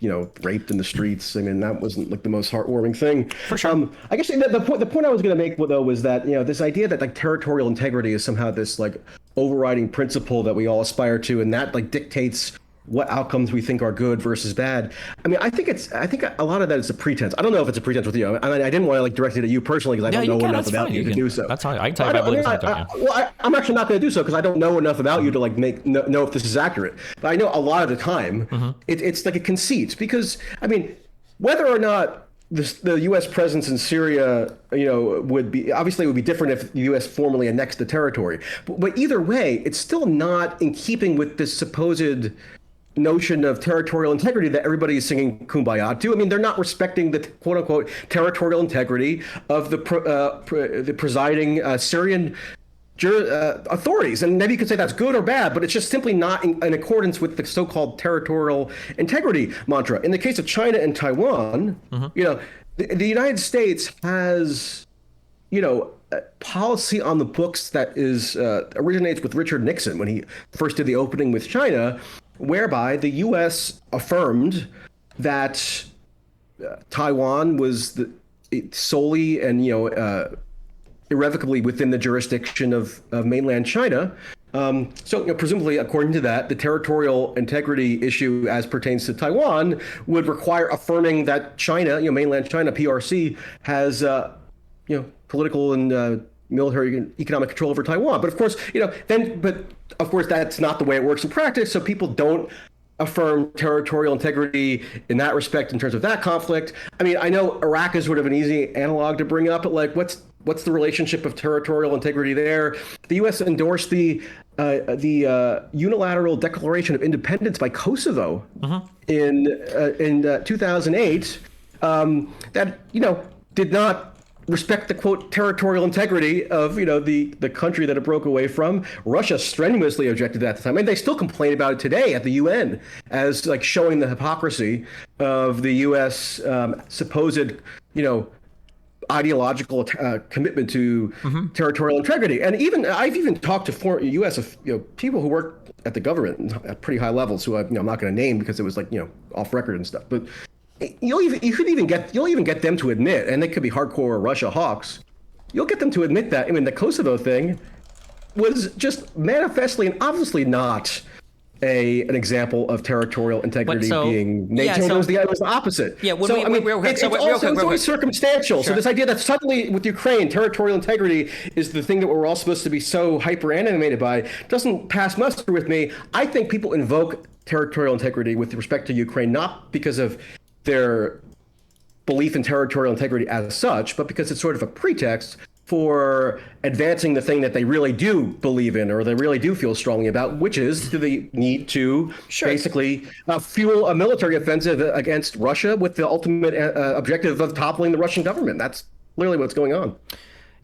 [SPEAKER 2] raped in the streets. I mean, that wasn't, like, the most heartwarming thing.
[SPEAKER 1] For sure.
[SPEAKER 2] I guess the point I was going to make, though, was that this idea that, like, territorial integrity is somehow this, like, overriding principle that we all aspire to, and that, like, dictates what outcomes we think are good versus bad. I mean, I think a lot of that is a pretense. I don't know if it's a pretense with you. I mean, I didn't want to, like, direct it at you personally because I don't know enough about you to do so.
[SPEAKER 1] That's fine. I can tell you about
[SPEAKER 2] I'm actually not going to do so because I don't know enough about you to, like, know if this is accurate. But I know a lot of the time it's like a conceit, because, I mean, whether or not the U.S. presence in Syria, would be different if the U.S. formally annexed the territory. But either way, it's still not in keeping with this supposed notion of territorial integrity that everybody is singing kumbaya to. I mean, they're not respecting the quote unquote territorial integrity of the presiding Syrian authorities. And maybe you could say that's good or bad, but it's just simply not in accordance with the so-called territorial integrity mantra. In the case of China and Taiwan, the United States has, a policy on the books that originates with Richard Nixon when he first did the opening with China, whereby the U.S. affirmed that Taiwan was solely and irrevocably within the jurisdiction of mainland China. So presumably, according to that, the territorial integrity issue as pertains to Taiwan would require affirming that China, mainland China, PRC, has political and military and economic control over Taiwan. But of course, but of course that's not the way it works in practice. So people don't affirm territorial integrity in that respect in terms of that conflict. I mean, I know Iraq is sort of an easy analog to bring up, but like, what's the relationship of territorial integrity there? The U.S. endorsed the unilateral declaration of independence by Kosovo in 2008. That did not respect the quote territorial integrity of the country that it broke away from. Russia strenuously objected to that at the time, and they still complain about it today at the UN as like showing the hypocrisy of the U.S. Supposed ideological commitment to territorial integrity. And I've even talked to foreign U.S. People who work at the government at pretty high levels, who I'm not going to name because it was like off record and stuff, but. You'll even get them to admit, and they could be hardcore Russia hawks. You'll get them to admit that. I mean, the Kosovo thing was just manifestly and obviously not an example of territorial integrity being NATO. It was the opposite.
[SPEAKER 1] Yeah.
[SPEAKER 2] It's always circumstantial. Sure. So this idea that suddenly with Ukraine, territorial integrity is the thing that we're all supposed to be so hyper animated by doesn't pass muster with me. I think people invoke territorial integrity with respect to Ukraine not because of their belief in territorial integrity as such, but because it's sort of a pretext for advancing the thing that they really do believe in or they really do feel strongly about, which is the need to basically fuel a military offensive against Russia with the ultimate objective of toppling the Russian government. That's clearly what's going on.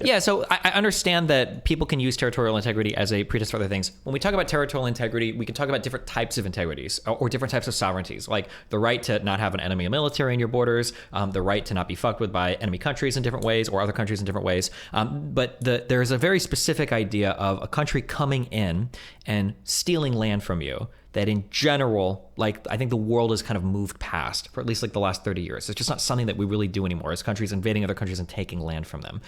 [SPEAKER 1] Yeah, so I understand that people can use territorial integrity as a pretext for other things. When we talk about territorial integrity, we can talk about different types of integrities or different types of sovereignties, like the right to not have an enemy military in your borders, the right to not be fucked with by enemy countries in different ways or other countries in different ways. But there's a very specific idea of a country coming in and stealing land from you that in general, like I think the world has kind of moved past for at least like the last 30 years. It's just not something that we really do anymore as countries invading other countries and taking land from them.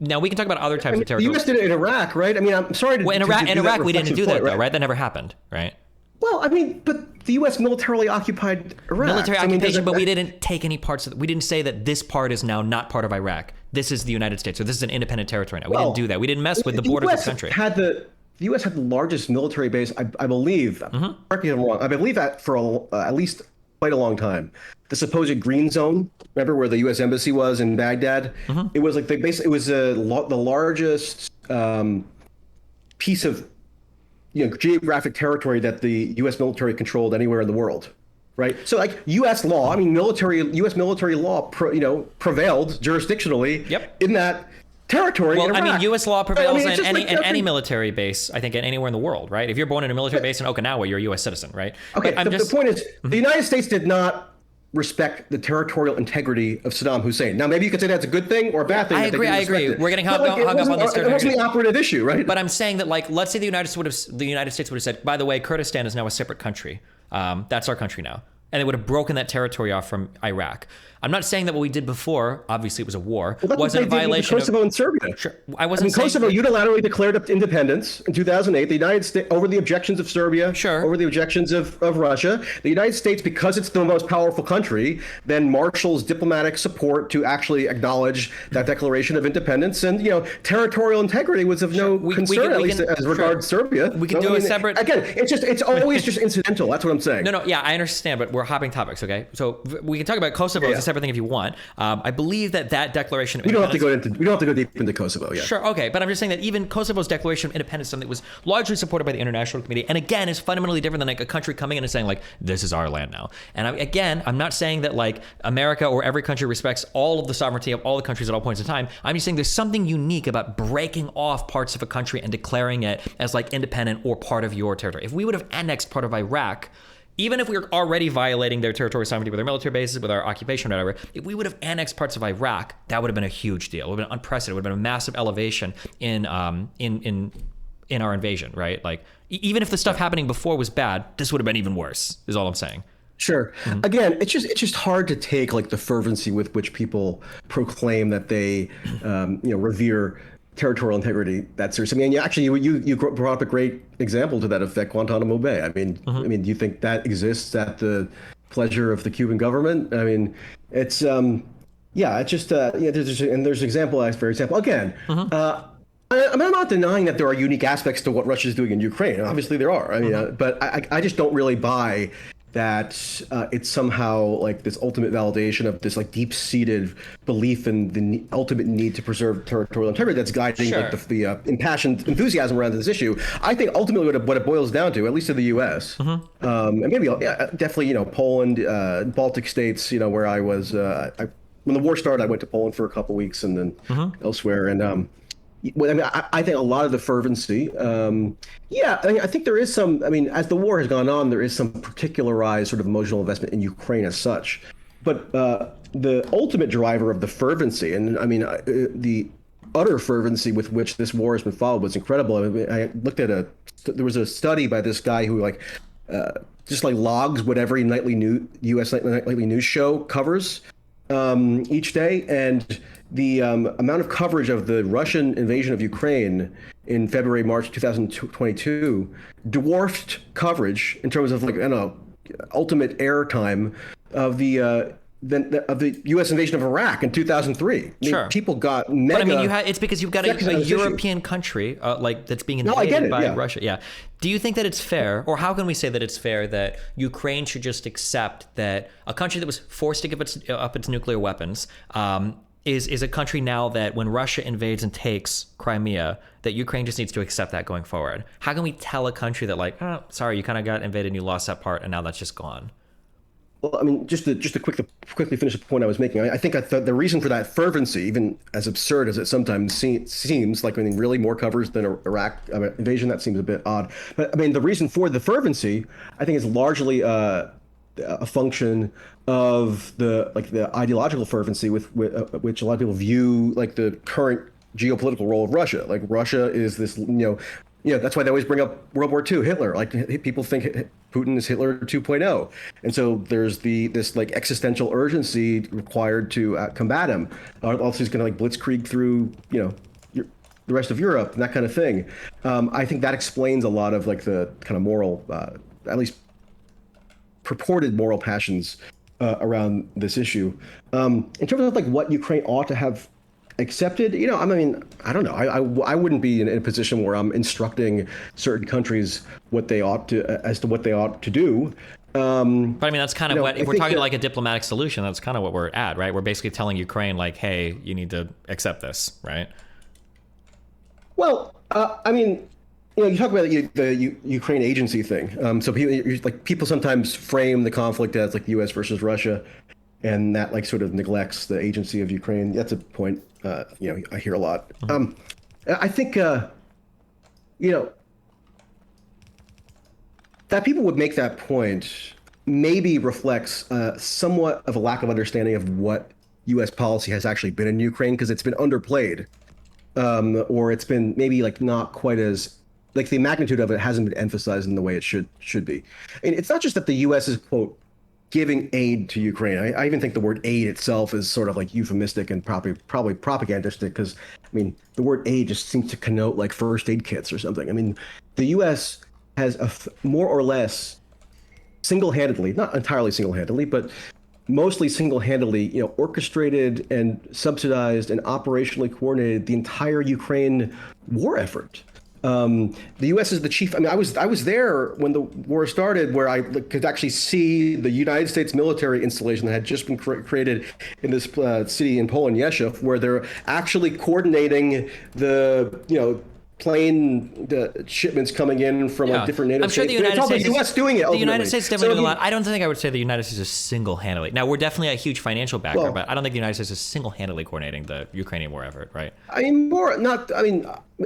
[SPEAKER 1] Now we can talk about other types of territory.
[SPEAKER 2] The U.S. did it in Iraq, right? I mean, I'm sorry to.
[SPEAKER 1] Well, in Iraq we didn't do that though, right? That never happened, right?
[SPEAKER 2] Well, I mean, but the U.S. militarily occupied Iraq.
[SPEAKER 1] Military occupation, but we didn't take any parts of it. We didn't say that this part is now not part of Iraq. This is the United States, or this is an independent territory now. We didn't do that. We didn't mess with the borders of the country.
[SPEAKER 2] The U.S. had the largest military base, I believe, correct me if I'm wrong, I believe that for at least quite a long time. The supposed green zone, remember where the U.S. embassy was in Baghdad? It was like it was the largest piece of geographic territory that the U.S. military controlled anywhere in the world. Right. So like U.S. law, I mean, U.S. military law, prevailed jurisdictionally in that territory.
[SPEAKER 1] Well, I mean, U.S. law prevails in any military base, I think, anywhere in the world, right? If you're born in a military base in Okinawa, you're a U.S. citizen, right?
[SPEAKER 2] Okay, the point is, the United States did not respect the territorial integrity of Saddam Hussein. Now, maybe you could say that's a good thing or a bad thing.
[SPEAKER 1] I agree. We're getting hung up on this.
[SPEAKER 2] It wasn't the operative issue, right?
[SPEAKER 1] But I'm saying that, like, let's say the United States would have said, by the way, Kurdistan is now a separate country. That's our country now. And they would have broken that territory off from Iraq. I'm not saying that what we did before, obviously it was a war, wasn't a violation of
[SPEAKER 2] Kosovo and Serbia.
[SPEAKER 1] Sure.
[SPEAKER 2] Kosovo unilaterally declared independence in 2008. The United States, over the objections of Serbia, over the objections of Russia, the United States, because it's the most powerful country, then marshals diplomatic support to actually acknowledge that declaration of independence. And territorial integrity was of no concern, at least as regards Serbia.
[SPEAKER 1] We can do a separate.
[SPEAKER 2] Again, it's always just incidental. That's what I'm saying.
[SPEAKER 1] No, yeah, I understand, but we're hopping topics. Okay, so we can talk about Kosovo as a separate thing if you want. I believe that declaration of independence.
[SPEAKER 2] We don't have to go deep into Kosovo yet.
[SPEAKER 1] Sure, okay, but I'm just saying that even Kosovo's declaration of independence, something that was largely supported by the international community, and again is fundamentally different than like a country coming in and saying like this is our land now. And I'm not saying that like America or every country respects all of the sovereignty of all the countries at all points in time. I'm just saying there's something unique about breaking off parts of a country and declaring it as like independent or part of your territory. If we would have annexed part of Iraq, even if we were already violating their territorial sovereignty with our military bases, with our occupation, or whatever, if we would have annexed parts of Iraq, that would have been a huge deal. It would have been unprecedented. It would have been a massive elevation in our invasion, right? Like, even if the stuff happening before was bad, this would have been even worse, is all I'm saying.
[SPEAKER 2] Sure. Again, it's just hard to take like the fervency with which people proclaim that they, revere territorial integrity that serious. I mean, actually, you brought up a great example to that effect, Guantanamo Bay. I mean, do you think that exists at the pleasure of the Cuban government? I mean, it's it's just there's an example after example. Again, I'm not denying that there are unique aspects to what Russia is doing in Ukraine. Obviously, there are. I mean, but I just don't really buy that it's somehow like this ultimate validation of this like deep-seated belief in the ultimate need to preserve territorial integrity that's guiding like the impassioned enthusiasm around this issue. I think ultimately what it boils down to, at least in the U.S., and maybe definitely Poland, Baltic states, where I was when the war started, I went to Poland for a couple weeks and then elsewhere, and I think a lot of the fervency, I think there is some, as the war has gone on, there is some particularized sort of emotional investment in Ukraine as such. But the ultimate driver of the fervency, and the utter fervency with which this war has been followed was incredible. I looked at there was a study by this guy who just logs what every U.S. nightly news show covers each day, and the amount of coverage of the Russian invasion of Ukraine in February, March 2022 dwarfed coverage in terms of ultimate airtime of the U.S. invasion of Iraq in 2003. People got mega.
[SPEAKER 1] But it's because you've got a European country that's being invaded by Russia. Yeah. Do you think that it's fair, or how can we say that it's fair that Ukraine should just accept that a country that was forced to give up its nuclear weapons is a country now that when Russia invades and takes Crimea, that Ukraine just needs to accept that going forward? How can we tell a country that sorry, you kind of got invaded and you lost that part and now that's just gone?
[SPEAKER 2] Well, just to quickly finish the point I was making, I think the reason for that fervency, even as absurd as it sometimes seems, really more coverage than Iraq invasion, that seems a bit odd. But the reason for the fervency, I think, is largely a function of the ideological fervency with which a lot of people view the current geopolitical role of Russia. Russia is this, that's why they always bring up World War II, Hitler. People think Putin is Hitler 2.0. And so there's this existential urgency required to combat him. Also, he's going to blitzkrieg through, the rest of Europe and that kind of thing. I think that explains a lot of the kind of moral, at least purported moral passions around this issue. In terms of what Ukraine ought to have accepted, I don't know. I wouldn't be in a position where I'm instructing certain countries what they ought to do.
[SPEAKER 1] But that's kind of what, if we're talking a diplomatic solution, that's kind of what we're at, right? We're basically telling Ukraine hey, you need to accept this, right?
[SPEAKER 2] Well, you talk about the Ukraine agency thing. So people sometimes frame the conflict as the U.S. versus Russia, and that sort of neglects the agency of Ukraine. That's a point I hear a lot. I think that people would make that point maybe reflects somewhat of a lack of understanding of what U.S. policy has actually been in Ukraine, because it's been underplayed, or it's been maybe not quite as the magnitude of it hasn't been emphasized in the way it should be. And it's not just that the U.S. is, quote, giving aid to Ukraine. I even think the word aid itself is sort of euphemistic and probably propagandistic, because the word aid just seems to connote first aid kits or something. The U.S. has more or less single-handedly, not entirely single-handedly, but mostly single-handedly, orchestrated and subsidized and operationally coordinated the entire Ukraine war effort. The U.S. is the chief. I was there when the war started, where I could actually see the United States military installation that had just been created in this city in Poland, Yeshiv, where they're actually coordinating the plane shipments coming in from different NATO states.
[SPEAKER 1] I'm sure the United States,
[SPEAKER 2] the U.S. doing it. Ultimately.
[SPEAKER 1] The United States definitely doing a lot. I don't think I would say the United States is single-handedly. Now, we're definitely a huge financial backer, but I don't think the United States is single-handedly coordinating the Ukrainian war effort, right?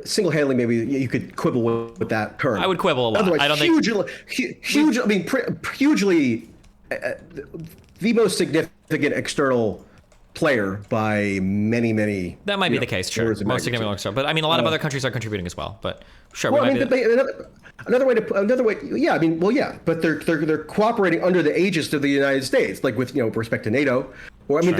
[SPEAKER 2] Single-handedly, maybe you could quibble with that term.
[SPEAKER 1] I would quibble a lot.
[SPEAKER 2] Otherwise,
[SPEAKER 1] I don't
[SPEAKER 2] think hugely the most significant external player by many.
[SPEAKER 1] That might be the case, sure. Most significant external, but a lot of other countries are contributing as well. But sure,
[SPEAKER 2] another way, but they're cooperating under the aegis of the United States, with respect to NATO. Or so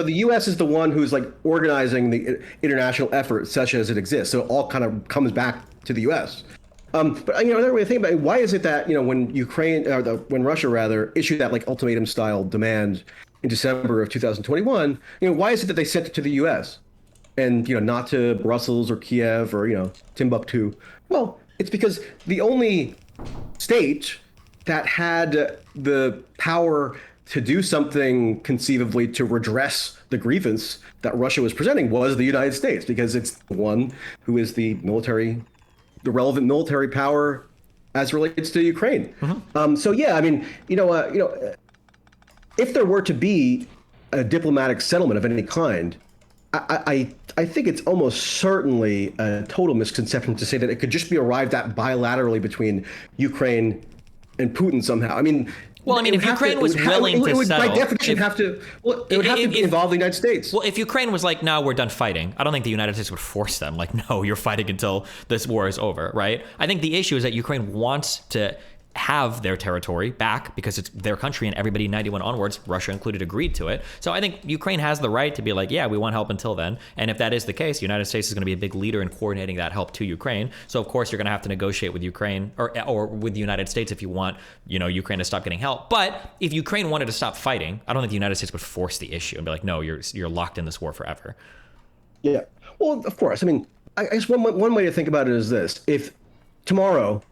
[SPEAKER 2] the U.S. is the one who's organizing the international effort such as it exists. So it all kind of comes back to the U.S. But another way to think about it, why is it that when Russia rather issued that ultimatum style demand in December of 2021, why is it that they sent it to the U.S.? and not to Brussels or Kiev or Timbuktu? Well, it's because the only state that had the power to do something conceivably to redress the grievance that Russia was presenting was the United States, because it's the one who is the relevant military power as relates to Ukraine. So yeah, I mean, if there were to be a diplomatic settlement of any kind, I think it's almost certainly a total misconception to say that it could just be arrived at bilaterally between Ukraine and Putin somehow. I mean,
[SPEAKER 1] well, I mean, if Ukraine was willing to settle,
[SPEAKER 2] by definition have to. Well, it would have to involve the United States.
[SPEAKER 1] Well, if Ukraine was like, "No, we're done fighting," I don't think the United States would force them. Like, "No, you're fighting until this war is over," right? I think the issue is that Ukraine wants to have their territory back because it's their country, and everybody 91 onwards, Russia included, agreed to it. So I think Ukraine has the right to be like, yeah, we want help until then. And if that is the case, the United States is going to be a big leader in coordinating that help to Ukraine. So of course you're going to have to negotiate with Ukraine or with the United States if you want, Ukraine to stop getting help. But if Ukraine wanted to stop fighting, I don't think the United States would force the issue and be like, no, you're locked in this war forever.
[SPEAKER 2] Yeah. Well, of course. I mean, I guess one way to think about it is this: if tomorrow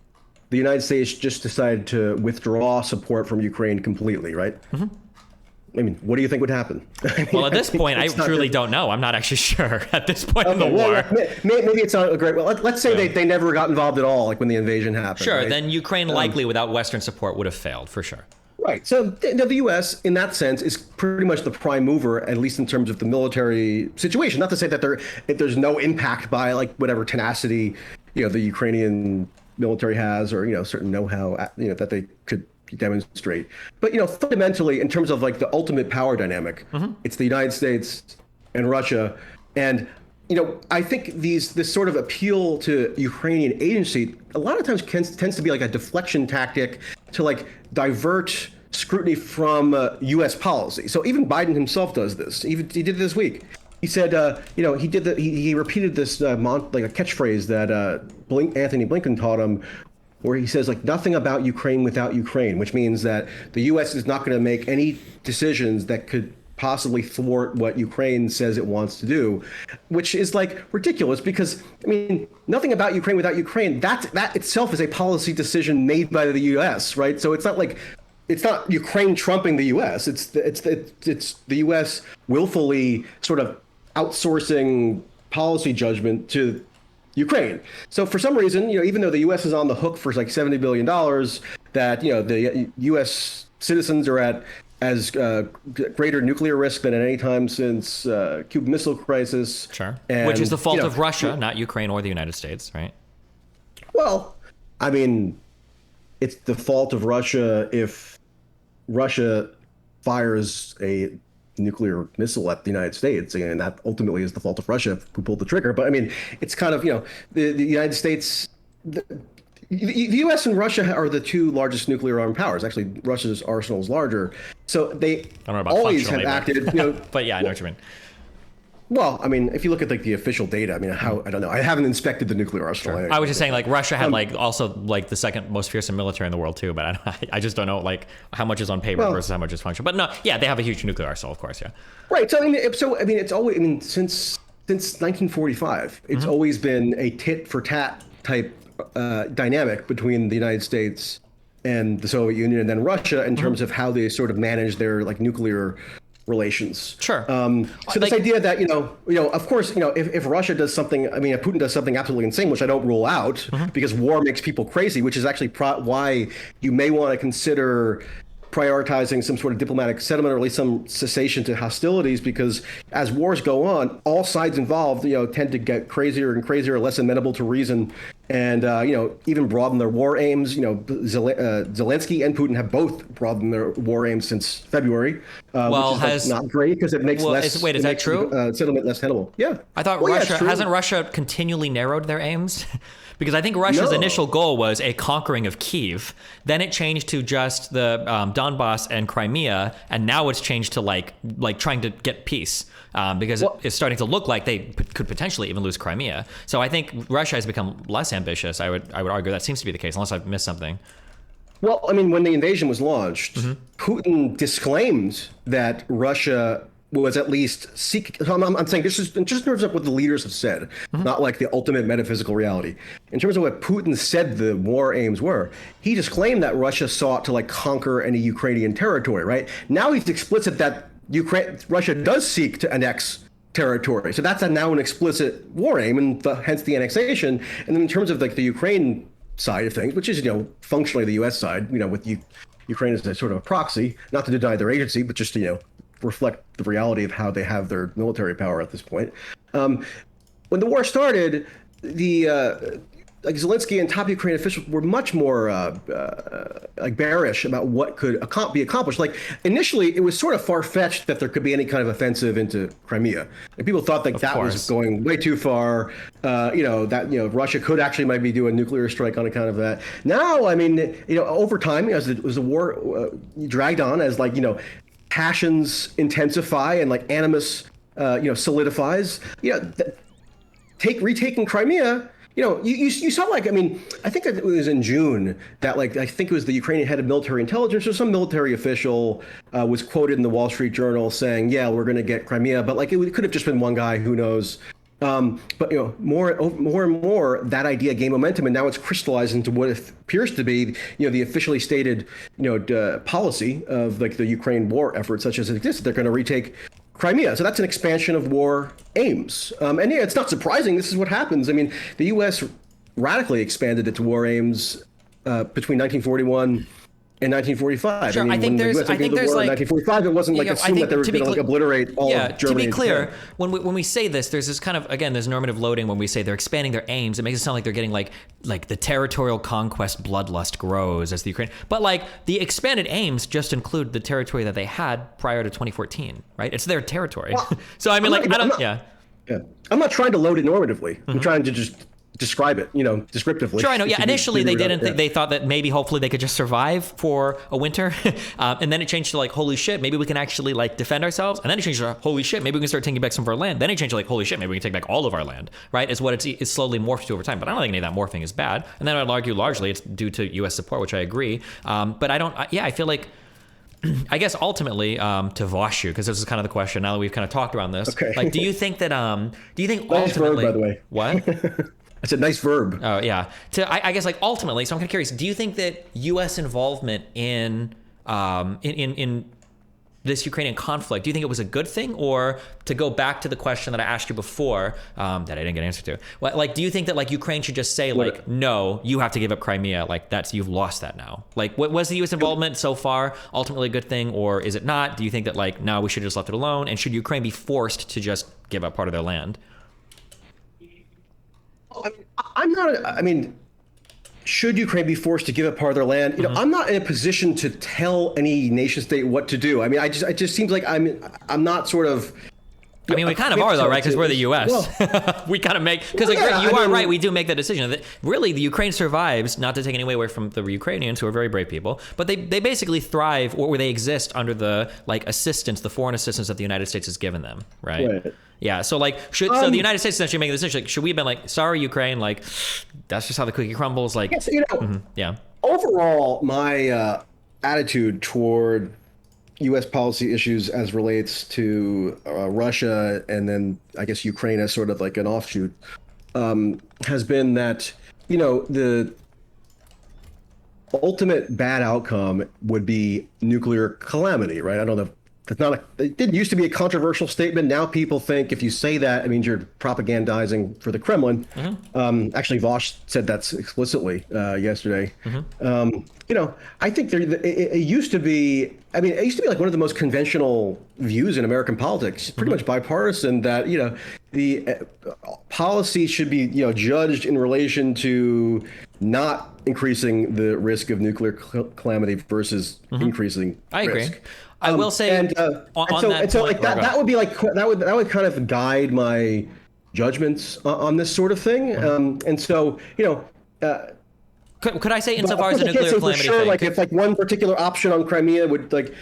[SPEAKER 2] the United States just decided to withdraw support from Ukraine completely, right? I mean, what do you think would happen?
[SPEAKER 1] Well, at this point, I truly don't know. I'm not actually sure at this point in the war.
[SPEAKER 2] Maybe it's not a great. Well, let's say they never got involved at all, like when the invasion happened.
[SPEAKER 1] Sure,
[SPEAKER 2] right?
[SPEAKER 1] Then Ukraine likely, without Western support, would have failed for sure.
[SPEAKER 2] Right. So the U.S. in that sense is pretty much the prime mover, at least in terms of the military situation. Not to say that there's no impact by like whatever tenacity the Ukrainian military has, or certain know-how that they could demonstrate. But fundamentally, in terms of like the ultimate power dynamic, it's the United States and Russia. And I think this sort of appeal to Ukrainian agency a lot of times tends to be like a deflection tactic to like divert scrutiny from U.S. policy. So even Biden himself does this. He did it this week. He said, he repeated this like a catchphrase that Anthony Blinken taught him, where he says like nothing about Ukraine without Ukraine, which means that the U.S. is not going to make any decisions that could possibly thwart what Ukraine says it wants to do, which is like ridiculous because, I mean, nothing about Ukraine without Ukraine, that itself is a policy decision made by the U.S., right? So it's not Ukraine trumping the U.S. It's the U.S. willfully sort of outsourcing policy judgment to Ukraine. So for some reason, even though the U.S. is on the hook for like $70 billion, that the U.S. citizens are at as greater nuclear risk than at any time since Cuban Missile Crisis.
[SPEAKER 1] Sure.
[SPEAKER 2] And,
[SPEAKER 1] which is the fault of Russia, not Ukraine or the United States, right?
[SPEAKER 2] Well, I mean, it's the fault of Russia if Russia fires a nuclear missile at the United States, and that ultimately is the fault of Russia who pulled the trigger. But I mean, it's kind of, the United States, the U.S. and Russia are the two largest nuclear armed powers. Actually, Russia's arsenal is larger. So they always have acted,
[SPEAKER 1] But yeah, I know what you mean.
[SPEAKER 2] Well, I mean, if you look at like the official data, I mean, I don't know. I haven't inspected the nuclear arsenal.
[SPEAKER 1] Sure. I was just saying, like, Russia had also the second most fearsome military in the world too, but I just don't know like how much is on paper versus how much is functional. But no, yeah, they have a huge nuclear arsenal, of course, yeah. Right.
[SPEAKER 2] So I mean, it's always, since 1945, it's always been a tit for tat type dynamic between the United States and the Soviet Union and then Russia in terms of how they sort of manage their like nuclear relations.
[SPEAKER 1] Sure.
[SPEAKER 2] So this idea that of course, if Russia does something, I mean, if Putin does something absolutely insane, which I don't rule out, because war makes people crazy, which is actually why you may want to consider prioritizing some sort of diplomatic settlement or at least some cessation to hostilities, because as wars go on, all sides involved, tend to get crazier and crazier, less amenable to reason, and even broaden their war aims. Zelensky and Putin have both broadened their war aims since February, which is not great because it makes
[SPEAKER 1] is that true?
[SPEAKER 2] Settlement less tenable. Yeah,
[SPEAKER 1] I thought Russia hasn't Russia continually narrowed their aims. Because I think Russia's initial goal was a conquering of Kyiv. Then it changed to just the Donbass and Crimea, and now it's changed to like trying to get peace. Because it's starting to look like they could potentially even lose Crimea. So I think Russia has become less ambitious. I would argue that seems to be the case, unless I've missed something.
[SPEAKER 2] Well, I mean, when the invasion was launched, Putin disclaimed that Russia was at least seek. I'm saying this is just in terms of what the leaders have said, not like the ultimate metaphysical reality. In terms of what Putin said the war aims were, he just claimed that Russia sought to like conquer any Ukrainian territory. Right now, he's explicit that Russia does seek to annex territory. So that's now an explicit war aim, and hence the annexation. And then in terms of like the Ukraine side of things, which is functionally the U.S. side, with Ukraine as a sort of a proxy, not to deny their agency, but just to reflect the reality of how they have their military power at this point. When the war started, the like Zelensky and top Ukrainian officials were much more like bearish about what could be accomplished. Like initially, it was sort of far-fetched that there could be any kind of offensive into Crimea. Like people thought like that was going way too far. That Russia could actually might be doing a nuclear strike on account of that. Now, I mean, over time, as the war dragged on, as like passions intensify and like animus solidifies, retaking Crimea. You saw like, I mean, I think it was in June that like, I think it was the Ukrainian head of military intelligence or some military official was quoted in the Wall Street Journal saying, yeah, we're going to get Crimea. But like, it could have just been one guy, who knows? But more and more that idea gained momentum, and now it's crystallized into what appears to be the officially stated policy of like the Ukraine war effort, such as it exists. They're going to retake Crimea. So that's an expansion of war aims. And yeah, it's not surprising. This is what happens. I mean, the U.S. radically expanded its war aims between 1941 and 1945.
[SPEAKER 1] Sure, I think there's like
[SPEAKER 2] in 1945, it wasn't like assumed that they were going to like obliterate all of Germany.
[SPEAKER 1] To be clear, when we say this, there's this kind of, again, there's normative loading when we say they're expanding their aims. It makes it sound like they're getting like the territorial conquest bloodlust grows as the Ukraine. But like the expanded aims just include the territory that they had prior to 2014, right? It's their territory. Well, so I mean,
[SPEAKER 2] I'm not trying to load it normatively. I'm trying to just describe it, descriptively.
[SPEAKER 1] Sure, I know. Yeah, initially they didn't think, they thought that maybe hopefully they could just survive for a winter, and then it changed to like, holy shit, maybe we can actually like defend ourselves, and then it changed to holy shit, maybe we can start taking back some of our land. Then it changed to like, holy shit, maybe we can take back all of our land, right? Is what it's slowly morphed to over time. But I don't think any of that morphing is bad, and then I'd argue largely it's due to U.S. support, which I agree. But I feel like, I guess ultimately, to Vashu, because this is kind of the question now that we've kind of talked around this. Okay. Like, do you think ultimately,
[SPEAKER 2] nice verb, by the way.
[SPEAKER 1] What?
[SPEAKER 2] It's a nice verb.
[SPEAKER 1] Oh, yeah. I guess like ultimately, so I'm kind of curious, do you think that U.S. involvement in this Ukrainian conflict, do you think it was a good thing? Or to go back to the question that I asked you before, that I didn't get an answer to, like, do you think that like Ukraine should just say like, no, you have to give up Crimea, like you've lost that now? Like, what was the U.S. involvement so far ultimately a good thing, or is it not? Do you think that like, no, we should have just left it alone? And should Ukraine be forced to just give up part of their land? Should Ukraine be forced to give up part of their land? I'm not in a position to tell any nation state what to do. I mean, it just seems like I'm not sort of. I mean, we kind of are though, right? Because we're the U.S. Well, we kind of make, because right. We do make that decision that really the Ukraine survives, not to take any away from the Ukrainians, who are very brave people, but they basically thrive, or they exist under the like assistance, the foreign assistance that the United States has given them, right? Yeah. So like, so the United States essentially making the decision, like, should we have been like, sorry, Ukraine, like that's just how the cookie crumbles, like.
[SPEAKER 2] Yes, Overall, my attitude toward U.S. policy issues as relates to Russia, and then I guess Ukraine as sort of like an offshoot, has been that, the ultimate bad outcome would be nuclear calamity, right? I don't know. It didn't used to be a controversial statement. Now people think if you say that, it means you're propagandizing for the Kremlin. Actually, Vosh said that explicitly yesterday. I think it used to be. I mean, it used to be like one of the most conventional views in American politics, pretty much bipartisan, that the policy should be judged in relation to not increasing the risk of nuclear calamity versus increasing risk.
[SPEAKER 1] I agree. I will say,
[SPEAKER 2] that would be like that would kind of guide my judgments on this sort of thing. And so
[SPEAKER 1] could I say insofar as a nuclear calamity
[SPEAKER 2] thing? Like if like one particular option on Crimea would like.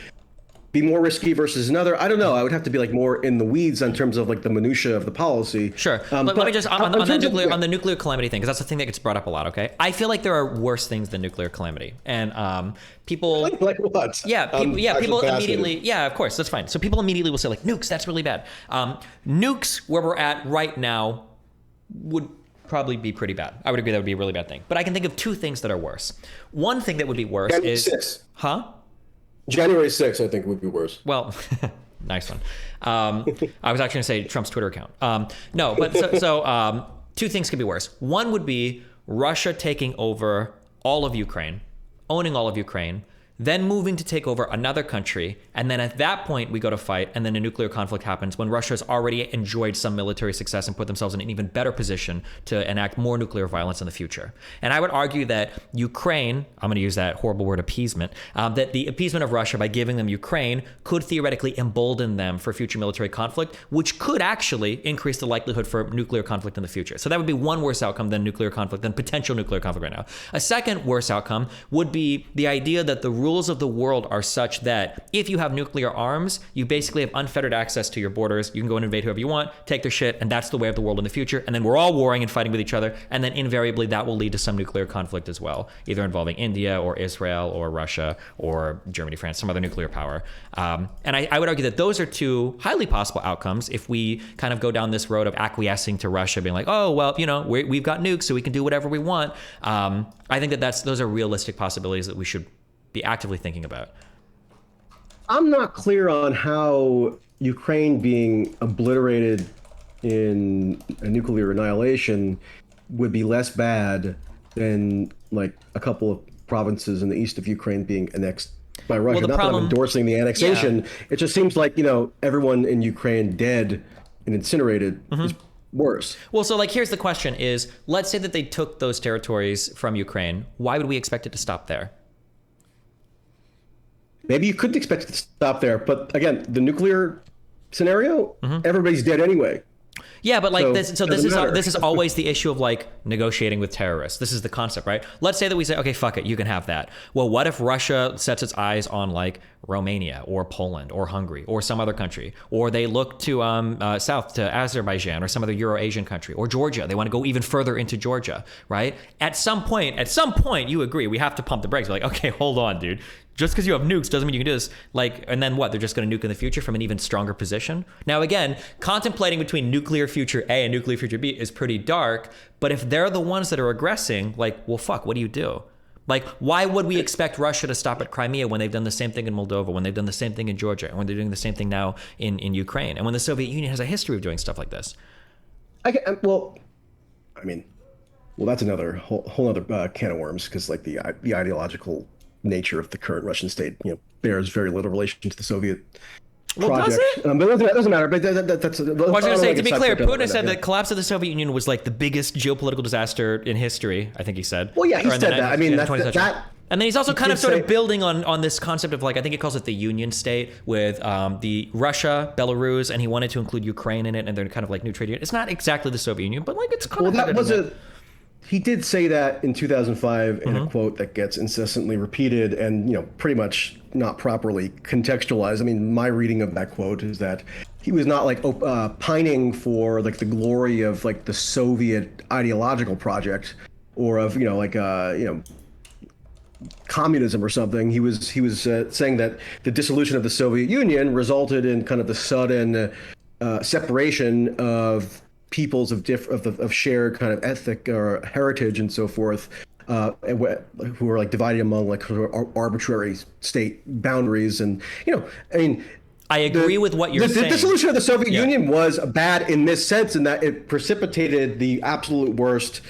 [SPEAKER 2] be more risky versus another. I don't know. I would have to be like more in the weeds in terms of like the minutia of the policy.
[SPEAKER 1] Sure. Let me just on the nuclear calamity thing, because that's the thing that gets brought up a lot. Okay, I feel like there are worse things than nuclear calamity, and people
[SPEAKER 2] like what?
[SPEAKER 1] Yeah, people immediately. Yeah, of course, that's fine. So people immediately will say like nukes. That's really bad. Nukes, where we're at right now, would probably be pretty bad. I would agree that would be a really bad thing. But I can think of two things that are worse. One thing that would be worse is
[SPEAKER 2] January 6th, I think, would be worse.
[SPEAKER 1] Well, nice one. I was actually going to say Trump's Twitter account. No, but so two things could be worse. One would be Russia taking over all of Ukraine, owning all of Ukraine, then moving to take over another country, and then at that point we go to fight, and then a nuclear conflict happens when Russia has already enjoyed some military success and put themselves in an even better position to enact more nuclear violence in the future. And I would argue that Ukraine, I'm going to use that horrible word appeasement, that the appeasement of Russia by giving them Ukraine could theoretically embolden them for future military conflict, which could actually increase the likelihood for nuclear conflict in the future. So that would be one worse outcome than nuclear conflict, than potential nuclear conflict right now. A second worse outcome would be the idea that the rules of the world are such that if you have nuclear arms, you basically have unfettered access to your borders. You can go and invade whoever you want, take their shit, and that's the way of the world in the future. And then we're all warring and fighting with each other. And then invariably that will lead to some nuclear conflict as well, either involving India or Israel or Russia or Germany, France, some other nuclear power. And I would argue that those are two highly possible outcomes if we kind of go down this road of acquiescing to Russia, being like, oh, well, you know, we've got nukes, so we can do whatever we want. I think that those are realistic possibilities that we should be actively thinking about.
[SPEAKER 2] I'm not clear on how Ukraine being obliterated in a nuclear annihilation would be less bad than like a couple of provinces in the east of Ukraine being annexed by Russia.
[SPEAKER 1] Well,
[SPEAKER 2] not that I'm endorsing the annexation. Yeah. It just seems like, you know, everyone in Ukraine dead and incinerated is worse.
[SPEAKER 1] Well, so like here's the question is, let's say that they took those territories from Ukraine. Why would we expect it to stop there?
[SPEAKER 2] Maybe you couldn't expect it to stop there, but again, the nuclear scenario, everybody's dead anyway.
[SPEAKER 1] Yeah, but like this is always the issue of like negotiating with terrorists. This is the concept, right? Let's say that we say, okay, fuck it, you can have that. Well, what if Russia sets its eyes on like Romania or Poland or Hungary or some other country, or they look to south to Azerbaijan or some other Euro-Asian country, or Georgia? They want to go even further into Georgia, right? At some point, you agree we have to pump the brakes. We're like, okay, hold on, dude. Just because you have nukes doesn't mean you can do this. Like, and then what? They're just going to nuke in the future from an even stronger position? Now, again, contemplating between nuclear future A and nuclear future B is pretty dark. But if they're the ones that are aggressing, like, well, fuck, what do you do? Like, why would we expect Russia to stop at Crimea when they've done the same thing in Moldova, when they've done the same thing in Georgia, and when they're doing the same thing now in Ukraine, and when the Soviet Union has a history of doing stuff like this?
[SPEAKER 2] Well, that's another whole other can of worms, because like the ideological nature of the current Russian state, you know, bears very little relation to the Soviet project.
[SPEAKER 1] Does it?
[SPEAKER 2] But it doesn't matter. But that's.
[SPEAKER 1] I was going to say, to be clear, Putin said that collapse of the Soviet Union was like the biggest geopolitical disaster in history. I think he said.
[SPEAKER 2] Well, yeah, he said that. I mean, that.
[SPEAKER 1] And then he's also kind of sort of building on this concept of like, I think he calls it the Union State with the Russia, Belarus, and he wanted to include Ukraine in it, and they're kind of like new trade union. It's not exactly the Soviet Union, but like it's kind of.
[SPEAKER 2] Well, that was He did say that in 2005 in a quote that gets incessantly repeated and, you know, pretty much not properly contextualized. I mean, my reading of that quote is that he was not like pining for like the glory of like the Soviet ideological project or of, you know, like, communism or something. He was saying that the dissolution of the Soviet Union resulted in kind of the sudden separation of peoples of shared kind of ethnic or heritage and so forth, who are like divided among like arbitrary state boundaries. And, you know, I mean,
[SPEAKER 1] I agree with what you're saying.
[SPEAKER 2] The dissolution of the Soviet Union was bad in this sense, in that it precipitated the absolute worst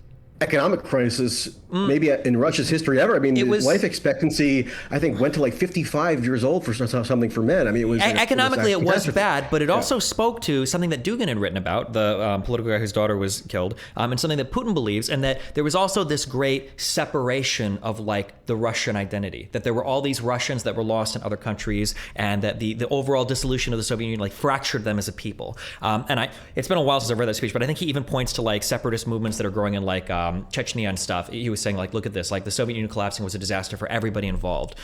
[SPEAKER 2] economic crisis maybe in Russia's history ever. I mean, life expectancy, I think, went to like 55 years old for something for men. I mean, it was
[SPEAKER 1] economically it was bad, but it also spoke to something that Dugin had written about, the political guy whose daughter was killed, and something that Putin believes, and that there was also this great separation of like the Russian identity, that there were all these Russians that were lost in other countries, and that the overall dissolution of the Soviet Union like fractured them as a people. And it's been a while since I've read that speech, but I think he even points to like separatist movements that are growing in like Chechnya and stuff. He was saying like, look at this, like the Soviet Union collapsing was a disaster for everybody involved.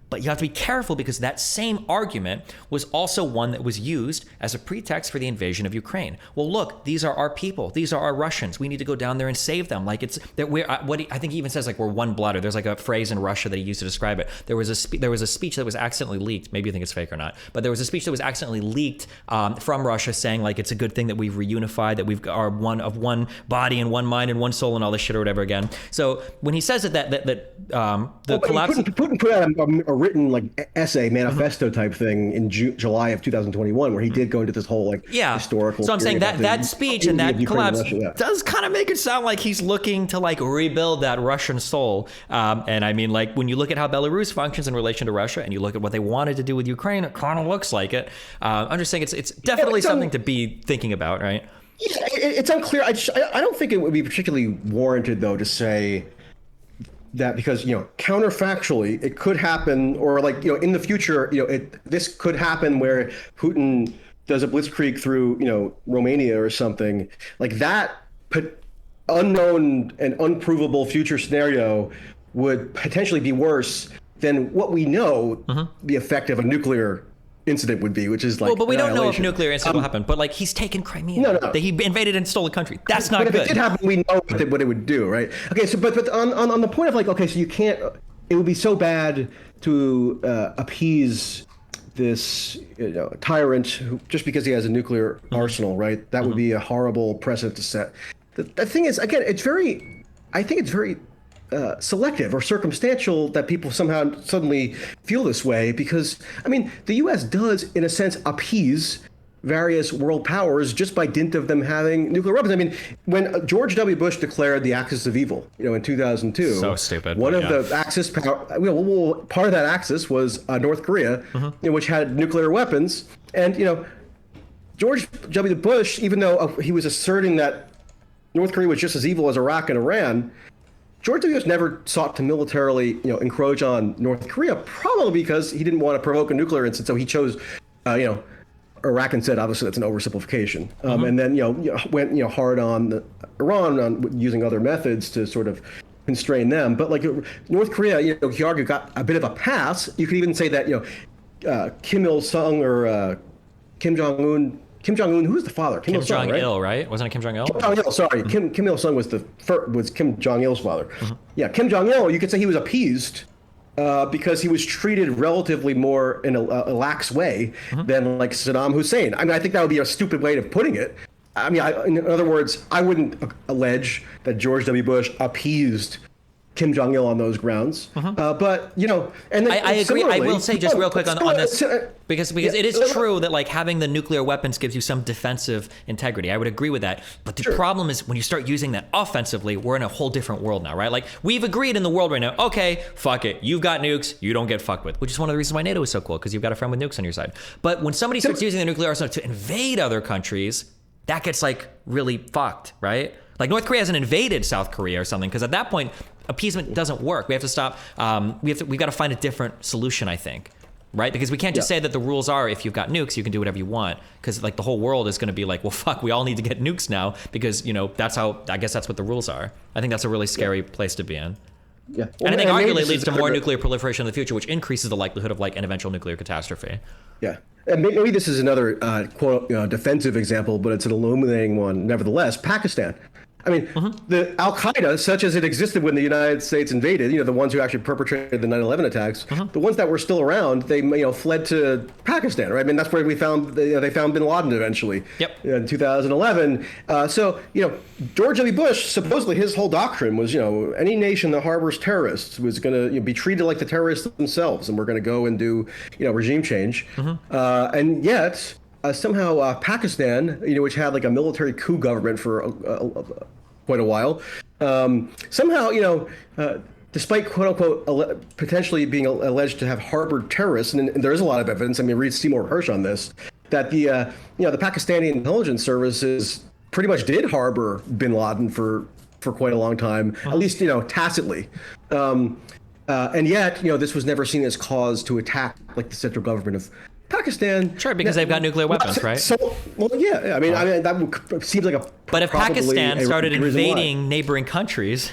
[SPEAKER 1] But you have to be careful because that same argument was also one that was used as a pretext for the invasion of Ukraine. Well, look, these are our people. These are our Russians. We need to go down there and save them. Like it's that I think he even says like we're one blood, or there's like a phrase in Russia that he used to describe it. There was a speech that was accidentally leaked. Maybe you think it's fake or not, but there was a speech that was accidentally leaked from Russia saying like it's a good thing that we've reunified, that we've are one body and one mind and one soul and all this shit or whatever again. So when he says the collapse.
[SPEAKER 2] Putin put out a written like essay manifesto type thing in July of 2021 where he did go into this whole like historical.
[SPEAKER 1] So I'm saying that speech and that collapse does kind of make it sound like he's looking to like rebuild that Russian soul. And I mean, like when you look at how Belarus functions in relation to Russia and you look at what they wanted to do with Ukraine, it kind of looks like it. I'm just saying it's definitely something to be thinking about, right?
[SPEAKER 2] Yeah, it's unclear. I don't think it would be particularly warranted though to say that because, counterfactually, it could happen, or like, in the future, this could happen where Putin does a blitzkrieg through, Romania or something like that. Unknown and unprovable future scenario would potentially be worse than what we know the effect of a nuclear incident would be, which is like,
[SPEAKER 1] well, but we don't know if nuclear incident will happen. But like, he's taken Crimea.
[SPEAKER 2] No.
[SPEAKER 1] That he invaded and stole a country. That's not good.
[SPEAKER 2] But if it did happen, we know what it would do, right? Okay, so but on the point of like, okay, so you can't. It would be so bad to appease this tyrant who, just because he has a nuclear arsenal, right? That would be a horrible precedent to set. The thing is, again, I think it's very selective or circumstantial that people somehow suddenly feel this way, because I mean the U.S. does in a sense appease various world powers just by dint of them having nuclear weapons. I mean, when George W. Bush declared the axis of evil, in 2002,
[SPEAKER 1] so stupid.
[SPEAKER 2] One of the axis power, part of that axis was North Korea, which had nuclear weapons, and George W. Bush, even though he was asserting that North Korea was just as evil as Iraq and Iran, George W. Bush never sought to militarily, encroach on North Korea, probably because he didn't want to provoke a nuclear incident. So he chose, Iraq and said, obviously, that's an oversimplification. And then, went, hard on Iran on using other methods to sort of constrain them. But like North Korea, you argue, got a bit of a pass. You could even say that, Kim Il-sung or Kim Jong-un, who's the father?
[SPEAKER 1] Kim Jong-il, right? Wasn't it Kim Jong-il?
[SPEAKER 2] Kim Jong-il, sorry. Kim Il-sung was Kim Jong-il's father. Yeah, Kim Jong-il, you could say he was appeased because he was treated relatively more in a lax way than like Saddam Hussein. I mean, I think that would be a stupid way of putting it. I mean, in other words, I wouldn't allege that George W. Bush appeased Kim Jong-il on those grounds. But, and then
[SPEAKER 1] I agree. I will say just real quick on this, because it is true that like having the nuclear weapons gives you some defensive integrity. I would agree with that. But the problem is when you start using that offensively, we're in a whole different world now, right? Like we've agreed in the world right now, okay, fuck it. You've got nukes, you don't get fucked with, which is one of the reasons why NATO is so cool, because you've got a friend with nukes on your side. But when somebody starts using the nuclear arsenal to invade other countries, that gets like really fucked, right? Like North Korea hasn't invaded South Korea or something, because at that point, appeasement doesn't work. We have to stop. We've got to find a different solution, I think, right? Because we can't just say that the rules are if you've got nukes, you can do whatever you want. Because like the whole world is going to be like, well, fuck, we all need to get nukes now because that's how. I guess that's what the rules are. I think that's a really scary place to be in.
[SPEAKER 2] Yeah,
[SPEAKER 1] and I think arguably it leads to more nuclear proliferation in the future, which increases the likelihood of like an eventual nuclear catastrophe.
[SPEAKER 2] Yeah, and maybe this is another quote defensive example, but it's an illuminating one nevertheless. Pakistan. I mean, the Al-Qaeda, such as it existed when the United States invaded, the ones who actually perpetrated the 9/11 attacks, the ones that were still around, they fled to Pakistan, right? I mean, that's where we found they found Bin Laden eventually. In 2011. So George W. Bush, supposedly his whole doctrine was any nation that harbors terrorists was going to be treated like the terrorists themselves, and we're going to go and do regime change, and yet. Somehow Pakistan, which had like a military coup government for quite a while, somehow, despite quote unquote potentially being alleged to have harbored terrorists, and there is a lot of evidence. I mean, read Seymour Hersh on this, that the Pakistani intelligence services pretty much did harbor Bin Laden for quite a long time, at least tacitly. And yet, this was never seen as cause to attack like the central government Pakistan.
[SPEAKER 1] Sure, because they've got nuclear weapons, right?
[SPEAKER 2] So, well, yeah. I mean, that seems like a.
[SPEAKER 1] But if Pakistan started invading neighboring countries,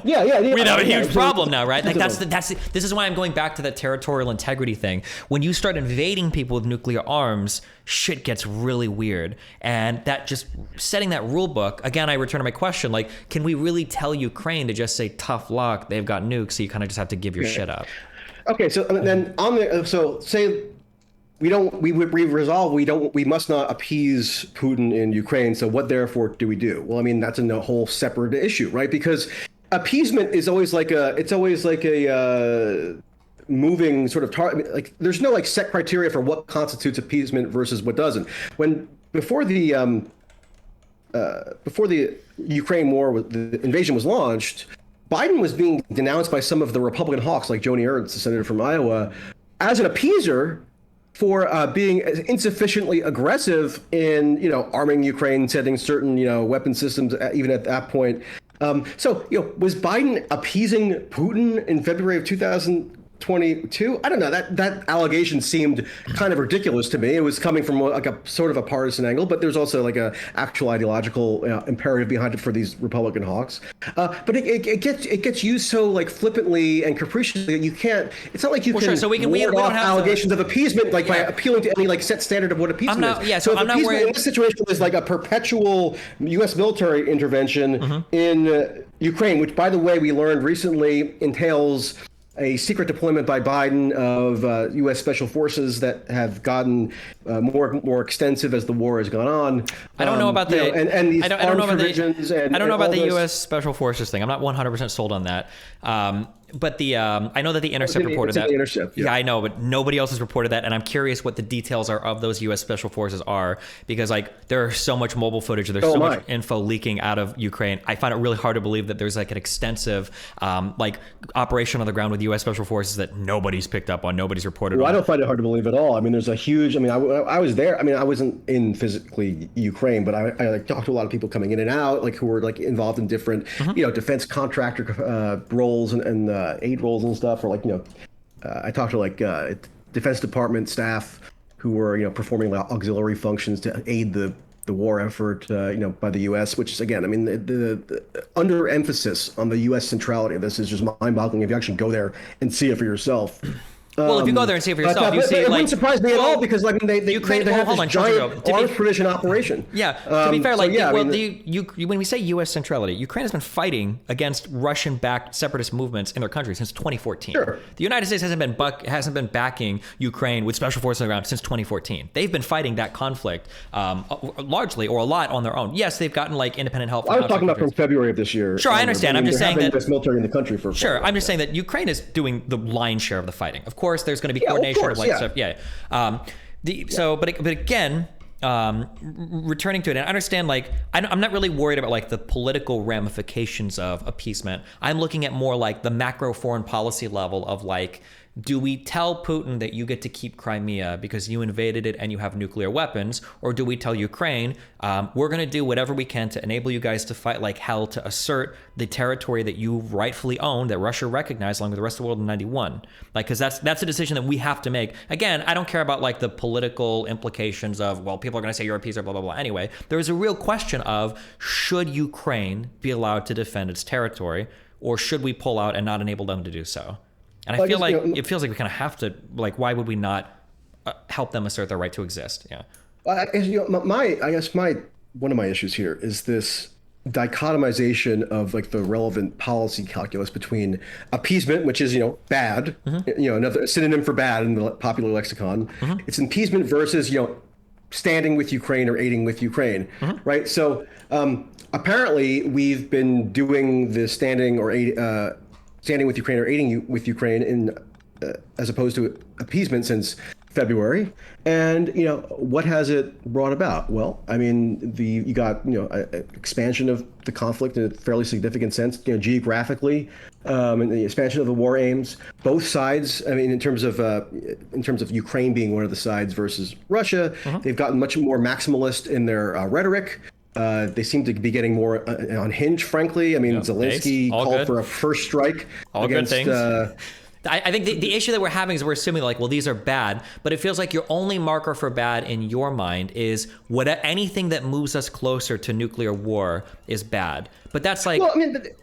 [SPEAKER 2] yeah,
[SPEAKER 1] we'd have a huge problem now, right? Like this is why I'm going back to that territorial integrity thing. When you start invading people with nuclear arms, shit gets really weird. And that just setting that rule book, again, I return to my question, like, can we really tell Ukraine to just say tough luck, they've got nukes, so you kind of just have to give your shit up?
[SPEAKER 2] Okay, so then say we must not appease Putin in Ukraine. So what therefore do we do? Well, I mean, that's a whole separate issue, right? Because appeasement is always like a moving sort of target. Like there's no like set criteria for what constitutes appeasement versus what doesn't. Before the Ukraine war, the invasion was launched, Biden was being denounced by some of the Republican hawks, like Joni Ernst, the senator from Iowa, as an appeaser for being insufficiently aggressive in, arming Ukraine, sending certain, weapon systems, even at that point. So, was Biden appeasing Putin in February of 2022? I don't know. That allegation seemed kind of ridiculous to me. It was coming from like a sort of a partisan angle, but there's also like a actual ideological imperative behind it for these Republican hawks. But it gets used so like flippantly and capriciously that you can't. It's not like you can.
[SPEAKER 1] Sure, so we don't have
[SPEAKER 2] allegations of appeasement by appealing to any like set standard of what appeasement is.
[SPEAKER 1] Yeah, so I'm not worried.
[SPEAKER 2] In this situation is like a perpetual U.S. military intervention in Ukraine, which, by the way, we learned recently entails a secret deployment by Biden of U.S. special forces that have gotten more extensive as the war has gone on.
[SPEAKER 1] I don't know about the
[SPEAKER 2] and these arms provisions. I
[SPEAKER 1] don't know about the U.S. special forces thing. I'm not 100% sold on that. But I know that the Intercept reported that. Yeah, I know, but nobody else has reported that, and I'm curious what the details are of those U.S. special forces are, because like there's so much mobile footage, there's so much info leaking out of Ukraine. I find it really hard to believe that there's like an extensive like operation on the ground with U.S. special forces that nobody's picked up on, nobody's reported on.
[SPEAKER 2] I don't find it hard to believe at all. I mean, there's a huge. I mean, I was there. I mean, I wasn't in physically Ukraine, but I like talked to a lot of people coming in and out, like who were like involved in different defense contractor roles and aid roles and stuff, or like I talked to like Defense Department staff who were performing like auxiliary functions to aid the war effort by the U.S., which is, again, I mean, the under emphasis on the U.S. centrality of this is just mind-boggling if you actually go there and see it for yourself.
[SPEAKER 1] Well, if you go there and see it for yourself, you see
[SPEAKER 2] it
[SPEAKER 1] like,
[SPEAKER 2] wouldn't surprise me at all, because like they have this giant arms provision operation.
[SPEAKER 1] Yeah, to be fair, like when we say U.S. centrality, Ukraine has been fighting against Russian-backed separatist movements in their country since 2014.
[SPEAKER 2] Sure.
[SPEAKER 1] The United States hasn't been backing Ukraine with special forces on the ground since 2014. They've been fighting that conflict largely or a lot on their own. Yes, they've gotten like independent help.
[SPEAKER 2] I was talking about from February of this year.
[SPEAKER 1] Sure, I understand. I'm just saying that
[SPEAKER 2] U.S. military in the country for.
[SPEAKER 1] Sure, I'm just saying that Ukraine is doing the lion's share of the fighting. Of course, there's going to be coordination of like stuff. Yeah. But again, returning to it, and I understand, like, I'm not really worried about like the political ramifications of appeasement. I'm looking at more like the macro foreign policy level of like, do we tell Putin that you get to keep Crimea because you invaded it and you have nuclear weapons? Or do we tell Ukraine, we're going to do whatever we can to enable you guys to fight like hell to assert the territory that you rightfully own, that Russia recognized along with the rest of the world in 91? Like, because that's a decision that we have to make. Again, I don't care about like the political implications of, well, people are going to say you're a peace or blah, blah, blah. Anyway, there is a real question of, should Ukraine be allowed to defend its territory, or should we pull out and not enable them to do so? And I feel like it feels like we kind of have to, like, why would we not help them assert their right to exist? Yeah.
[SPEAKER 2] I guess one of my issues here is this dichotomization of like the relevant policy calculus between appeasement, which is bad, another synonym for bad in the popular lexicon. It's appeasement versus standing with Ukraine or aiding with Ukraine, right? So apparently we've been doing the standing with Ukraine or aiding with Ukraine in as opposed to appeasement since February. And what has it brought about? Well, I mean, you got expansion of the conflict in a fairly significant sense, geographically, and the expansion of the war aims. Both sides, I mean, in terms of Ukraine being one of the sides versus Russia, they've gotten much more maximalist in their rhetoric. They seem to be getting more unhinged, frankly. I mean, Zelensky called for a first strike against
[SPEAKER 1] I think the issue that we're having is we're assuming like, well, these are bad, but it feels like your only marker for bad in your mind is anything that moves us closer to nuclear war is bad. But that's like,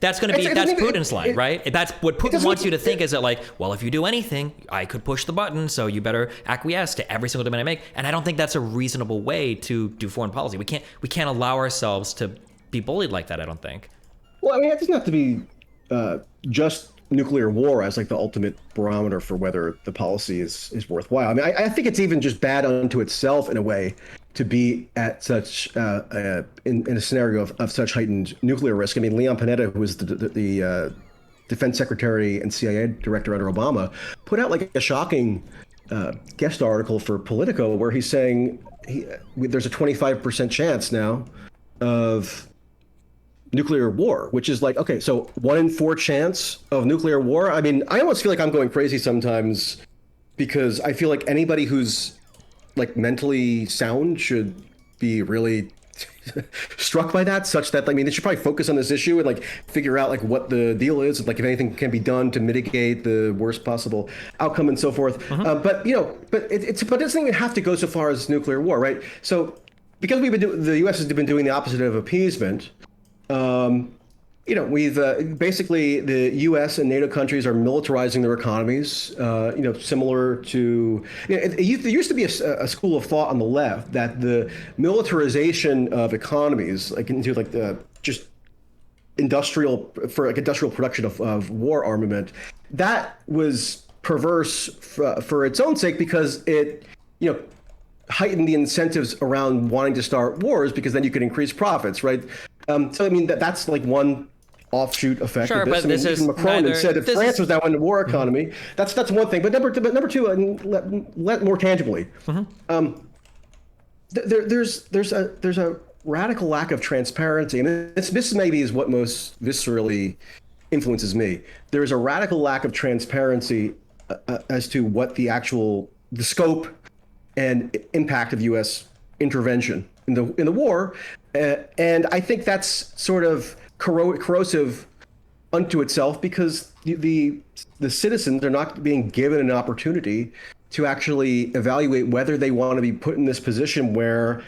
[SPEAKER 1] that's Putin's line, right? That's what Putin wants you to think, is that like, well, if you do anything, I could push the button, so you better acquiesce to every single demand I make. And I don't think that's a reasonable way to do foreign policy. We can't allow ourselves to be bullied like that, I don't think.
[SPEAKER 2] Well, I mean, it doesn't have to be just nuclear war as like the ultimate barometer for whether the policy is worthwhile. I mean, I think it's even just bad unto itself in a way to be at such in a scenario of such heightened nuclear risk. I mean, Leon Panetta, who was the defense secretary and CIA director under Obama, put out like a shocking guest article for Politico where he's saying there's a 25% chance now of nuclear war, which is like, okay, so 1 in 4 chance of nuclear war. I mean, I almost feel like I'm going crazy sometimes because I feel like anybody who's like mentally sound should be really struck by that, such that, I mean, they should probably focus on this issue and like figure out like what the deal is, like if anything can be done to mitigate the worst possible outcome and so forth. But it doesn't even have to go so far as nuclear war, right? So because the U.S. has been doing the opposite of appeasement. We've basically the U.S. and NATO countries are militarizing their economies. Similar to there used to be a school of thought on the left that the militarization of economies, like into like the just industrial production of war armament, that was perverse for its own sake because it heightened the incentives around wanting to start wars because then you could increase profits, right? So I mean that's like one offshoot effect of this.
[SPEAKER 1] But this is
[SPEAKER 2] Macron said if France was now in the war economy, that's one thing. But number two, and let more tangibly, there's a radical lack of transparency, and this maybe is what most viscerally influences me. There is a radical lack of transparency as to what the scope and impact of U.S. intervention in the war, and I think that's sort of corrosive unto itself because the citizens are not being given an opportunity to actually evaluate whether they want to be put in this position where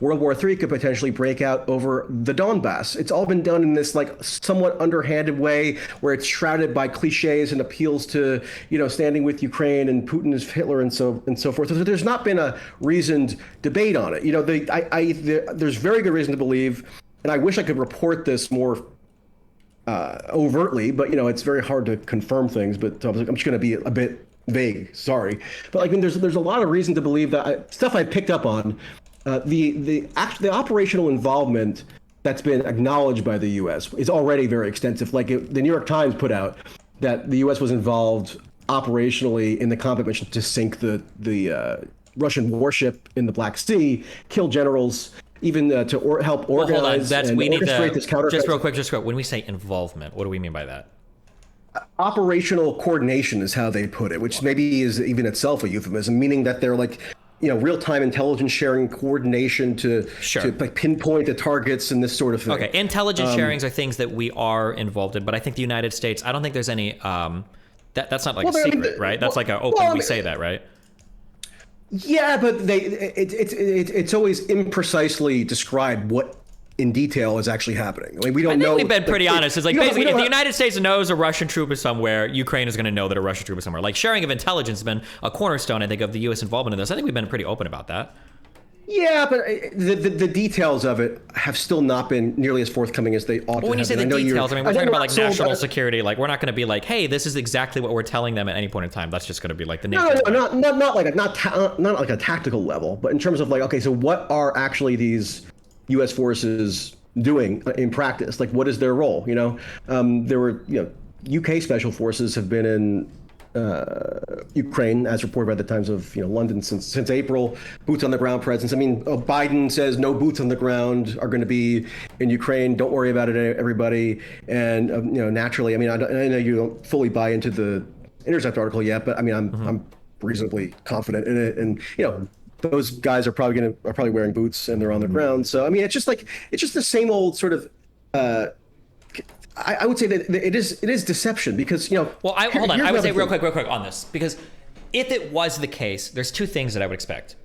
[SPEAKER 2] World War III could potentially break out over the Donbass. It's all been done in this like somewhat underhanded way where it's shrouded by cliches and appeals to standing with Ukraine and Putin is Hitler and so forth. So there's not been a reasoned debate on it. There's very good reason to believe, and I wish I could report this more overtly, but it's very hard to confirm things. But I'm just going to be a bit vague, sorry, but I mean, there's a lot of reason to believe that stuff I picked up on the operational involvement that's been acknowledged by the U.S. is already very extensive. Like the New York Times put out that the U.S. was involved operationally in the combat mission to sink the Russian warship in the Black Sea, kill generals, even to help organize and orchestrate this counter.
[SPEAKER 1] Just real quick, when we say involvement, what do we mean by that?
[SPEAKER 2] Operational coordination is how they put it, which maybe is even itself a euphemism, meaning that they're like, real-time intelligence sharing, coordination to like pinpoint the targets and this sort of thing.
[SPEAKER 1] Okay, intelligence sharings are things that we are involved in, but I think the United States, I don't think there's any, that's not like a secret, right? That's like we say that, right?
[SPEAKER 2] Yeah, but it's always imprecisely described what in detail is actually happening. I mean, we don't know.
[SPEAKER 1] We've been pretty honest. It's like basically, if the United States knows a Russian troop is somewhere, Ukraine is going to know that a Russian troop is somewhere. Like sharing of intelligence has been a cornerstone, I think, of the U.S. involvement in this. I think we've been pretty open about that.
[SPEAKER 2] Yeah, but the details of it have still not been nearly as forthcoming as they ought to have.
[SPEAKER 1] When you say the details, I mean, we're talking about like national security. Like, we're not going to be like, hey, this is exactly what we're telling them at any point in time. That's just going to be like the nature.
[SPEAKER 2] No, not like a tactical level, but in terms of like, okay, so what are actually these U.S. forces doing in practice? Like, what is their role? There were UK special forces have been in Ukraine, as reported by the Times of London since April. Boots on the ground presence. I mean, Biden says no boots on the ground are going to be in Ukraine. Don't worry about it, everybody. And naturally, I mean, I know you don't fully buy into the Intercept article yet, but I mean, I'm reasonably confident in it. And those guys are probably wearing boots and they're on the ground. So I mean, it's just the same old sort of. I would say that it is deception because, you know.
[SPEAKER 1] Well, hold on. I would say real quick on this, because if it was the case, there's two things that I would expect.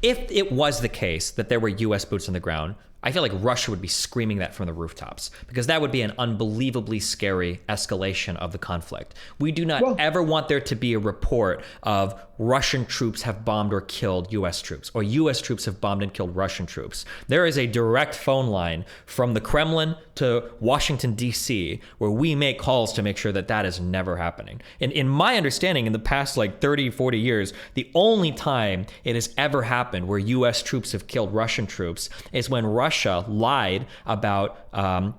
[SPEAKER 1] If it was the case that there were U.S. boots on the ground, I feel like Russia would be screaming that from the rooftops, because that would be an unbelievably scary escalation of the conflict. We do not ever want there to be a report of Russian troops have bombed or killed U.S. troops, or U.S. troops have bombed and killed Russian troops. There is a direct phone line from the Kremlin to Washington, D.C., where we make calls to make sure that that is never happening. And in my understanding, in the past like 30, 40 years, the only time it has ever happened where U.S. troops have killed Russian troops is when Russia lied about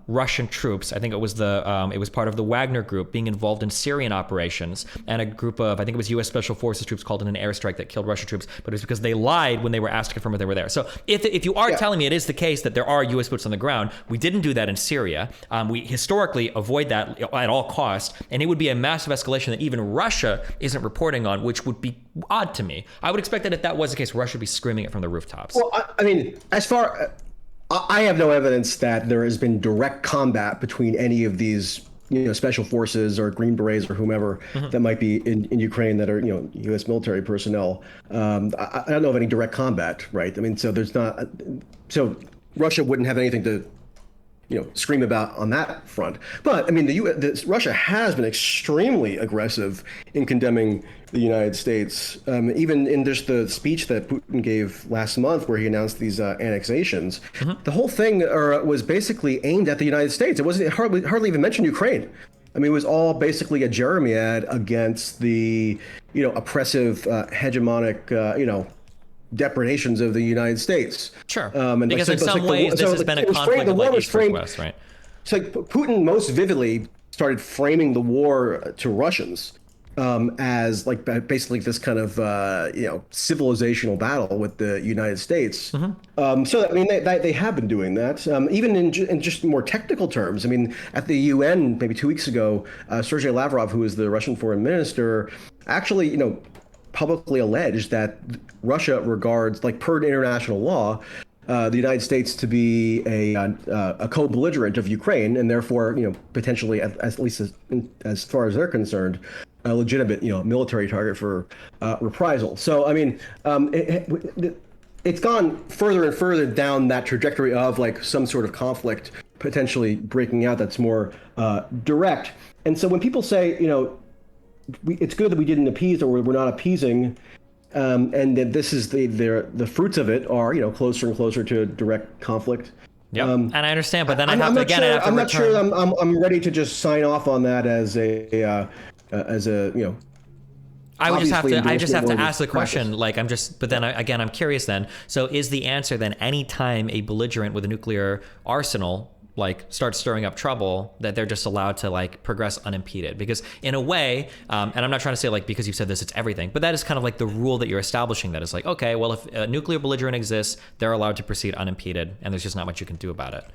[SPEAKER 1] Russian troops. I think it was it was part of the Wagner group being involved in Syrian operations, and a group of, I think it was U.S. Special Forces troops called in an airstrike that killed Russian troops, but it was because they lied when they were asked to confirm if they were there. So if you are telling me it is the case that there are U.S. boots on the ground, we didn't do that in Syria. We historically avoid that at all costs, and it would be a massive escalation that even Russia isn't reporting on, which would be odd to me. I would expect that if that was the case, Russia would be screaming it from the rooftops.
[SPEAKER 2] Well, I mean, as far... I have no evidence that there has been direct combat between any of these, you know, special forces or Green Berets or whomever that might be in Ukraine that are, you know, U.S. military personnel. I don't know of any direct combat, right? I mean, so there's not. So Russia wouldn't have anything to, you know, scream about on that front. But I mean, Russia has been extremely aggressive in condemning the United States, even in just the speech that Putin gave last month, where he announced these annexations. The whole thing was basically aimed at the United States. It hardly even mentioned Ukraine. I mean, it was all basically a jeremiad against the, you know, oppressive, hegemonic, you know, depredations of the United States.
[SPEAKER 1] Sure. Because in some ways, this has been a conflict of like East versus West, right?
[SPEAKER 2] It's like Putin most vividly started framing the war to Russians as like basically this kind of you know, civilizational battle with the United States. So I mean, they have been doing that, even in just more technical terms. I mean, at the UN maybe 2 weeks ago, Sergei Lavrov, who is the Russian foreign minister, actually, you know, publicly alleged that Russia regards, like per international law, the United States to be a co-belligerent of Ukraine, and therefore, you know, potentially, at least as far as they're concerned, a legitimate, you know, military target for reprisal. So, I mean, it's gone further and further down that trajectory of like some sort of conflict potentially breaking out that's more direct. And so when people say, you know, it's good that we didn't appease, or we're not appeasing, and that this is the fruits of it are, you know, closer and closer to direct conflict.
[SPEAKER 1] Yeah, and I understand, but then I'm
[SPEAKER 2] not sure I'm ready to just sign off on that as a you know.
[SPEAKER 1] I just have to ask the question, like, I'm curious then. So is the answer then, any time a belligerent with a nuclear arsenal like starts stirring up trouble, that they're just allowed to like progress unimpeded? Because in a way, and I'm not trying to say like, because you've said this, it's everything, but that is kind of like the rule that you're establishing, that is like, okay, well, if a nuclear belligerent exists, they're allowed to proceed unimpeded, and there's just not much you can do about it.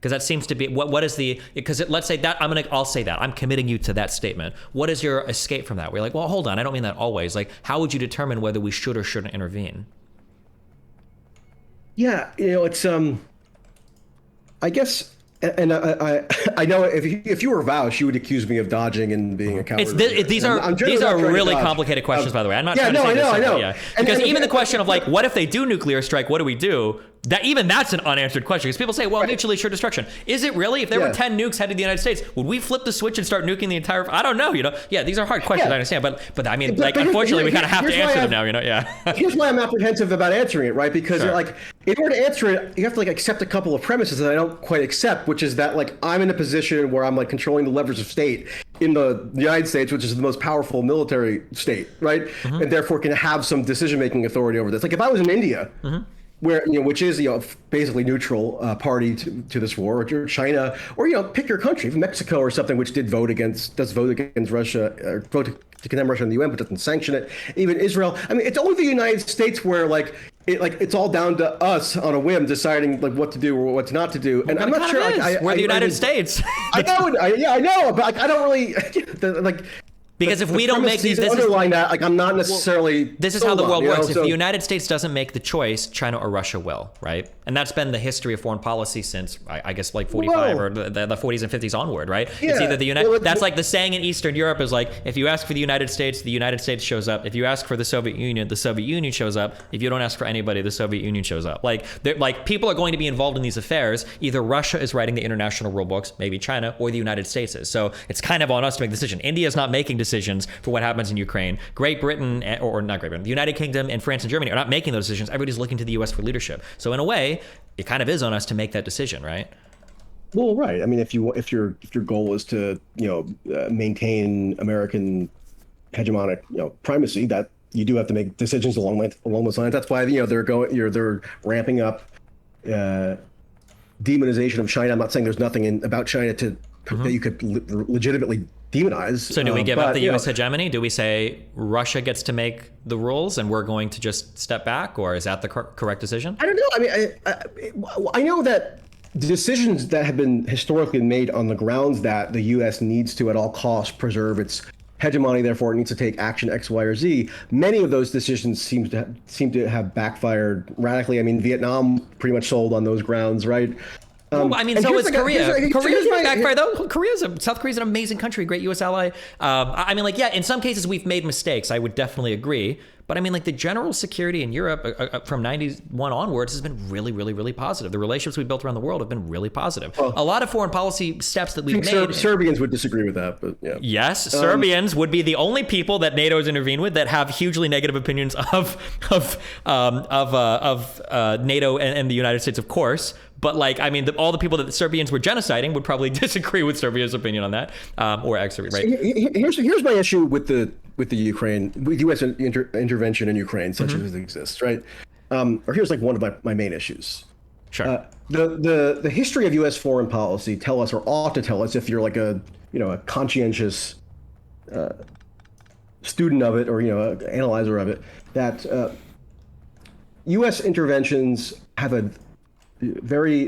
[SPEAKER 1] Because that seems to be what is the, because let's say that I'll say that I'm committing you to that statement. What is your escape from that? We're like, well, hold on, I don't mean that always. Like, how would you determine whether we should or shouldn't intervene?
[SPEAKER 2] Yeah, you know, it's I guess. And I know if you were Vaush, you would accuse me of dodging and being a coward.
[SPEAKER 1] These are really complicated questions, by the way. I'm not trying to say this. I know. Yeah. Because even the question of like, what if they do nuclear strike? What do we do? That's an unanswered question, because people say, well, mutually assured destruction. Is it really? If there were 10 nukes headed to the United States, would we flip the switch and start nuking the entire? I don't know. You know. Yeah, these are hard questions. I understand, but I mean, like, unfortunately, we kind of have to answer them now. You know. Yeah.
[SPEAKER 2] Here's why I'm apprehensive about answering it, right? Because like, in order to answer it, you have to like accept a couple of premises that I don't quite accept, which is that like I'm in a position where I'm like controlling the levers of state in the United States, which is the most powerful military state, right? And therefore can have some decision-making authority over this. Like if I was in India, where, you know, which is, you know, basically neutral party to this war, or China, or, you know, pick your country, Mexico or something, which does vote against Russia, or vote to condemn Russia in the UN, but doesn't sanction it. Even Israel. I mean, it's only the United States where it's all down to us on a whim deciding like what to do or what not to do. And I'm not sure.
[SPEAKER 1] We're the United States.
[SPEAKER 2] I know, but like, I don't really like.
[SPEAKER 1] Because if we don't make these,
[SPEAKER 2] underlying that, like I'm not necessarily.
[SPEAKER 1] This is how the world works. If the United States doesn't make the choice, China or Russia will, right? And that's been the history of foreign policy since I guess like 45 or the 40s and 50s onward, right? Yeah. It's either the United. That's like the saying in Eastern Europe is like, if you ask for the United States shows up. If you ask for the Soviet Union shows up. If you don't ask for anybody, the Soviet Union shows up. Like people are going to be involved in these affairs. Either Russia is writing the international rule books, maybe China, or the United States is. So it's kind of on us to make the decision. India is not making decisions for what happens in Ukraine. Great Britain, or not Great Britain, the United Kingdom and France and Germany are not making those decisions. Everybody's looking to the U.S. for leadership. So in a way, it kind of is on us to make that decision, right?
[SPEAKER 2] Well, right. I mean, if your goal is to maintain American hegemonic primacy, that you do have to make decisions along those lines. That's why they're ramping up demonization of China. I'm not saying there's nothing about China that you could legitimately demonize.
[SPEAKER 1] So do we give up the U.S. hegemony? Do we say Russia gets to make the rules and we're going to just step back, or is that the correct decision?
[SPEAKER 2] I don't know. I mean, I know that the decisions that have been historically made on the grounds that the U.S. needs to at all costs preserve its hegemony, therefore it needs to take action X, Y, or Z. Many of those decisions seem to have backfired radically. I mean, Vietnam pretty much sold on those grounds, right?
[SPEAKER 1] Well, I mean, so is Korea. Korea's backfired though. South Korea's an amazing country, great U.S. ally. I mean, like, yeah, in some cases we've made mistakes. I would definitely agree. But I mean, like, the general security in Europe from 91 onwards has been really, really, really positive. The relationships we built around the world have been really positive. Well, a lot of foreign policy steps that we've made.
[SPEAKER 2] Serbians would disagrey with that, but yeah.
[SPEAKER 1] Yes, Serbians would be the only people that NATO has intervened with that have hugely negative opinions of NATO and the United States, of course. But like, I mean, all the people that the Serbians were genociding would probably disagree with Serbia's opinion on that, or actually, right?
[SPEAKER 2] Here's my issue with the Ukraine, with U.S. intervention in Ukraine, such as it exists, right? Or here's like one of my main issues.
[SPEAKER 1] Sure.
[SPEAKER 2] The history of U.S. foreign policy tell us, or ought to tell us, if you're like a conscientious student of it, or an analyzer of it, that U.S. interventions have a very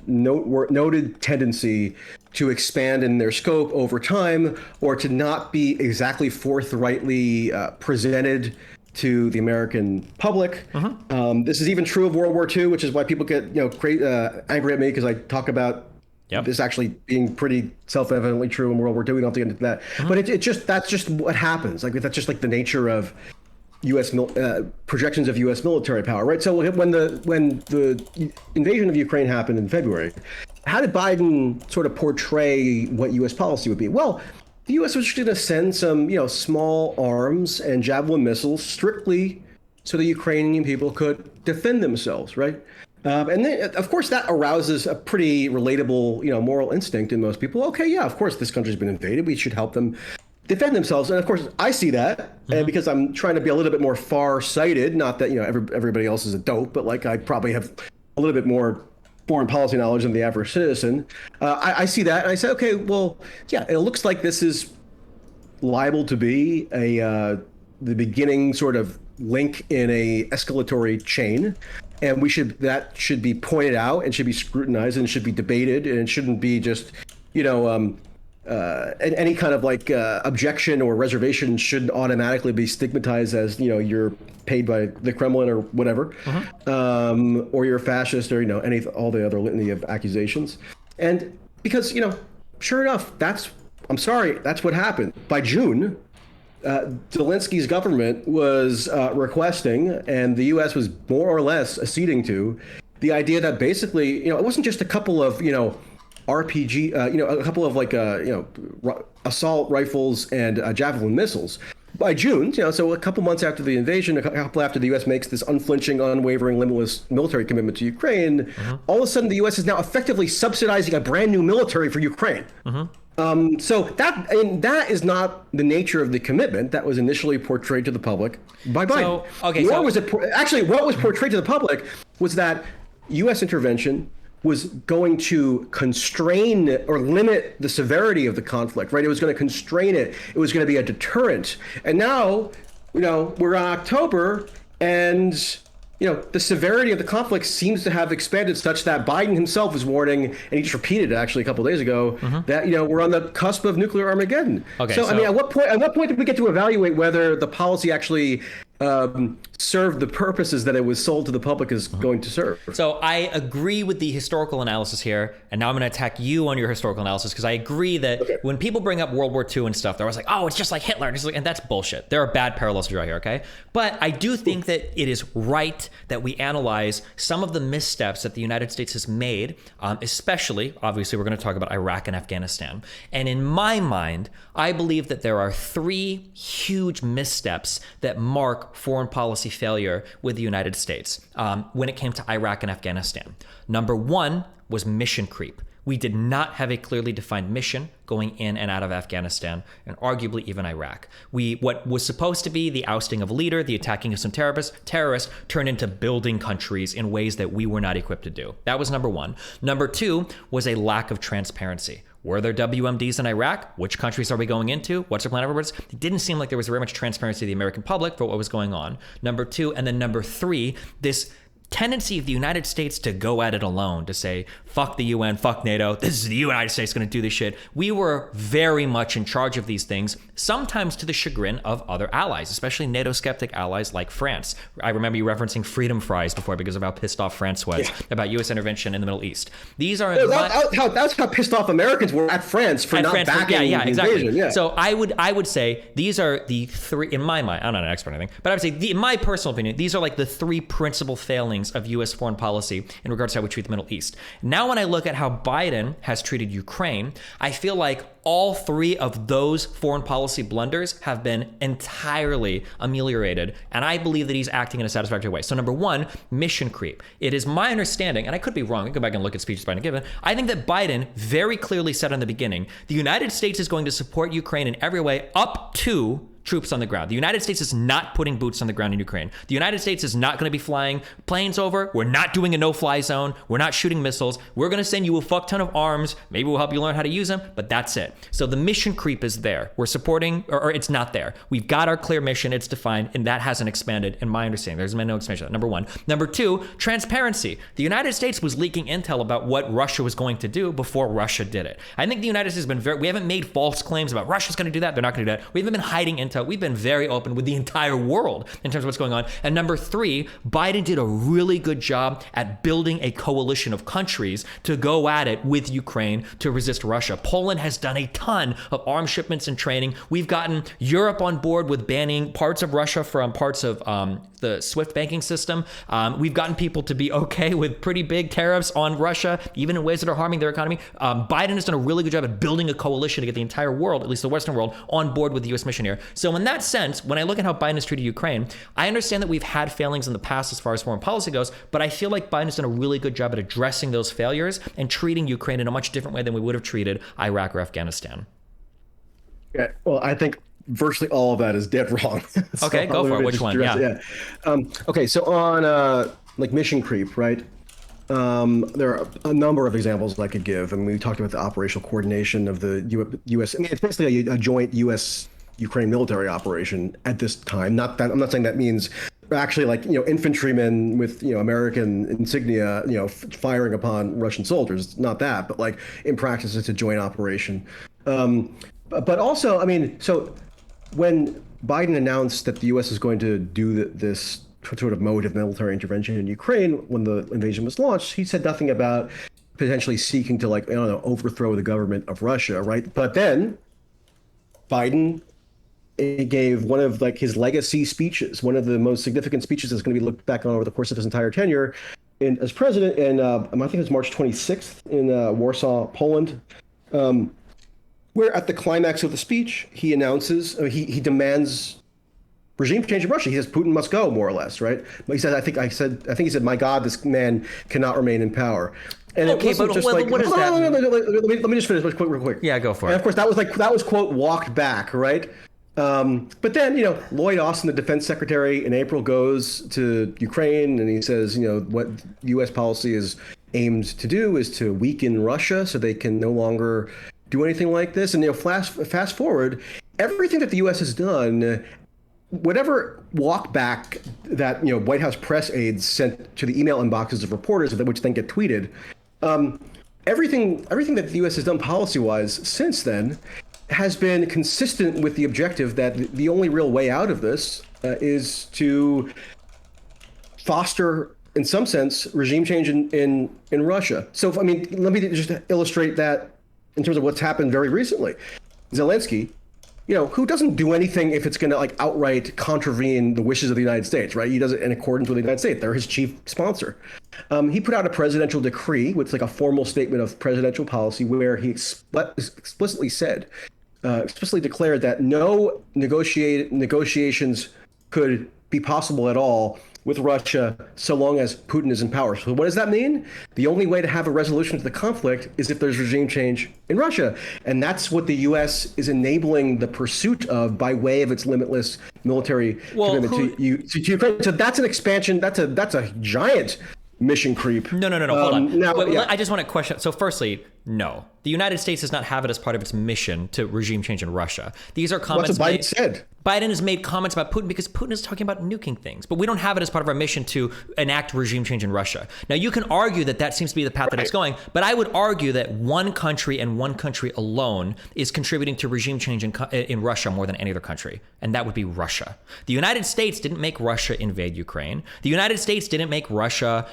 [SPEAKER 2] noted tendency to expand in their scope over time, or to not be exactly forthrightly presented to the American public. This is even true of World War II, which is why people get angry at me because I talk about this actually being pretty self-evidently true in World War II. We don't have to get into that, but that's just what happens. Like, that's just like the nature of U.S. projections of U.S. military power, right? So when the invasion of Ukraine happened in February, how did Biden sort of portray what U.S. policy would be? Well, the U.S. was just going to send some, small arms and Javelin missiles strictly so the Ukrainian people could defend themselves, right? And then, of course, that arouses a pretty relatable, moral instinct in most people. Okay, yeah, of course, this country's been invaded. We should help them defend themselves. And of course, I see that, and because I'm trying to be a little bit more far-sighted, not that everybody else is a dope, but like I probably have a little bit more foreign policy knowledge than the average citizen. I see that, and I say, okay, well, yeah, it looks like this is liable to be the beginning sort of link in a escalatory chain, and that should be pointed out and should be scrutinized and should be debated, and it shouldn't be just any kind of like objection or reservation shouldn't automatically be stigmatized as you're paid by the Kremlin or whatever, or you're a fascist, or all the other litany of accusations. And because sure enough, that's what happened. By June, Zelensky's government was requesting, and the U.S. was more or less acceding to, the idea that basically it wasn't just a couple of RPG, a couple of like, assault rifles and Javelin missiles. By June, so a couple months after the invasion, a couple after the U.S. makes this unflinching, unwavering, limitless military commitment to Ukraine, all of a sudden the U.S. is now effectively subsidizing a brand new military for Ukraine. So that is not the nature of the commitment that was initially portrayed to the public by Biden. What was portrayed to the public was that U.S. intervention was going to constrain or limit the severity of the conflict, right? It was going to constrain it. It was going to be a deterrent. And now, we're in October, and the severity of the conflict seems to have expanded such that Biden himself is warning, and he just repeated it actually a couple of days ago, that we're on the cusp of nuclear Armageddon.
[SPEAKER 1] Okay,
[SPEAKER 2] so I mean, at what point did we get to evaluate whether the policy actually served the purposes that it was sold to the public is going to serve?
[SPEAKER 1] So I agree with the historical analysis here, and now I'm going to attack you on your historical analysis, because I agree that when people bring up World War II and stuff, they're always like, oh, it's just like Hitler, and that's bullshit. There are bad parallels to draw here, okay? But I do think that it is right that we analyze some of the missteps that the United States has made, especially, obviously, we're going to talk about Iraq and Afghanistan. And in my mind, I believe that there are three huge missteps that mark foreign policy failure with the United States when it came to Iraq and Afghanistan. Number one was mission creep. We did not have a clearly defined mission going in and out of Afghanistan, and arguably even Iraq. What was supposed to be the ousting of a leader, the attacking of some terrorists, turned into building countries in ways that we were not equipped to do. That was number one. Number two was a lack of transparency. Were there WMDs in Iraq? Which countries are we going into? What's our plan afterwards? It didn't seem like there was very much transparency to the American public for what was going on. Number two, and then number three, this tendency of the United States to go at it alone, to say, fuck the UN, fuck NATO, this is the United States going to do this shit. We were very much in charge of these things, sometimes to the chagrin of other allies, especially NATO skeptic allies like France. I remember you referencing freedom fries before because of how pissed off France was about U.S. intervention in the Middle East. These are...
[SPEAKER 2] That's how pissed off Americans were at France for not backing the
[SPEAKER 1] exactly.
[SPEAKER 2] invasion. Yeah.
[SPEAKER 1] So I would say these are the three, in my mind, I'm not an expert or anything, but I would say, in my personal opinion, these are like the three principal failings of U.S. foreign policy in regards to how we treat the Middle East. Now, when I look at how Biden has treated Ukraine, I feel like all three of those foreign policy blunders have been entirely ameliorated, and I believe that he's acting in a satisfactory way. So number one, mission creep. It is my understanding, and I could be wrong, I can go back and look at speeches Biden given, I think that Biden very clearly said in the beginning, the United States is going to support Ukraine in every way up to troops on the ground. The United States is not putting boots on the ground in Ukraine. The United States is not going to be flying planes over. We're not doing a no-fly zone. We're not shooting missiles. We're going to send you a fuck ton of arms. Maybe we'll help you learn how to use them, but that's it. So the mission creep is there. We're supporting, or it's not there. We've got our clear mission. It's defined, and that hasn't expanded in my understanding. There's been no expansion. Number one. Number two, transparency. The United States was leaking intel about what Russia was going to do before Russia did it. I think the United States has been we haven't made false claims about Russia's going to do that. They're not going to do that. We haven't been hiding intel. We've been very open with the entire world in terms of what's going on. And number three, Biden did a really good job at building a coalition of countries to go at it with Ukraine to resist Russia. Poland has done a ton of arms shipments and training. We've gotten Europe on board with banning parts of Russia from parts of the SWIFT banking system. We've gotten people to be okay with pretty big tariffs on Russia, even in ways that are harming their economy. Biden has done a really good job at building a coalition to get the entire world, at least the Western world, on board with the U.S. mission here. So in that sense, when I look at how Biden has treated Ukraine, I understand that we've had failings in the past as far as foreign policy goes, but I feel like Biden has done a really good job at addressing those failures and treating Ukraine in a much different way than we would have treated Iraq or Afghanistan.
[SPEAKER 2] Yeah, well, I think virtually all of that is dead wrong. So
[SPEAKER 1] okay, go for it. Which one? Yeah.
[SPEAKER 2] Okay, so on like mission creep, right? There are a number of examples I could give. I mean, we talked about the operational coordination of the U.S. I mean, it's basically a joint U.S.-Ukraine military operation at this time. Not that I'm not saying that means actually like infantrymen with American insignia firing upon Russian soldiers. It's not that, but like in practice, it's a joint operation. But also, I mean, so when Biden announced that the U.S. is going to do this sort of mode of military intervention in Ukraine when the invasion was launched, he said nothing about potentially seeking to overthrow the government of Russia, right? But then Biden gave one of his legacy speeches, one of the most significant speeches that's going to be looked back on over the course of his entire tenure as president, and I think it was March 26th in Warsaw, Poland. Where at the climax of the speech, he announces, he demands regime change in Russia. He says Putin must go, more or less, right? But he said, I think he said, my God, this man cannot remain in power. And
[SPEAKER 1] okay, but just what is that?
[SPEAKER 2] Let me just finish real quick.
[SPEAKER 1] Yeah, go for it.
[SPEAKER 2] And of course, that was quote walked back, right? But then, Lloyd Austin, the defense secretary, in April goes to Ukraine and he says, what U.S. policy is aimed to do is to weaken Russia so they can no longer do anything like this. And fast forward, everything that the U.S. has done whatever walk back that White House press aides sent to the email inboxes of reporters, which then get tweeted, everything that the U.S. has done policy-wise since then has been consistent with the objective that the only real way out of this is to foster, in some sense, regime change in Russia. So, I mean, let me just illustrate that in terms of what's happened very recently. Zelensky, who doesn't do anything if it's going to like outright contravene the wishes of the United States, right? He does it in accordance with the United States. They're his chief sponsor. He put out a presidential decree, which is like a formal statement of presidential policy, where he explicitly declared that no negotiations could be possible at all with Russia so long as Putin is in power. So what does that mean? The only way to have a resolution to the conflict is if there's regime change in Russia. And that's what the U.S. is enabling the pursuit of by way of its limitless military commitment to Ukraine. So that's an expansion. That's a giant mission creep.
[SPEAKER 1] No. Hold on. I just want to question. So firstly, no. The United States does not have it as part of its mission to regime change in Russia. These are comments
[SPEAKER 2] Biden said.
[SPEAKER 1] Biden has made comments about Putin because Putin is talking about nuking things, but we don't have it as part of our mission to enact regime change in Russia. Now, you can argue that seems to be the path that it's going, but I would argue that one country and one country alone is contributing to regime change in Russia more than any other country, and that would be Russia. The United States didn't make Russia invade Ukraine. The United States didn't make Russia,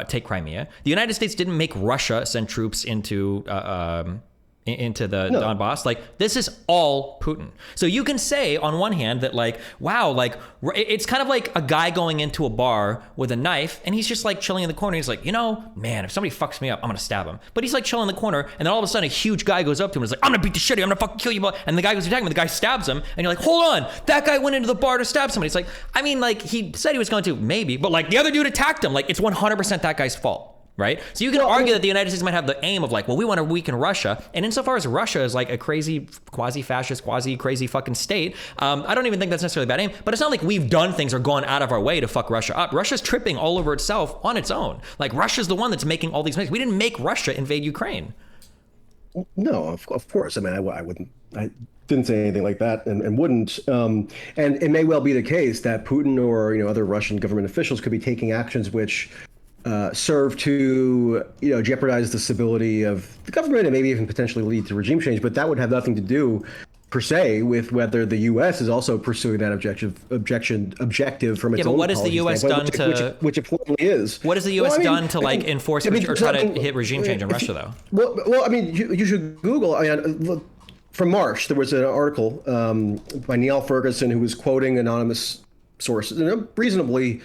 [SPEAKER 1] take Crimea. The United States didn't make Russia send troops into the Donbass. Like, this is all Putin. So you can say on one hand that it's kind of like a guy going into a bar with a knife and he's just like chilling in the corner. He's like, man, if somebody fucks me up, I'm gonna stab him. But he's like chilling in the corner, and then all of a sudden a huge guy goes up to him and is like, I'm gonna beat the shit out of you, I'm gonna fucking kill you. And the guy goes to attack him, and the guy stabs him, and you're like, hold on, that guy went into the bar to stab somebody. It's like, I mean, like, he said he was going to, maybe, but like the other dude attacked him. Like, it's 100% that guy's fault. Right? So you can argue that the United States might have the aim of like, well, we want to weaken Russia. And insofar as Russia is like a crazy, quasi-fascist, quasi-crazy fucking state, I don't even think that's necessarily a bad aim. But it's not like we've done things or gone out of our way to fuck Russia up. Russia's tripping all over itself on its own. Like, Russia's the one that's making all these mistakes. We didn't make Russia invade Ukraine.
[SPEAKER 2] No, of course. I mean, I didn't say anything like that and wouldn't. And it may well be the case that Putin or other Russian government officials could be taking actions which serve to jeopardize the stability of the government and maybe even potentially lead to regime change. But that would have nothing to do per se with whether the U.S. is also pursuing that objective from its own.
[SPEAKER 1] But what has the U.S. done
[SPEAKER 2] which it plainly is?
[SPEAKER 1] What has the U.S. done to like enforce or try to hit regime change in Russia, though?
[SPEAKER 2] Well, I mean, you should Google. I mean, from March, there was an article by Neil Ferguson who was quoting anonymous sources, and a reasonably,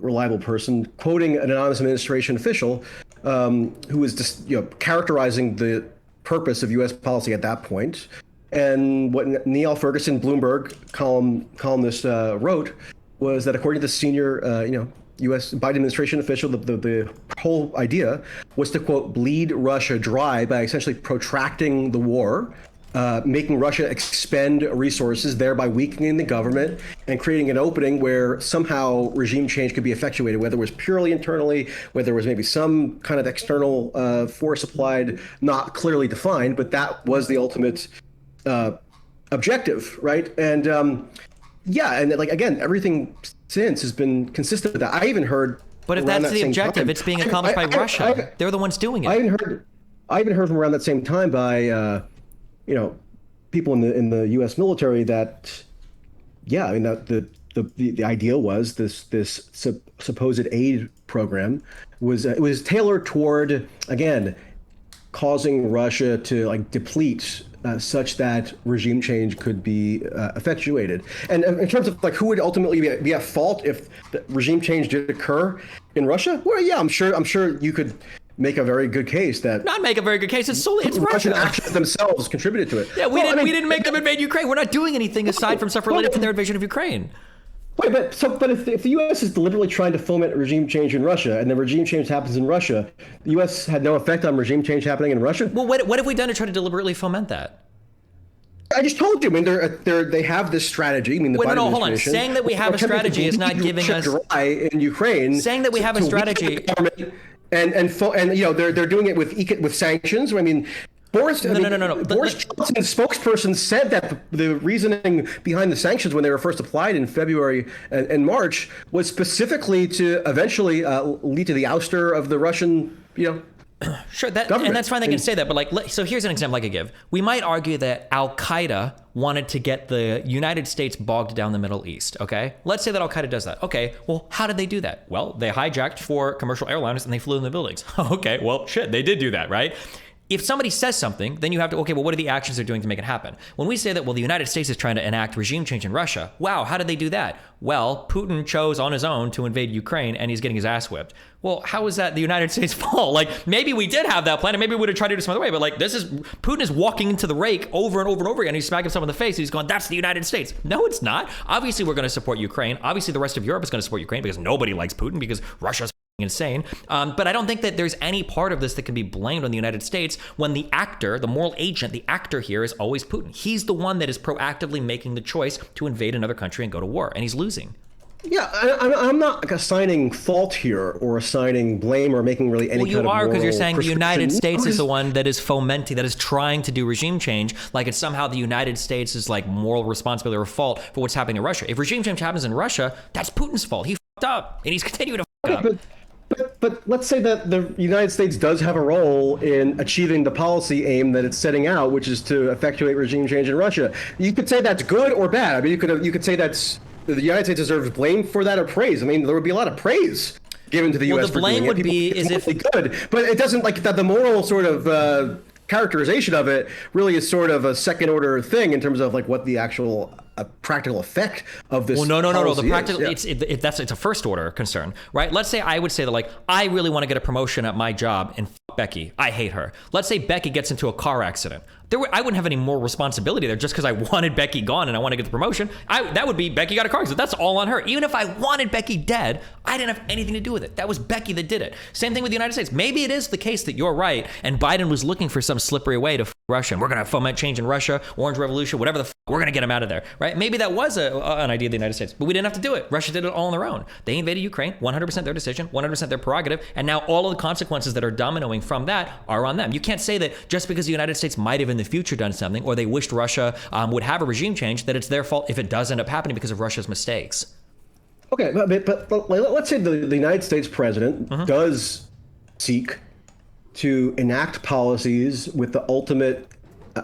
[SPEAKER 2] reliable person, quoting an anonymous administration official who was just characterizing the purpose of U.S. policy at that point. And what Neil Ferguson, Bloomberg columnist wrote was that according to the senior U.S. Biden administration official, the whole idea was to, quote, bleed Russia dry by essentially protracting the war, making Russia expend resources, thereby weakening the government and creating an opening where somehow regime change could be effectuated, whether it was purely internally, whether it was maybe some kind of external force applied, not clearly defined, but that was the ultimate objective, right? And and like, again, everything since has been consistent with that. I even heard.
[SPEAKER 1] But if that's the objective, it's being accomplished by Russia. They're the ones doing it. I
[SPEAKER 2] even heard from around that same time by people in the U.S. military that, I mean, that the ideal was this supposed aid program was tailored toward, again, causing Russia to like deplete such that regime change could be effectuated. And in terms of like who would ultimately be at fault if the regime change did occur in Russia, well, yeah, I'm sure you could make a very good case that
[SPEAKER 1] not make a very good case. It's Russian
[SPEAKER 2] actions themselves contributed to it.
[SPEAKER 1] Yeah, we didn't make them invade Ukraine. We're not doing anything aside from stuff related to their invasion of Ukraine.
[SPEAKER 2] Wait, but if the U.S. is deliberately trying to foment regime change in Russia, and the regime change happens in Russia, the U.S. had no effect on regime change happening in Russia?
[SPEAKER 1] Well, what have we done to try to deliberately foment that?
[SPEAKER 2] I just told you. I mean, they have this strategy. I mean, the Biden administration.
[SPEAKER 1] Hold on. Saying that we have a strategy is not giving us.
[SPEAKER 2] Dry in Ukraine.
[SPEAKER 1] Saying that we have a strategy.
[SPEAKER 2] And they're doing it with sanctions. I mean, Boris Johnson's spokesperson said that the reasoning behind the sanctions when they were first applied in February and March was specifically to eventually lead to the ouster of the Russian,
[SPEAKER 1] Sure, and that's fine. They can say that, but so here's an example I could give. We might argue that Al Qaeda wanted to get the United States bogged down the Middle East. Okay, let's say that Al Qaeda does that. Okay, well, how did they do that? Well, they hijacked 4 commercial airliners and they flew in the buildings. Okay, well, shit, they did do that, right? If somebody says something, then you have to, okay, well, what are the actions they're doing to make it happen? When we say that, well, the United States is trying to enact regime change in Russia, wow, how did they do that? Well, Putin chose on his own to invade Ukraine and he's getting his ass whipped. Well, how is that the United States' fault? Maybe we did have that plan and maybe we would have tried to do it some other way, but Putin is walking into the rake over and over and over again. He's smacking himself in the face and he's going, that's the United States. No, it's not. Obviously, we're going to support Ukraine. Obviously, the rest of Europe is going to support Ukraine because nobody likes Putin because Russia's insane. But I don't think that there's any part of this that can be blamed on the United States when the actor, the moral agent, the actor here is always Putin. He's the one that is proactively making the choice to invade another country and go to war, and he's losing.
[SPEAKER 2] Yeah, I'm not assigning fault here or assigning blame or making really any kind of moral.
[SPEAKER 1] Well, you are, because you're saying the United States is the one that is fomenting, that is trying to do regime change, like it's somehow the United States is moral responsibility or fault for what's happening in Russia. If regime change happens in Russia, that's Putin's fault. He fucked up, and he's continuing to fuck up.
[SPEAKER 2] But let's say that the United States does have a role in achieving the policy aim that it's setting out, which is to effectuate regime change in Russia. You could say that's good or bad. I mean, you could say that's the United States deserves blame for that or praise. I mean, there would be a lot of praise given to the U.S.
[SPEAKER 1] the blame would be is if
[SPEAKER 2] good, but it doesn't the moral sort of characterization of it really is sort of a second order thing in terms of what the actual practical effect of this.
[SPEAKER 1] Well, no. The practical it's a first order concern, right? Let's say I would say that I really want to get a promotion at my job and f Becky. I hate her. Let's say Becky gets into a car accident. I wouldn't have any more responsibility there just because I wanted Becky gone and I want to get the promotion. That would be Becky got a car accident. That's all on her. Even if I wanted Becky dead, I didn't have anything to do with it. That was Becky that did it. Same thing with the United States. Maybe it is the case that you're right and Biden was looking for some slippery way to f Russia. And we're going to foment change in Russia, Orange Revolution, whatever the f, we're going to get them out of there, right? Maybe that was an idea of the United States, but we didn't have to do it. Russia did it all on their own. They invaded Ukraine, 100% their decision, 100% their prerogative, and now all of the consequences that are dominoing from that are on them. You can't say that just because the United States might have in the future done something, or they wished Russia would have a regime change, that it's their fault if it does end up happening because of Russia's mistakes.
[SPEAKER 2] Okay, but let's say the United States president does seek to enact policies with the ultimate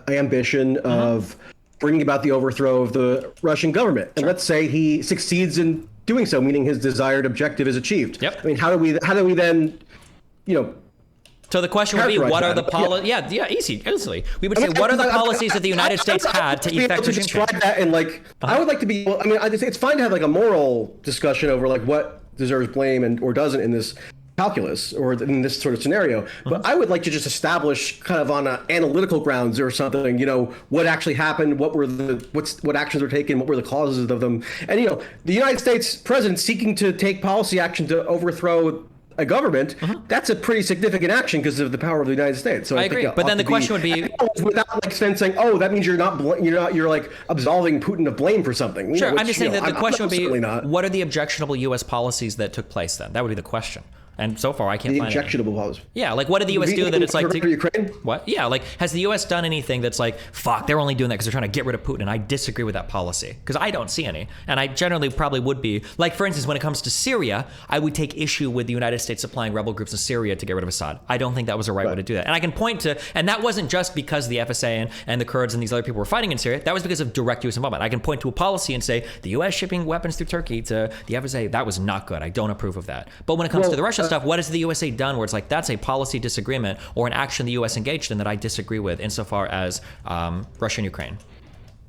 [SPEAKER 2] ambition of bringing about the overthrow of the Russian government. And let's say he succeeds in doing so, meaning his desired objective is achieved.
[SPEAKER 1] Yep.
[SPEAKER 2] I mean, how do we then,
[SPEAKER 1] So the question would be, what are the policies? Yeah, easily. We would say, what are the policies that the United States had to effect regime change?
[SPEAKER 2] That and I would like to be. I mean, it's fine to have a moral discussion over what deserves blame or doesn't in this calculus or in this sort of scenario. But I would like to just establish kind of on analytical grounds or something. What actually happened? What actions were taken? What were the causes of them? And the United States president seeking to take policy action to overthrow a government, that's a pretty significant action because of the power of the United States. So
[SPEAKER 1] I agree, but then the question would be,
[SPEAKER 2] without then saying, "Oh, that means you're absolving Putin of blame for something."
[SPEAKER 1] Sure, I'm just saying that the question would be, what are the objectionable U.S. policies that took place then? That would be the question. And so far, I can't find
[SPEAKER 2] objectionable policies.
[SPEAKER 1] Yeah, what did the U.S. do that it's
[SPEAKER 2] Ukraine?
[SPEAKER 1] What? Yeah, has the U.S. done anything that's fuck, they're only doing that because they're trying to get rid of Putin? And I disagree with that policy because I don't see any. And I generally probably would be. For instance, when it comes to Syria, I would take issue with the United States supplying rebel groups in Syria to get rid of Assad. I don't think that was the right way to do that. And I can point to, and that wasn't just because the FSA and the Kurds and these other people were fighting in Syria. That was because of direct U.S. involvement. I can point to a policy and say, the U.S. shipping weapons through Turkey to the FSA, that was not good. I don't approve of that. But when it comes to the Russia stuff, what has the USA done where it's that's a policy disagreement or an action the U.S. engaged in that I disagree with insofar as Russia and Ukraine?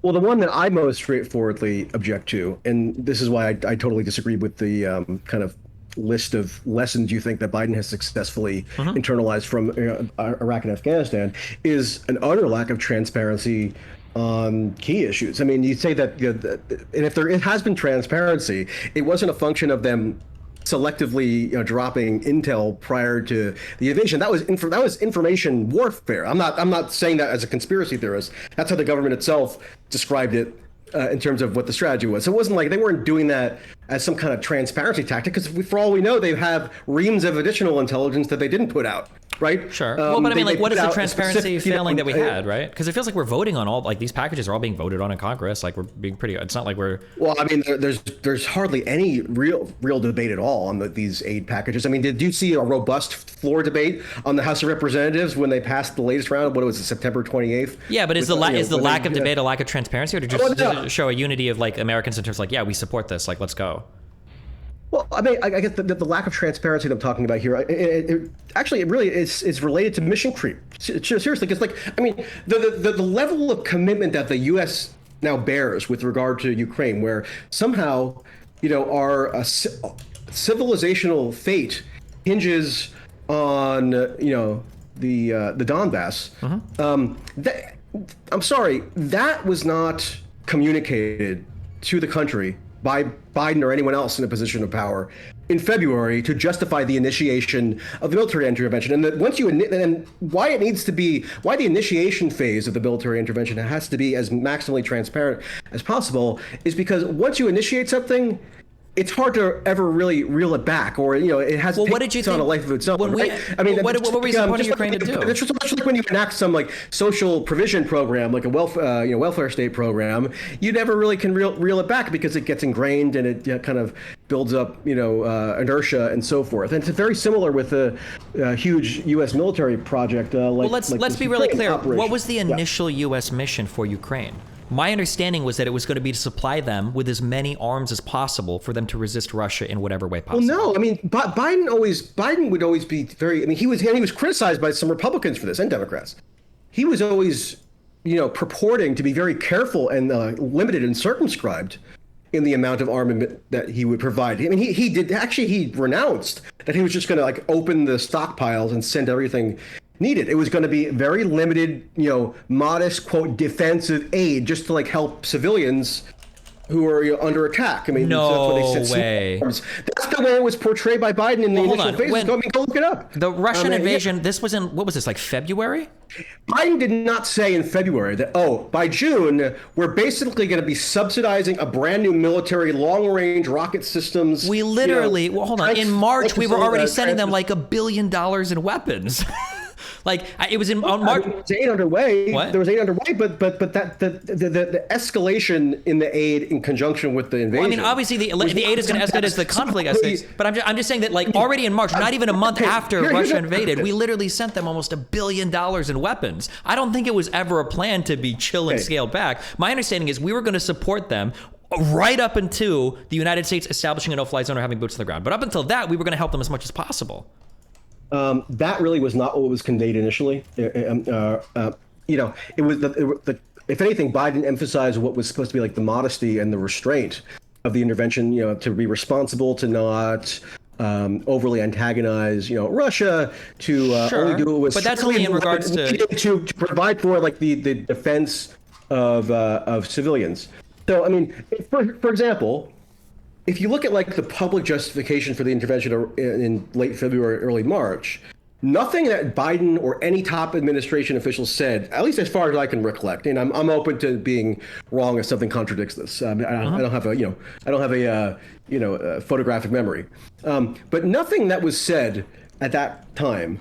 [SPEAKER 2] Well, the one that I most straightforwardly object to, and this is why I totally disagree with the kind of list of lessons you think that Biden has successfully internalized from Iraq and Afghanistan, is an utter lack of transparency on key issues. I mean, you say that, and if it has been transparency, it wasn't a function of them selectively dropping intel prior to the invasion. That was information warfare. I'm not saying that as a conspiracy theorist. That's how the government itself described it in terms of what the strategy was. So it wasn't they weren't doing that as some kind of transparency tactic, because for all we know, they have reams of additional intelligence that they didn't put out. right?
[SPEAKER 1] Sure. Well, but I mean, like, what is the
[SPEAKER 2] put out a
[SPEAKER 1] transparency
[SPEAKER 2] specific, you know,
[SPEAKER 1] failing that we had, right? Because it feels like we're voting on all, like, these packages are all being voted on in Congress. Like, we're being pretty, it's not like we're...
[SPEAKER 2] Well, I mean, there's hardly any real debate at all on these aid packages. I mean, did you see a robust floor debate on the House of Representatives when they passed the latest round? What was it, September 28th?
[SPEAKER 1] Yeah, but is the lack of debate a lack of transparency, or does it show a unity of, like, Americans in terms of, like, yeah, we support this, like, let's go?
[SPEAKER 2] Well, I mean, I guess the lack of transparency that I'm talking about here, it really is related to mission creep. Seriously, because, like, I mean, the level of commitment that the U.S. now bears with regard to Ukraine, where somehow, you know, our civilizational fate hinges on, you know, the Donbass. I'm sorry, that was not communicated to the country by Biden or anyone else in a position of power in February to justify the initiation of the military intervention. And that once you, and why the initiation phase of the military intervention has to be as maximally transparent as possible is because once you initiate something, it's hard to ever really reel it back, or, you know, it has to take on a life of its own. Right? I mean,
[SPEAKER 1] what were we supporting Ukraine to do?
[SPEAKER 2] It's just like when you enact some, like, social provision program, like a welfare state program, you never really can reel it back because it gets ingrained and it, you know, kind of builds up, you know, inertia and so forth. And it's very similar with the huge U.S. military project.
[SPEAKER 1] Well, let's be really clear. Operation. What was the initial U.S. mission for Ukraine? My understanding was that it was going to be to supply them with as many arms as possible for them to resist Russia in whatever way possible.
[SPEAKER 2] Well, no, I mean, Biden would always be very. I mean, he was criticized by some Republicans for this and Democrats. He was always, you know, purporting to be very careful and limited and circumscribed in the amount of armament that he would provide. I mean, he renounced that he was just going to, like, open the stockpiles and send everything needed. It was going to be very limited, you know, modest, quote, defensive aid just to, like, help civilians who are, you know, under attack. I mean,
[SPEAKER 1] no
[SPEAKER 2] that's what they said. That's the way it was portrayed by Biden in the initial phases. Go look it up.
[SPEAKER 1] The Russian invasion, this was in, what was this, like February?
[SPEAKER 2] Biden did not say in February that, by June, we're basically going to be subsidizing a brand new military long-range rocket systems.
[SPEAKER 1] We literally, in March, we were already sending them like $1 billion in weapons. Like, it was on March.
[SPEAKER 2] There was aid underway.
[SPEAKER 1] What?
[SPEAKER 2] There was aid underway, but that the escalation in the aid in conjunction with the invasion.
[SPEAKER 1] Well, I mean, obviously the aid is going to escalate as the conflict escalates. But I'm just saying that, like, already in March, not even a month after Russia invaded, we literally sent them almost $1 billion in weapons. I don't think it was ever a plan to be chill and scaled back. My understanding is we were going to support them right up until the United States establishing a no-fly zone or having boots on the ground. But up until that, we were going to help them as much as possible.
[SPEAKER 2] That really was not what was conveyed initially. You know, it was if anything, Biden emphasized what was supposed to be like the modesty and the restraint of the intervention. You know, to be responsible, to not overly antagonize, you know, Russia, to only do it with.
[SPEAKER 1] But that's only in regards
[SPEAKER 2] to provide for, like, the defense of civilians. So, I mean, for example, if you look at, like, the public justification for the intervention in late February, early March, nothing that Biden or any top administration officials said, at least as far as I can recollect, and I'm open to being wrong if something contradicts this. I don't have a photographic memory, but nothing that was said at that time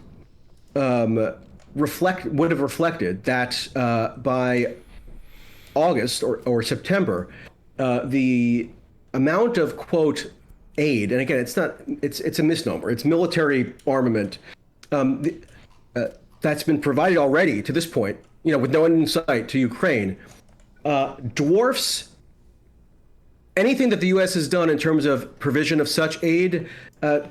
[SPEAKER 2] would have reflected that by August or September, the amount of, quote, aid, and again, it's a misnomer. It's military armament that's been provided already to this point, you know, with no end in sight to Ukraine, dwarfs anything that the U.S. has done in terms of provision of such aid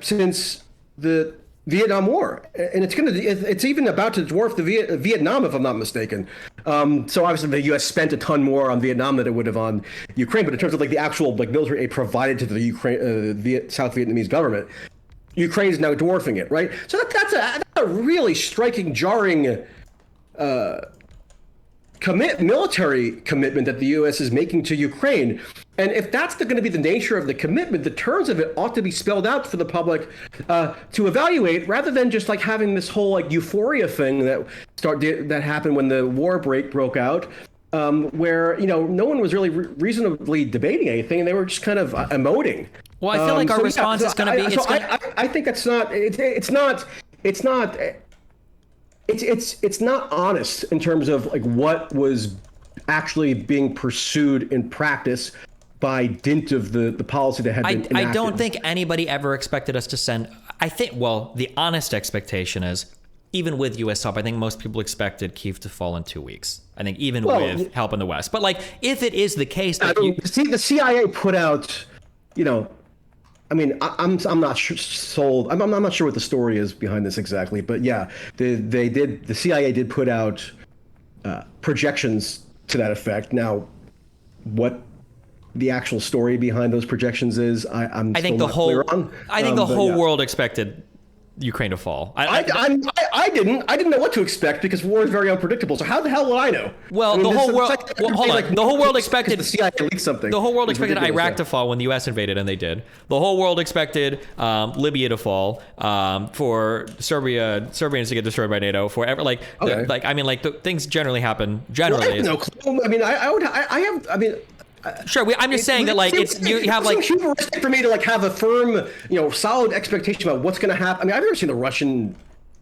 [SPEAKER 2] since the Vietnam War, and it's even about to dwarf the Vietnam, if I'm not mistaken. So obviously the U.S. spent a ton more on Vietnam than it would have on Ukraine, but in terms of, like, the actual, like, military aid provided to the South Vietnamese government, Ukraine is now dwarfing it, right? So that's a really striking, jarring military commitment that the U.S. is making to Ukraine. And if that's going to be the nature of the commitment, the terms of it ought to be spelled out for the public to evaluate, rather than just, like, having this whole, like, euphoria thing that happened when the war broke out, where, you know, no one was really reasonably debating anything, and they were just kind of emoting.
[SPEAKER 1] Well, I feel like our response is going to be.
[SPEAKER 2] I think that's not. It's not it's not honest in terms of like what was actually being pursued in practice by dint of the policy that had been enacted.
[SPEAKER 1] I don't think anybody ever expected us to send. I think, well, the honest expectation is, even with U.S. help, I think most people expected Kyiv to fall in 2 weeks. I think even with help in the West. But like, if it is the case that
[SPEAKER 2] the CIA put out, I mean, I'm not sold. I'm not sure what the story is behind this exactly, but yeah, the CIA did put out projections to that effect. Now, what the actual story behind those projections is, I'm still not clear on.
[SPEAKER 1] I think the whole world expected Ukraine to fall.
[SPEAKER 2] I didn't know what to expect because war is very unpredictable. So how the hell would I know?
[SPEAKER 1] Well, the whole world. Well, hold on. The whole world expected
[SPEAKER 2] the CIA leaked something.
[SPEAKER 1] The whole world expected Iraq to fall when the U.S. invaded, and they did. The whole world expected Libya to fall, for Serbians to get destroyed by NATO. Forever, things generally happen. Generally,
[SPEAKER 2] well, I have no clue. I mean, I have. I mean.
[SPEAKER 1] Sure, I'm just saying that like you have like
[SPEAKER 2] hubristic for me to like have a firm, solid expectation about what's going to happen. I mean, I've never seen the Russian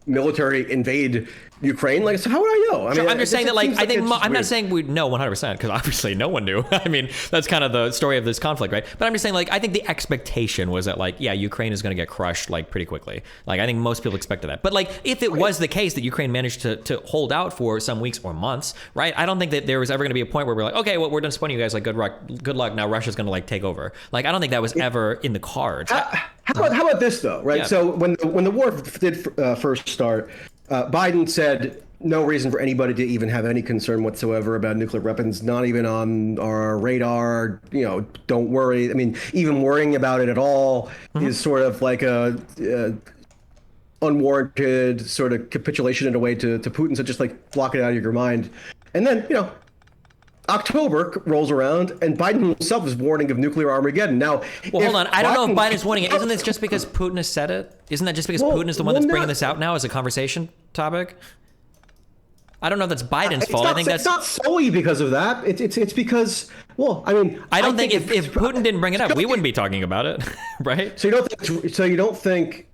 [SPEAKER 2] military invade Ukraine. Like, so how would I know? I mean,
[SPEAKER 1] I'm just saying that like I think I'm not saying we know 100% because obviously no one knew. I mean, that's kind of the story of this conflict, right? But I'm just saying like I think the expectation was that like Ukraine is going to get crushed like pretty quickly. Like I think most people expected that. But like if it was the case that Ukraine managed to hold out for some weeks or months, right? I don't think that there was ever going to be a point where we're like, okay, well, we're done supporting you guys. Like good luck. Now Russia's going to like take over. Like I don't think that was ever in the cards.
[SPEAKER 2] How about this though, right? Yeah. So when the war did first start, Biden said no reason for anybody to even have any concern whatsoever about nuclear weapons, not even on our radar. Don't worry. I mean, even worrying about it at all is sort of like a unwarranted sort of capitulation in a way to Putin. So just like block it out of your mind. And then, October rolls around and Biden himself is warning of nuclear Armageddon. Now,
[SPEAKER 1] well, hold on. I don't know if Biden's warning it. Isn't this just because Putin has said it? Isn't that just because Putin is the one that's bringing this out now as a conversation topic? I don't know if that's Biden's fault. I think it's
[SPEAKER 2] not solely because of that. It's because, well, I mean,
[SPEAKER 1] I don't think if Putin didn't bring it up, we wouldn't be talking about it, right?
[SPEAKER 2] So you don't think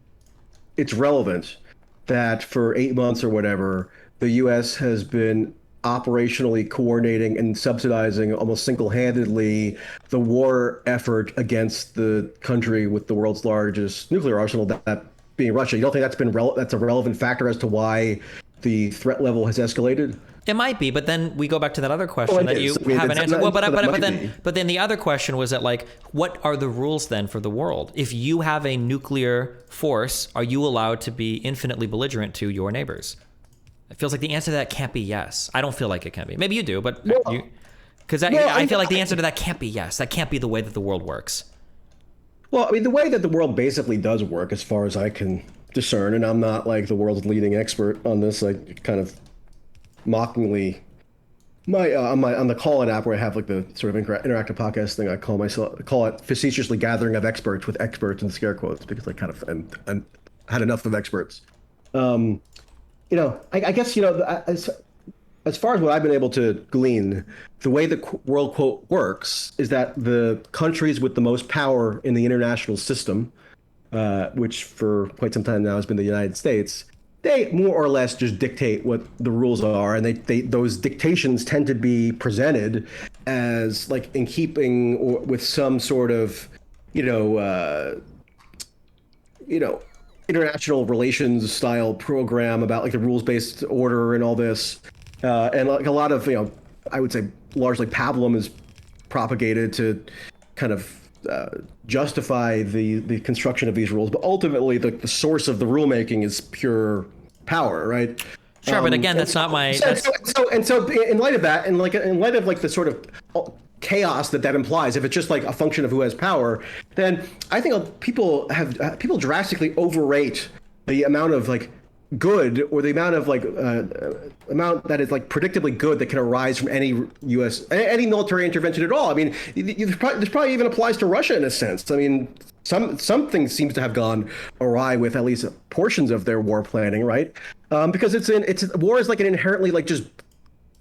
[SPEAKER 2] it's relevant that for 8 months or whatever, the U.S. has been operationally coordinating and subsidizing almost single-handedly the war effort against the country with the world's largest nuclear arsenal, that being Russia. You don't think that's a relevant factor as to why the threat level has escalated?
[SPEAKER 1] It might be, but then we go back to that other question that you haven't answered. Well, but then the other question was that like, what are the rules then for the world? If you have a nuclear force, are you allowed to be infinitely belligerent to your neighbors? It feels like the answer to that can't be yes. I don't feel like it can be. Maybe you do, but I feel like the answer to that can't be yes. That can't be the way that the world works.
[SPEAKER 2] Well, I mean, the way that the world basically does work, as far as I can discern, and I'm not like the world's leading expert on this, like kind of mockingly, on the Call It app where I have like the sort of interactive podcast thing, I call it facetiously gathering of experts with experts in scare quotes because I kind of I'm had enough of experts. I guess, as far as what I've been able to glean, the way the world quote works is that the countries with the most power in the international system, which for quite some time now has been the United States, they more or less just dictate what the rules are, and those dictations tend to be presented as like in keeping or with some sort of, international relations style program about like the rules-based order and all this, and like a lot of I would say largely pablum is propagated to kind of justify the construction of these rules, but ultimately the source of the rulemaking is pure power, right?
[SPEAKER 1] Sure, but again, that's not my.
[SPEAKER 2] So in light of that, and like in light of like the sort of chaos that implies, if it's just like a function of who has power, then I think people drastically overrate the amount of like good, or the amount of like amount that is like predictably good that can arise from any any military intervention at all. I mean, this probably even applies to Russia in a sense. I mean, something seems to have gone awry with at least portions of their war planning, right? Because war is like an inherently like just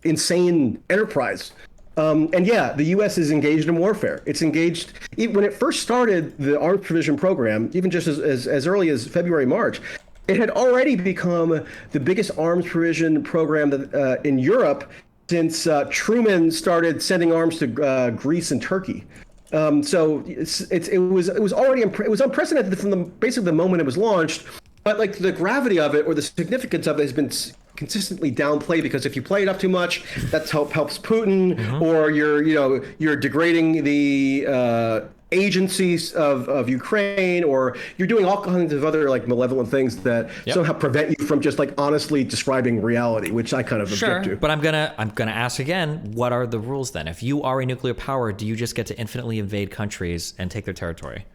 [SPEAKER 2] insane enterprise. And yeah, the U.S. is engaged in warfare. It's engaged when it first started the Arms Provision Program, even just as early as February, March. it had already become the biggest arms provision program that, in Europe since Truman started sending arms to Greece and Turkey. So it was already it was unprecedented from basically the moment it was launched. But like the gravity of it or the significance of it has been consistently downplayed, because if you play it up too much, that helps Putin, or you're degrading the agencies of Ukraine, or you're doing all kinds of other like malevolent things that somehow prevent you from just like honestly describing reality, which I kind of object to.
[SPEAKER 1] But I'm gonna ask again, what are the rules then? If you are a nuclear power, do you just get to infinitely invade countries and take their territory?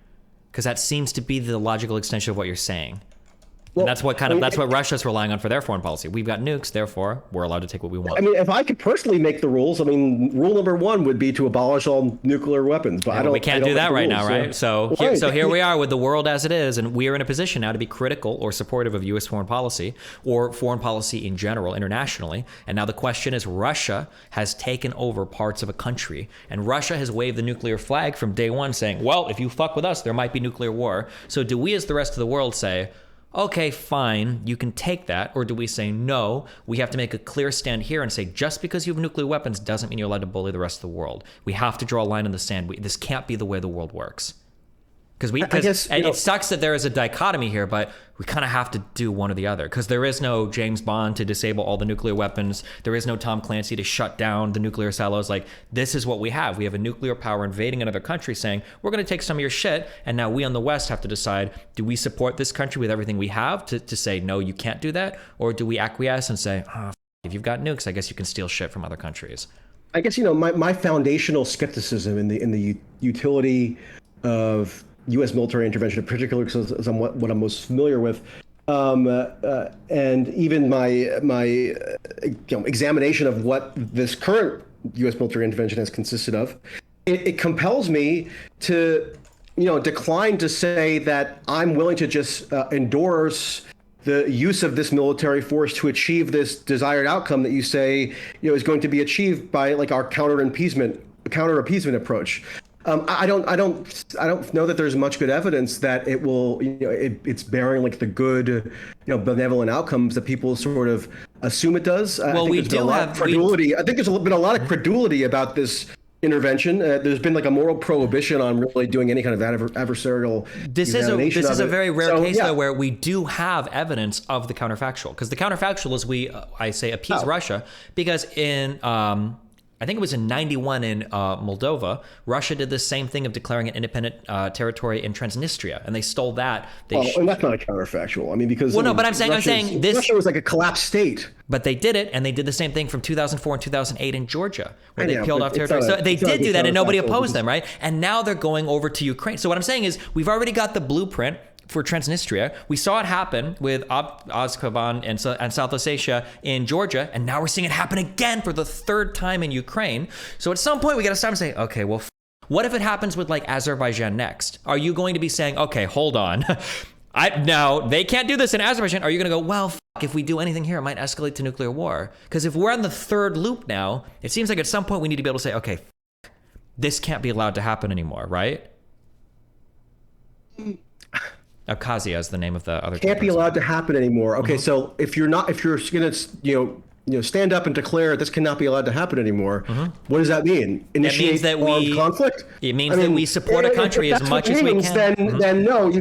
[SPEAKER 1] Because that seems to be the logical extension of what you're saying. Well, and that's what Russia's relying on for their foreign policy. We've got nukes, therefore we're allowed to take what we want.
[SPEAKER 2] I mean, if I could personally make the rules, I mean, rule number one would be to abolish all nuclear weapons. But
[SPEAKER 1] we can't do that right now, right? So here we are with the world as it is, and we are in a position now to be critical or supportive of U.S. foreign policy or foreign policy in general, internationally. And now the question is, Russia has taken over parts of a country, and Russia has waved the nuclear flag from day one, saying, well, if you fuck with us, there might be nuclear war. So do we as the rest of the world say, okay, fine, you can take that? Or do we say, no, we have to make a clear stand here and say, just because you have nuclear weapons doesn't mean you're allowed to bully the rest of the world. We have to draw a line in the sand. This can't be the way the world works. Because it sucks that there is a dichotomy here, but we kind of have to do one or the other, because there is no James Bond to disable all the nuclear weapons. There is no Tom Clancy to shut down the nuclear silos. Like, this is what we have. We have a nuclear power invading another country saying, we're going to take some of your shit. And now we on the West have to decide, do we support this country with everything we have to say, no, you can't do that? Or do we acquiesce and say, if you've got nukes, I guess you can steal shit from other countries?
[SPEAKER 2] I guess, my foundational skepticism in the utility of U.S. military intervention in particular, because it's what I'm most familiar with, and even my examination of what this current U.S. military intervention has consisted of, it compels me to decline to say that I'm willing to just endorse the use of this military force to achieve this desired outcome that you say is going to be achieved by like our counter appeasement approach. I don't know that there's much good evidence that it will, it's bearing like the good, benevolent outcomes that people sort of assume it does.
[SPEAKER 1] Well, we do have
[SPEAKER 2] credulity. I think there's been a lot of credulity about this intervention. There's been like a moral prohibition on really doing any kind of adversarial.
[SPEAKER 1] This is a very rare case though, where we do have evidence of the counterfactual, because the counterfactual is I say appease Russia, because in I think it was in 91 in Moldova, Russia did the same thing of declaring an independent territory in Transnistria, and they stole that.
[SPEAKER 2] And that's not a counterfactual. I mean, because
[SPEAKER 1] but I'm saying this.
[SPEAKER 2] Russia was like a collapsed state.
[SPEAKER 1] But they did it, and they did the same thing from 2004 and 2008 in Georgia, where they peeled off territory. So they did do that, and nobody opposed them, right? And now they're going over to Ukraine. So what I'm saying is, we've already got the blueprint for Transnistria. We saw it happen with Azkaban and South Ossetia in Georgia, and now we're seeing it happen again for the third time in Ukraine. So at some point we got to stop and say, okay, well, what if it happens with like Azerbaijan next? Are you going to be saying, okay, hold on, now they can't do this in Azerbaijan? Are you going to go, well, if we do anything here, it might escalate to nuclear war? Because if we're on the third loop now, it seems like at some point we need to be able to say, okay, this can't be allowed to happen anymore, right? Abkhazia is the name of the other.
[SPEAKER 2] Can't be allowed to happen anymore. Okay, so if you're going to stand up and declare this cannot be allowed to happen anymore, what does that mean? Initiate armed conflict?
[SPEAKER 1] It means that we support a country as much as we can.
[SPEAKER 2] Then no,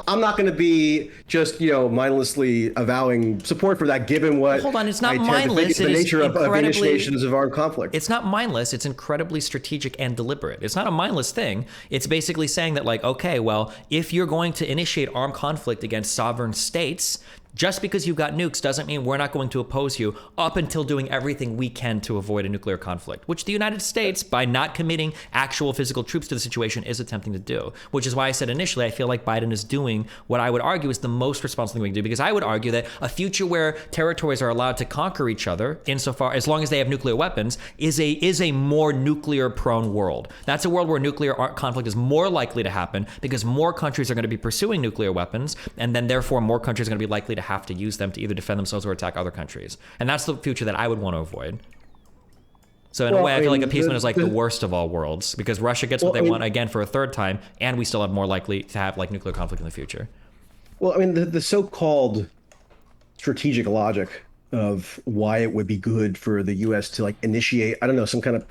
[SPEAKER 2] I'm not going to be just mindlessly avowing support for that, given what.
[SPEAKER 1] Hold on, it's not mindless.
[SPEAKER 2] The nature of initiations of armed conflict.
[SPEAKER 1] It's not mindless. It's incredibly strategic and deliberate. It's not a mindless thing. It's basically saying that, like, okay, well, if you're going to initiate armed conflict against sovereign states, just because you've got nukes doesn't mean we're not going to oppose you up until doing everything we can to avoid a nuclear conflict, which the United States, by not committing actual physical troops to the situation, is attempting to do. Which is why I said initially, I feel like Biden is doing what I would argue is the most responsible thing we can do, because I would argue that a future where territories are allowed to conquer each other, insofar as long as they have nuclear weapons, is a more nuclear-prone world. That's a world where nuclear conflict is more likely to happen because more countries are going to be pursuing nuclear weapons, and then therefore more countries are going to be likely to have to use them to either defend themselves or attack other countries. And that's the future that I would want to avoid. So in a way, I feel like appeasement is like the worst of all worlds, because Russia gets what they want again for a third time, and we still have more likely to have like nuclear conflict in the future.
[SPEAKER 2] Well, I mean, the so-called strategic logic of why it would be good for the U.S. to like initiate, I don't know, some kind of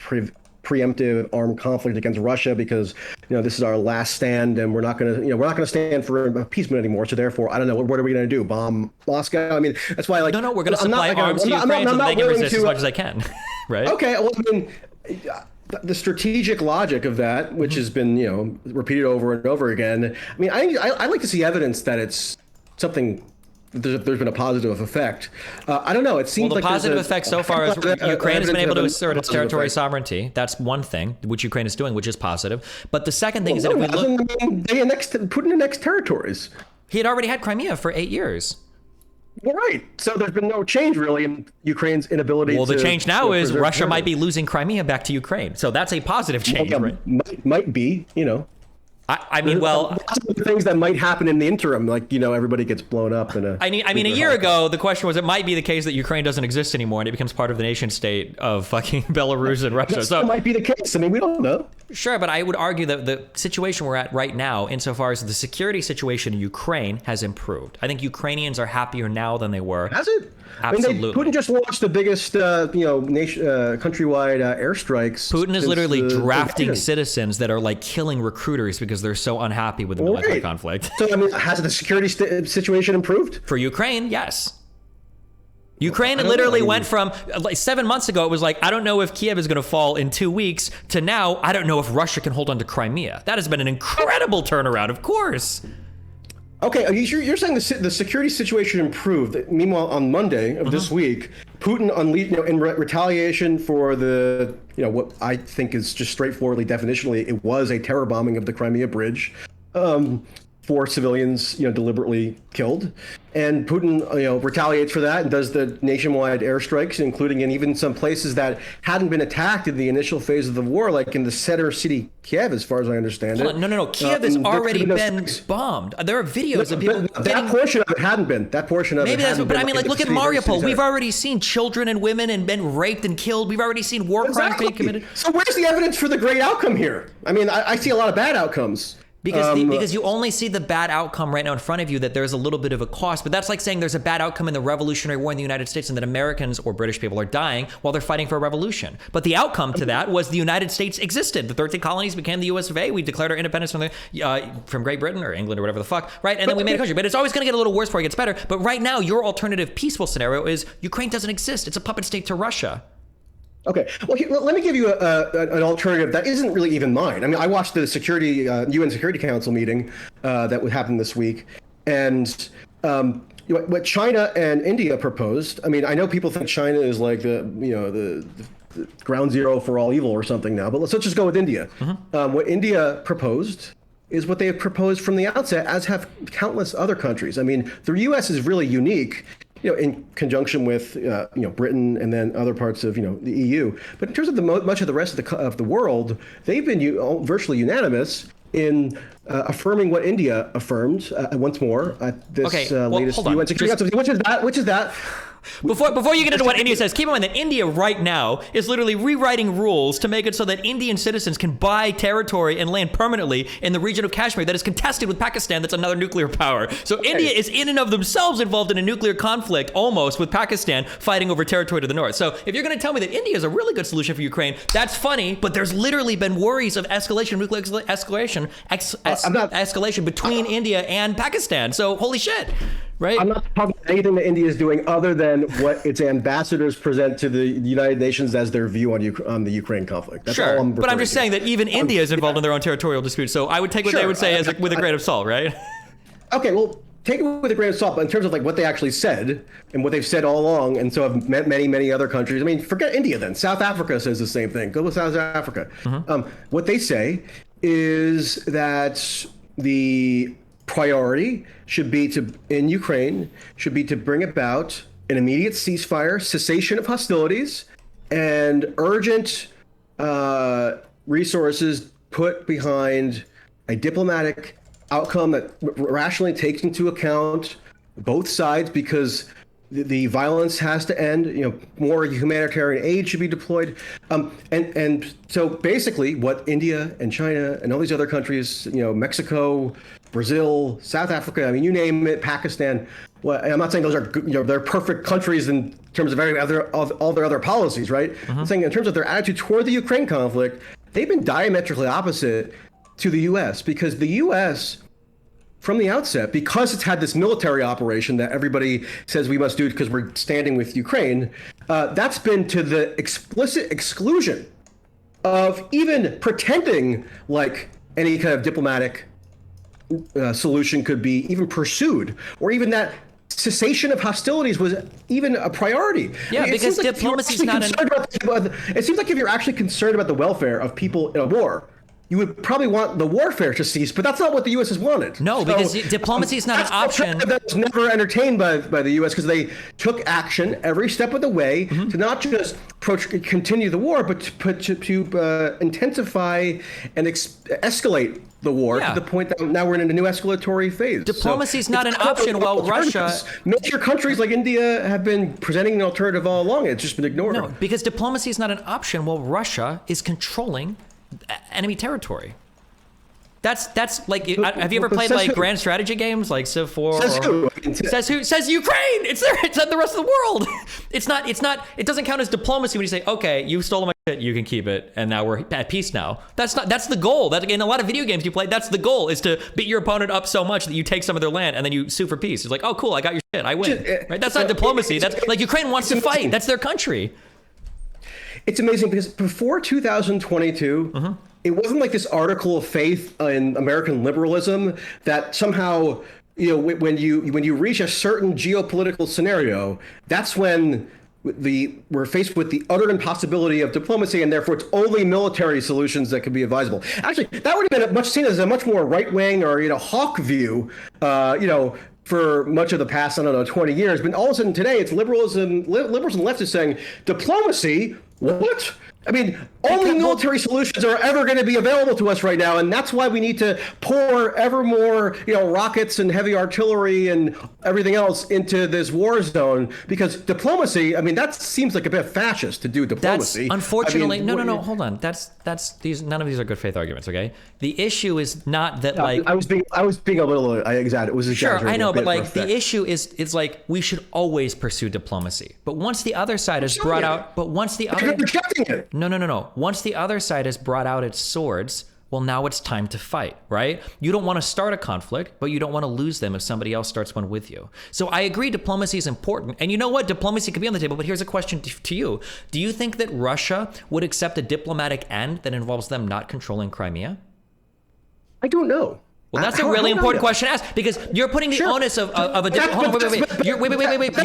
[SPEAKER 2] preemptive armed conflict against Russia because this is our last stand and we're not going to stand for appeasement anymore. So therefore, I don't know, what are we going to do? Bomb Moscow? I mean, that's why
[SPEAKER 1] no, we're going to supply arms to Ukraine so they can resist as much as they can, right?
[SPEAKER 2] Okay, well, I mean, the strategic logic of that, which has been repeated over and over again. I mean, I like to see evidence that it's something. There's been a positive effect. I don't know. It seems like
[SPEAKER 1] the positive effect so far is Ukraine has been able to assert its territorial sovereignty. That's one thing which Ukraine is doing, which is positive. But the second thing is that if we look,
[SPEAKER 2] Putin annexed territories.
[SPEAKER 1] He had already had Crimea for 8 years.
[SPEAKER 2] Well, right. So there's been no change really in Ukraine's inability.
[SPEAKER 1] Well, the change now is Russia might be losing Crimea back to Ukraine. So that's a positive change, right?
[SPEAKER 2] Might be.
[SPEAKER 1] I mean, well,
[SPEAKER 2] things that might happen in the interim, like everybody gets blown up in a.
[SPEAKER 1] I mean, a year ago, the question was, it might be the case that Ukraine doesn't exist anymore and it becomes part of the nation state of fucking Belarus and Russia.
[SPEAKER 2] So it might be the case. I mean, we don't know.
[SPEAKER 1] Sure, but I would argue that the situation we're at right now, insofar as the security situation in Ukraine has improved. I think Ukrainians are happier now than they were.
[SPEAKER 2] Has it?
[SPEAKER 1] Absolutely.
[SPEAKER 2] I mean, Putin just launched the biggest, countrywide airstrikes.
[SPEAKER 1] Putin is literally drafting citizens that are like killing recruiters because they're so unhappy with the military conflict.
[SPEAKER 2] So, I mean, has the security situation improved?
[SPEAKER 1] For Ukraine, yes. Ukraine literally went from like 7 months ago, it was like, I don't know if Kiev is going to fall in 2 weeks, to now, I don't know if Russia can hold on to Crimea. That has been an incredible turnaround, of course.
[SPEAKER 2] Okay, you're saying the security situation improved. Meanwhile, on Monday of this week, Putin unleashed, in retaliation for the, what I think is just straightforwardly, definitionally, it was a terror bombing of the Crimea Bridge. 4 civilians, deliberately killed, and Putin, retaliates for that and does the nationwide airstrikes, including in even some places that hadn't been attacked in the initial phase of the war, like in the center city, Kiev, as far as I understand it.
[SPEAKER 1] No. Kiev has already been bombed. There are videos of people.
[SPEAKER 2] That portion of it hadn't been. That portion of
[SPEAKER 1] maybe
[SPEAKER 2] it.
[SPEAKER 1] Maybe that's. But I mean, like, look at Mariupol. We've already seen children and women and men raped and killed. We've already seen war crimes being committed.
[SPEAKER 2] So where's the evidence for the great outcome here? I mean, I see a lot of bad outcomes.
[SPEAKER 1] Because you only see the bad outcome right now in front of you, that there's a little bit of a cost. But that's like saying there's a bad outcome in the Revolutionary War in the United States and that Americans or British people are dying while they're fighting for a revolution. But the outcome to that was the United States existed. The 13 colonies became the US of A. We declared our independence from Great Britain or England or whatever the fuck, right? And then we made a country. But it's always going to get a little worse before it gets better. But right now, your alternative peaceful scenario is Ukraine doesn't exist. It's a puppet state to Russia.
[SPEAKER 2] Okay, well, let me give you an alternative that isn't really even mine. I mean, I watched the UN Security Council meeting that would happen this week, and what China and India proposed. I mean, I know people think China is like the ground zero for all evil or something now, but let's just go with India. What India proposed is what they have proposed from the outset, as have countless other countries. I mean, the U.S. is really unique, in conjunction with, Britain and then other parts of, the EU. But in terms of much of the rest of the world, they've been virtually unanimous in affirming what India affirmed once more at this latest UN Security Council, which is that.
[SPEAKER 1] Before you get into what India says, keep in mind that India right now is literally rewriting rules to make it so that Indian citizens can buy territory and land permanently in the region of Kashmir that is contested with Pakistan, that's another nuclear power. So India is in and of themselves involved in a nuclear conflict almost with Pakistan fighting over territory to the north. So if you're going to tell me that India is a really good solution for Ukraine, that's funny, but there's literally been worries of escalation, nuclear escalation between India and Pakistan. So holy shit. Right?
[SPEAKER 2] I'm not talking about anything that India is doing other than what its ambassadors present to the United Nations as their view on the Ukraine conflict. That's all I'm
[SPEAKER 1] but I'm just saying that even India is involved in their own territorial disputes. So I would take what they would say with a grain of salt, right?
[SPEAKER 2] Okay, well, take it with a grain of salt, but in terms of like what they actually said and what they've said all along, and so have many, many other countries. I mean, forget India then. South Africa says the same thing. Go with South Africa. What they say is that the priority in Ukraine should be to bring about an immediate ceasefire, cessation of hostilities, and urgent resources put behind a diplomatic outcome that rationally takes into account both sides, because the violence has to end. More humanitarian aid should be deployed, and so basically, what India and China and all these other countries, Mexico, Brazil, South Africa. I mean, you name it, Pakistan. Well, I'm not saying those are they're perfect countries in terms of all their other policies, right? I'm saying in terms of their attitude toward the Ukraine conflict, they've been diametrically opposite to the U.S. because the U.S. from the outset, because it's had this military operation that everybody says we must do because we're standing with Ukraine, that's been to the explicit exclusion of even pretending like any kind of diplomatic solution could be even pursued, or even that cessation of hostilities was even a priority.
[SPEAKER 1] Yeah, because diplomacy is not
[SPEAKER 2] it seems like if you're actually concerned about the welfare of people in a war, you would probably want the warfare to cease, but that's not what the U.S. has wanted.
[SPEAKER 1] No, because diplomacy is not an option.
[SPEAKER 2] That was never entertained by the U.S. because they took action every step of the way to not just continue the war, but to intensify and escalate the war to the point that now we're in a new escalatory phase.
[SPEAKER 1] Diplomacy is not an option while Russia...
[SPEAKER 2] Major countries like India have been presenting an alternative all along. It's just been ignored.
[SPEAKER 1] No, because diplomacy is not an option while Russia is controlling enemy territory. That's like, have you ever played like grand strategy games like Civ 4?
[SPEAKER 2] Says who?
[SPEAKER 1] Says Ukraine. It's there. It's at the rest of the world. It's not. It doesn't count as diplomacy when you say, okay, you stole my shit, you can keep it, and now we're at peace now. That's the goal. That in a lot of video games you play, that's the goal, is to beat your opponent up so much that you take some of their land and then you sue for peace. It's like, oh cool, I got your shit, I win. Right? That's not diplomacy. That's like Ukraine wants to fight. That's their country.
[SPEAKER 2] It's amazing because before 2022, it wasn't like this article of faith in American liberalism that somehow, when you reach a certain geopolitical scenario, that's when we're faced with the utter impossibility of diplomacy, and therefore it's only military solutions that can be advisable. Actually, that would have been seen as a much more right-wing or hawk view, for much of the past, 20 years. But all of a sudden today, it's liberals and leftists saying diplomacy. What? I mean, only military solutions are ever going to be available to us right now, and that's why we need to pour ever more, rockets and heavy artillery and everything else into this war zone. Because diplomacy, I mean, that seems like a bit fascist to do diplomacy.
[SPEAKER 1] That's unfortunately, no, hold on. That's these. None of these are good faith arguments. Okay, the issue is not that
[SPEAKER 2] I was being a little exaggerated. It was
[SPEAKER 1] sure, I know, but like the issue is like we should always pursue diplomacy. But once the other side has brought out,
[SPEAKER 2] you're rejecting it.
[SPEAKER 1] No. Once the other side has brought out its swords, well, now it's time to fight, right? You don't want to start a conflict, but you don't want to lose them if somebody else starts one with you. So I agree diplomacy is important. And you know what? Diplomacy could be on the table, but here's a question to you. Do you think that Russia would accept a diplomatic end that involves them not controlling Crimea?
[SPEAKER 2] I don't know.
[SPEAKER 1] Well, that's a really important question to ask, because you're putting the onus of a wait. You're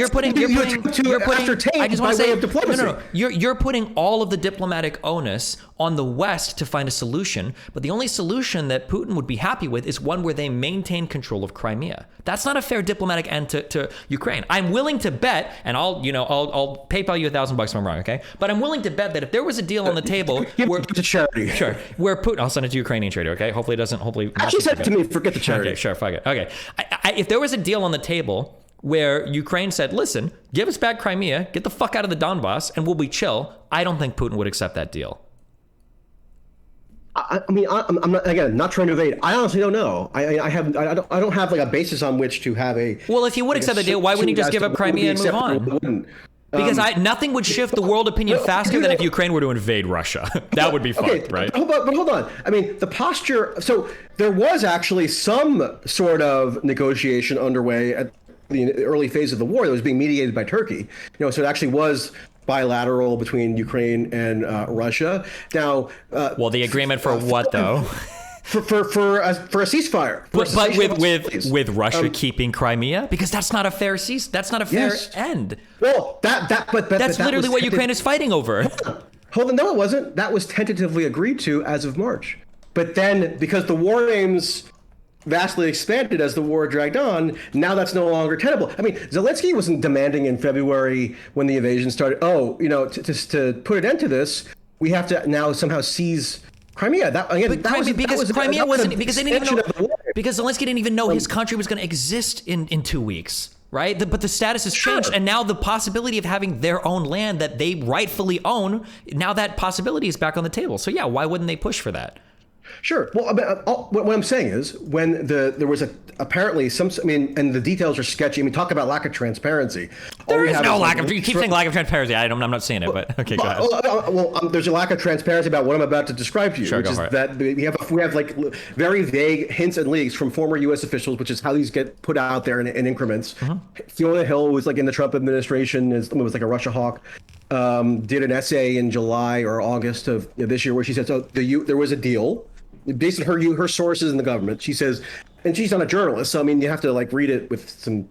[SPEAKER 1] putting. I just want to say no. You're putting all of the diplomatic onus on the West to find a solution, but the only solution that Putin would be happy with is one where they maintain control of Crimea. That's not a fair diplomatic end to Ukraine. I'm willing to bet, and I'll PayPal you $1,000 if I'm wrong, okay? But I'm willing to bet that if there was a deal on the table,
[SPEAKER 2] where to charity,
[SPEAKER 1] sure, where Putin, I'll send it to Ukrainian charity, okay? Hopefully it doesn't.
[SPEAKER 2] Actually, send it to me. Forget the charity.
[SPEAKER 1] Okay, sure, fuck it. Okay, if there was a deal on the table where Ukraine said, listen, give us back Crimea, get the fuck out of the Donbass, and we'll be chill, I don't think Putin would accept that deal.
[SPEAKER 2] I mean, I'm not trying to evade. I honestly don't know. I don't have like a basis on which to have a.
[SPEAKER 1] Well, if you would accept the deal, why wouldn't you just give up Crimea and move on? Because nothing would shift the world opinion faster than if Ukraine were to invade Russia. That would be fucked, right?
[SPEAKER 2] But hold on. I mean, the posture. So there was actually some sort of negotiation underway at the early phase of the war that was being mediated by Turkey. So it actually was bilateral between Ukraine and Russia. Now,
[SPEAKER 1] well, the agreement for what though?
[SPEAKER 2] For a ceasefire.
[SPEAKER 1] But with Russia keeping Crimea, because that's not a fair fair end.
[SPEAKER 2] Well, that's
[SPEAKER 1] literally what Ukraine is fighting over.
[SPEAKER 2] Hold on, no, it wasn't. That was tentatively agreed to as of March. But then, because the war aims vastly expanded as the war dragged on, now that's no longer tenable. I mean, Zelensky wasn't demanding in February when the invasion started, to put an end to this, we have to now somehow seize Crimea. Because
[SPEAKER 1] Zelensky didn't even know his country was going to exist in 2 weeks, right? But the status has changed, and now the possibility of having their own land that they rightfully own, now that possibility is back on the table. So yeah, why wouldn't they push for that?
[SPEAKER 2] Sure. Well, I mean, what I'm saying is when there was apparently some, I mean, and the details are sketchy. I mean, talk about lack of transparency.
[SPEAKER 1] There is no lack of, you keep saying lack of transparency. I'm not seeing it, but okay, go ahead.
[SPEAKER 2] There's a lack of transparency about what I'm about to describe to you,
[SPEAKER 1] Sure,
[SPEAKER 2] which is that we have like very vague hints and leaks from former U.S. officials, which is how these get put out there in increments. Fiona Hill, who was like in the Trump administration, was like a Russia hawk. Did an essay in July or August of this year where she said, so there was a deal. Based on her sources in the government, she says, and she's not a journalist, so I mean you have to like read it with some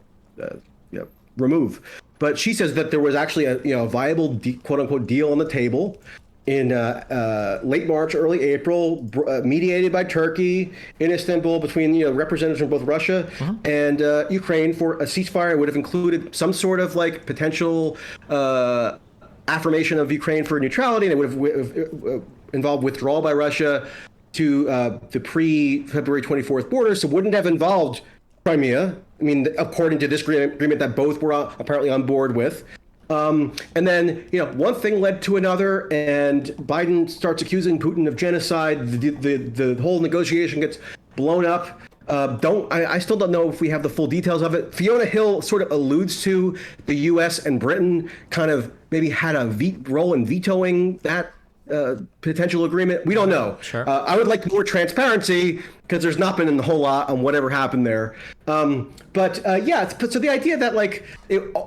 [SPEAKER 2] remove. But she says that there was actually a viable quote unquote deal on the table in late March, early April, mediated by Turkey in Istanbul between representatives from both Russia and Ukraine for a ceasefire. It would have included some sort of like potential affirmation of Ukraine for neutrality, and it would have involved withdrawal by Russia to the pre-February 24th border, so wouldn't have involved Crimea. I mean, according to this agreement that both were apparently on board with. And then, one thing led to another, and Biden starts accusing Putin of genocide. The whole negotiation gets blown up. I still don't know if we have the full details of it. Fiona Hill sort of alludes to the U.S. and Britain kind of maybe had a role in vetoing that potential agreement. We don't know.
[SPEAKER 1] Sure.
[SPEAKER 2] I would like more transparency because there's not been a whole lot on whatever happened there. So the idea that like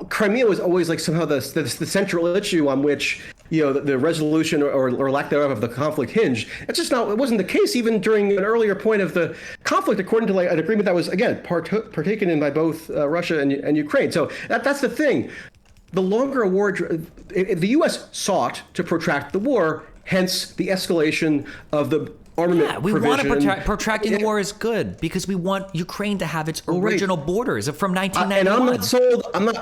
[SPEAKER 2] Crimea was always like somehow the central issue on which the resolution or lack thereof of the conflict hinged. It's just not. It wasn't the case even during an earlier point of the conflict, according to like an agreement that was again partaken in by both Russia and Ukraine. So that's the thing. The longer a war, the U.S. sought to protract the war, hence the escalation of the armament provision.
[SPEAKER 1] Want to protracting the war is good because we want Ukraine to have its original borders from 1991.
[SPEAKER 2] And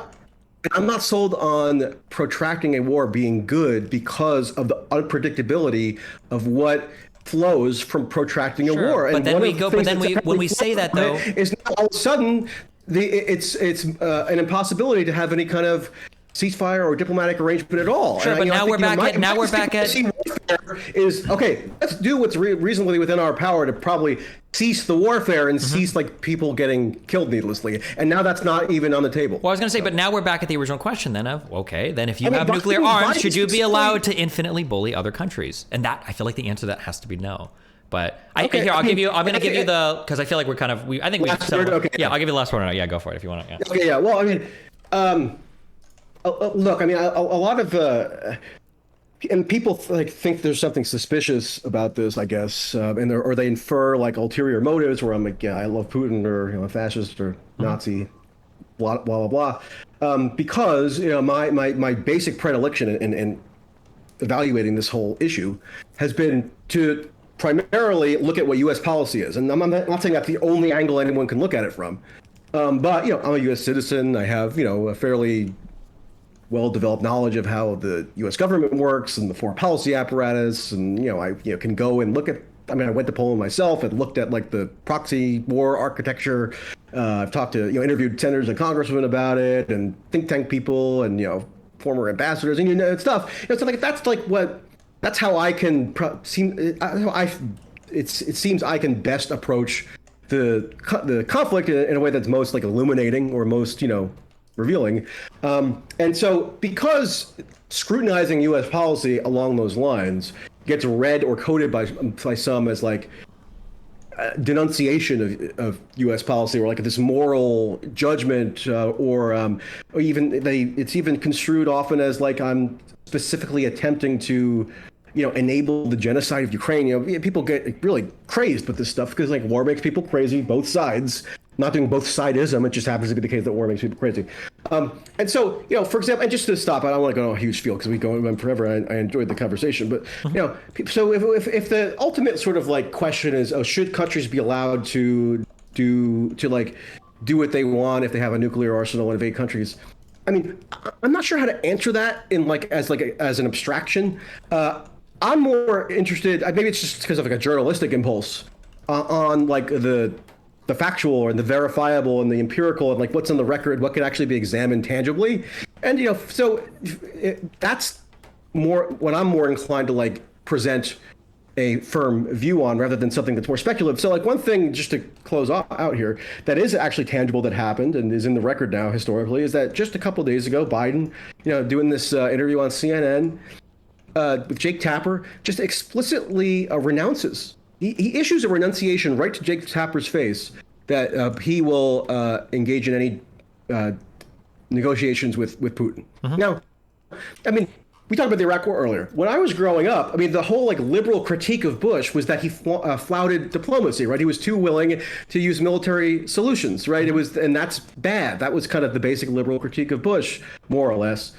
[SPEAKER 2] I'm not sold on protracting a war being good because of the unpredictability of what flows from protracting a war.
[SPEAKER 1] But then when we say that though,
[SPEAKER 2] is now all of a sudden it's an impossibility to have any kind of ceasefire or diplomatic arrangement at all.
[SPEAKER 1] Sure, but now we're back at
[SPEAKER 2] is okay. Let's do what's reasonably within our power to probably cease the warfare and cease like people getting killed needlessly. And now that's not even on the table.
[SPEAKER 1] Well, I was going to say, but now we're back at the original question then of then if you have nuclear arms, should you be allowed to infinitely bully other countries? And that I feel like the answer to that has to be no. But I'm going to give you because I feel like we're kind of I'll give you the last one. Yeah, go for it if you want to. Yeah.
[SPEAKER 2] Okay, yeah. Well, I mean, look, I mean, a lot of and people think there's something suspicious about this, I guess, or they infer like ulterior motives where I'm like, I love Putin or a fascist or Nazi, blah blah blah blah, because my basic predilection in evaluating this whole issue has been to primarily look at what U.S. policy is, and I'm not saying that's the only angle anyone can look at it from, but I'm a U.S. citizen. I have a fairly well-developed knowledge of how the U.S. government works and the foreign policy apparatus, and I can go and look at. I mean, I went to Poland myself and looked at like the proxy war architecture. I've talked to interviewed senators and congressmen about it, and think tank people, and former ambassadors, and stuff. So like that's how I can it seems I can best approach the conflict in a way that's most like illuminating or most revealing. And so because scrutinizing U.S. policy along those lines gets read or coded by some as like denunciation of U.S. policy or like this moral judgment or even it's even construed often as like I'm specifically attempting to enable the genocide of Ukraine. People get really crazed with this stuff because like war makes people crazy, both sides. Not doing both sidism, it just happens to be the case that war makes people crazy. And so, for example, and just to stop, I don't want to go on a huge field because we go on forever. I enjoyed the conversation, but so if the ultimate sort of like question is, should countries be allowed to do what they want if they have a nuclear arsenal and invade countries? I mean, I'm not sure how to answer that as an abstraction. I'm more interested. Maybe it's just because of like a journalistic impulse on like the factual and the verifiable and the empirical and like what's on the record, what could actually be examined tangibly. And, so that's more what I'm more inclined to like present a firm view on rather than something that's more speculative. So like one thing just to close out here that is actually tangible that happened and is in the record now historically is that just a couple of days ago, Biden, doing this interview on CNN with Jake Tapper, just explicitly renounces. He issues a renunciation right to Jake Tapper's face that he will engage in any negotiations with Putin. Now, I mean, we talked about the Iraq War earlier. When I was growing up, I mean, the whole like liberal critique of Bush was that he flouted diplomacy, right? He was too willing to use military solutions, right? And that's bad. That was kind of the basic liberal critique of Bush, more or less.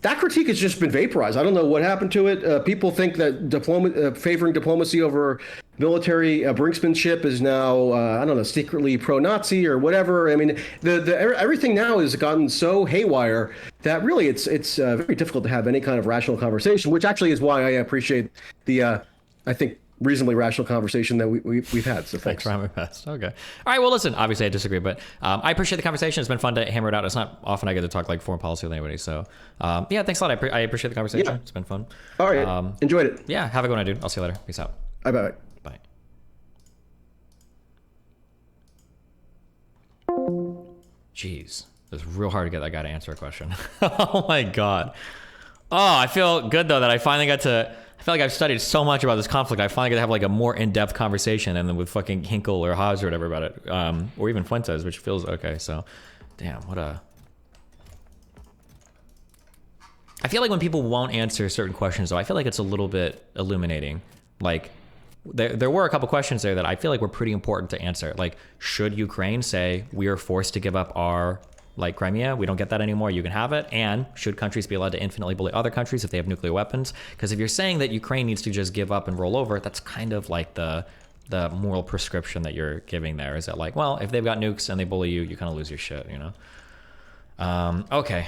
[SPEAKER 2] That critique has just been vaporized. I don't know what happened to it. People think that favoring diplomacy over military brinksmanship is now, I don't know, secretly pro-Nazi or whatever. I mean, everything now has gotten so haywire that really it's very difficult to have any kind of rational conversation, which actually is why I appreciate the, I think, reasonably rational conversation that we've had. So thanks.
[SPEAKER 1] Try my best. Okay. All right. Well, listen, obviously I disagree, but I appreciate the conversation. It's been fun to hammer it out. It's not often I get to talk like foreign policy with anybody. So yeah, thanks a lot. I appreciate the conversation. Yeah. It's been fun.
[SPEAKER 2] All right. Enjoyed it.
[SPEAKER 1] Yeah. Have a good one, dude. I'll see you later. Peace out.
[SPEAKER 2] Bye-bye.
[SPEAKER 1] Bye. Jeez. It's real hard to get that guy to answer a question. Oh my God. Oh, I feel good though that I finally got to, I feel like I've studied so much about this conflict. I finally got to have like a more in-depth conversation and then with fucking Hinkle or Haas or whatever about it. Or even Fuentes, which feels okay. So damn, I feel like when people won't answer certain questions though, I feel like it's a little bit illuminating. Like there were a couple questions there that I feel like were pretty important to answer. Like, should Ukraine say we are forced to give up our like Crimea, we don't get that anymore, you can have it? And should countries be allowed to infinitely bully other countries if they have nuclear weapons? Because if you're saying that Ukraine needs to just give up and roll over, that's kind of like the moral prescription that you're giving there. Is that like, well, if they've got nukes and they bully you, you kind of lose your shit, Okay.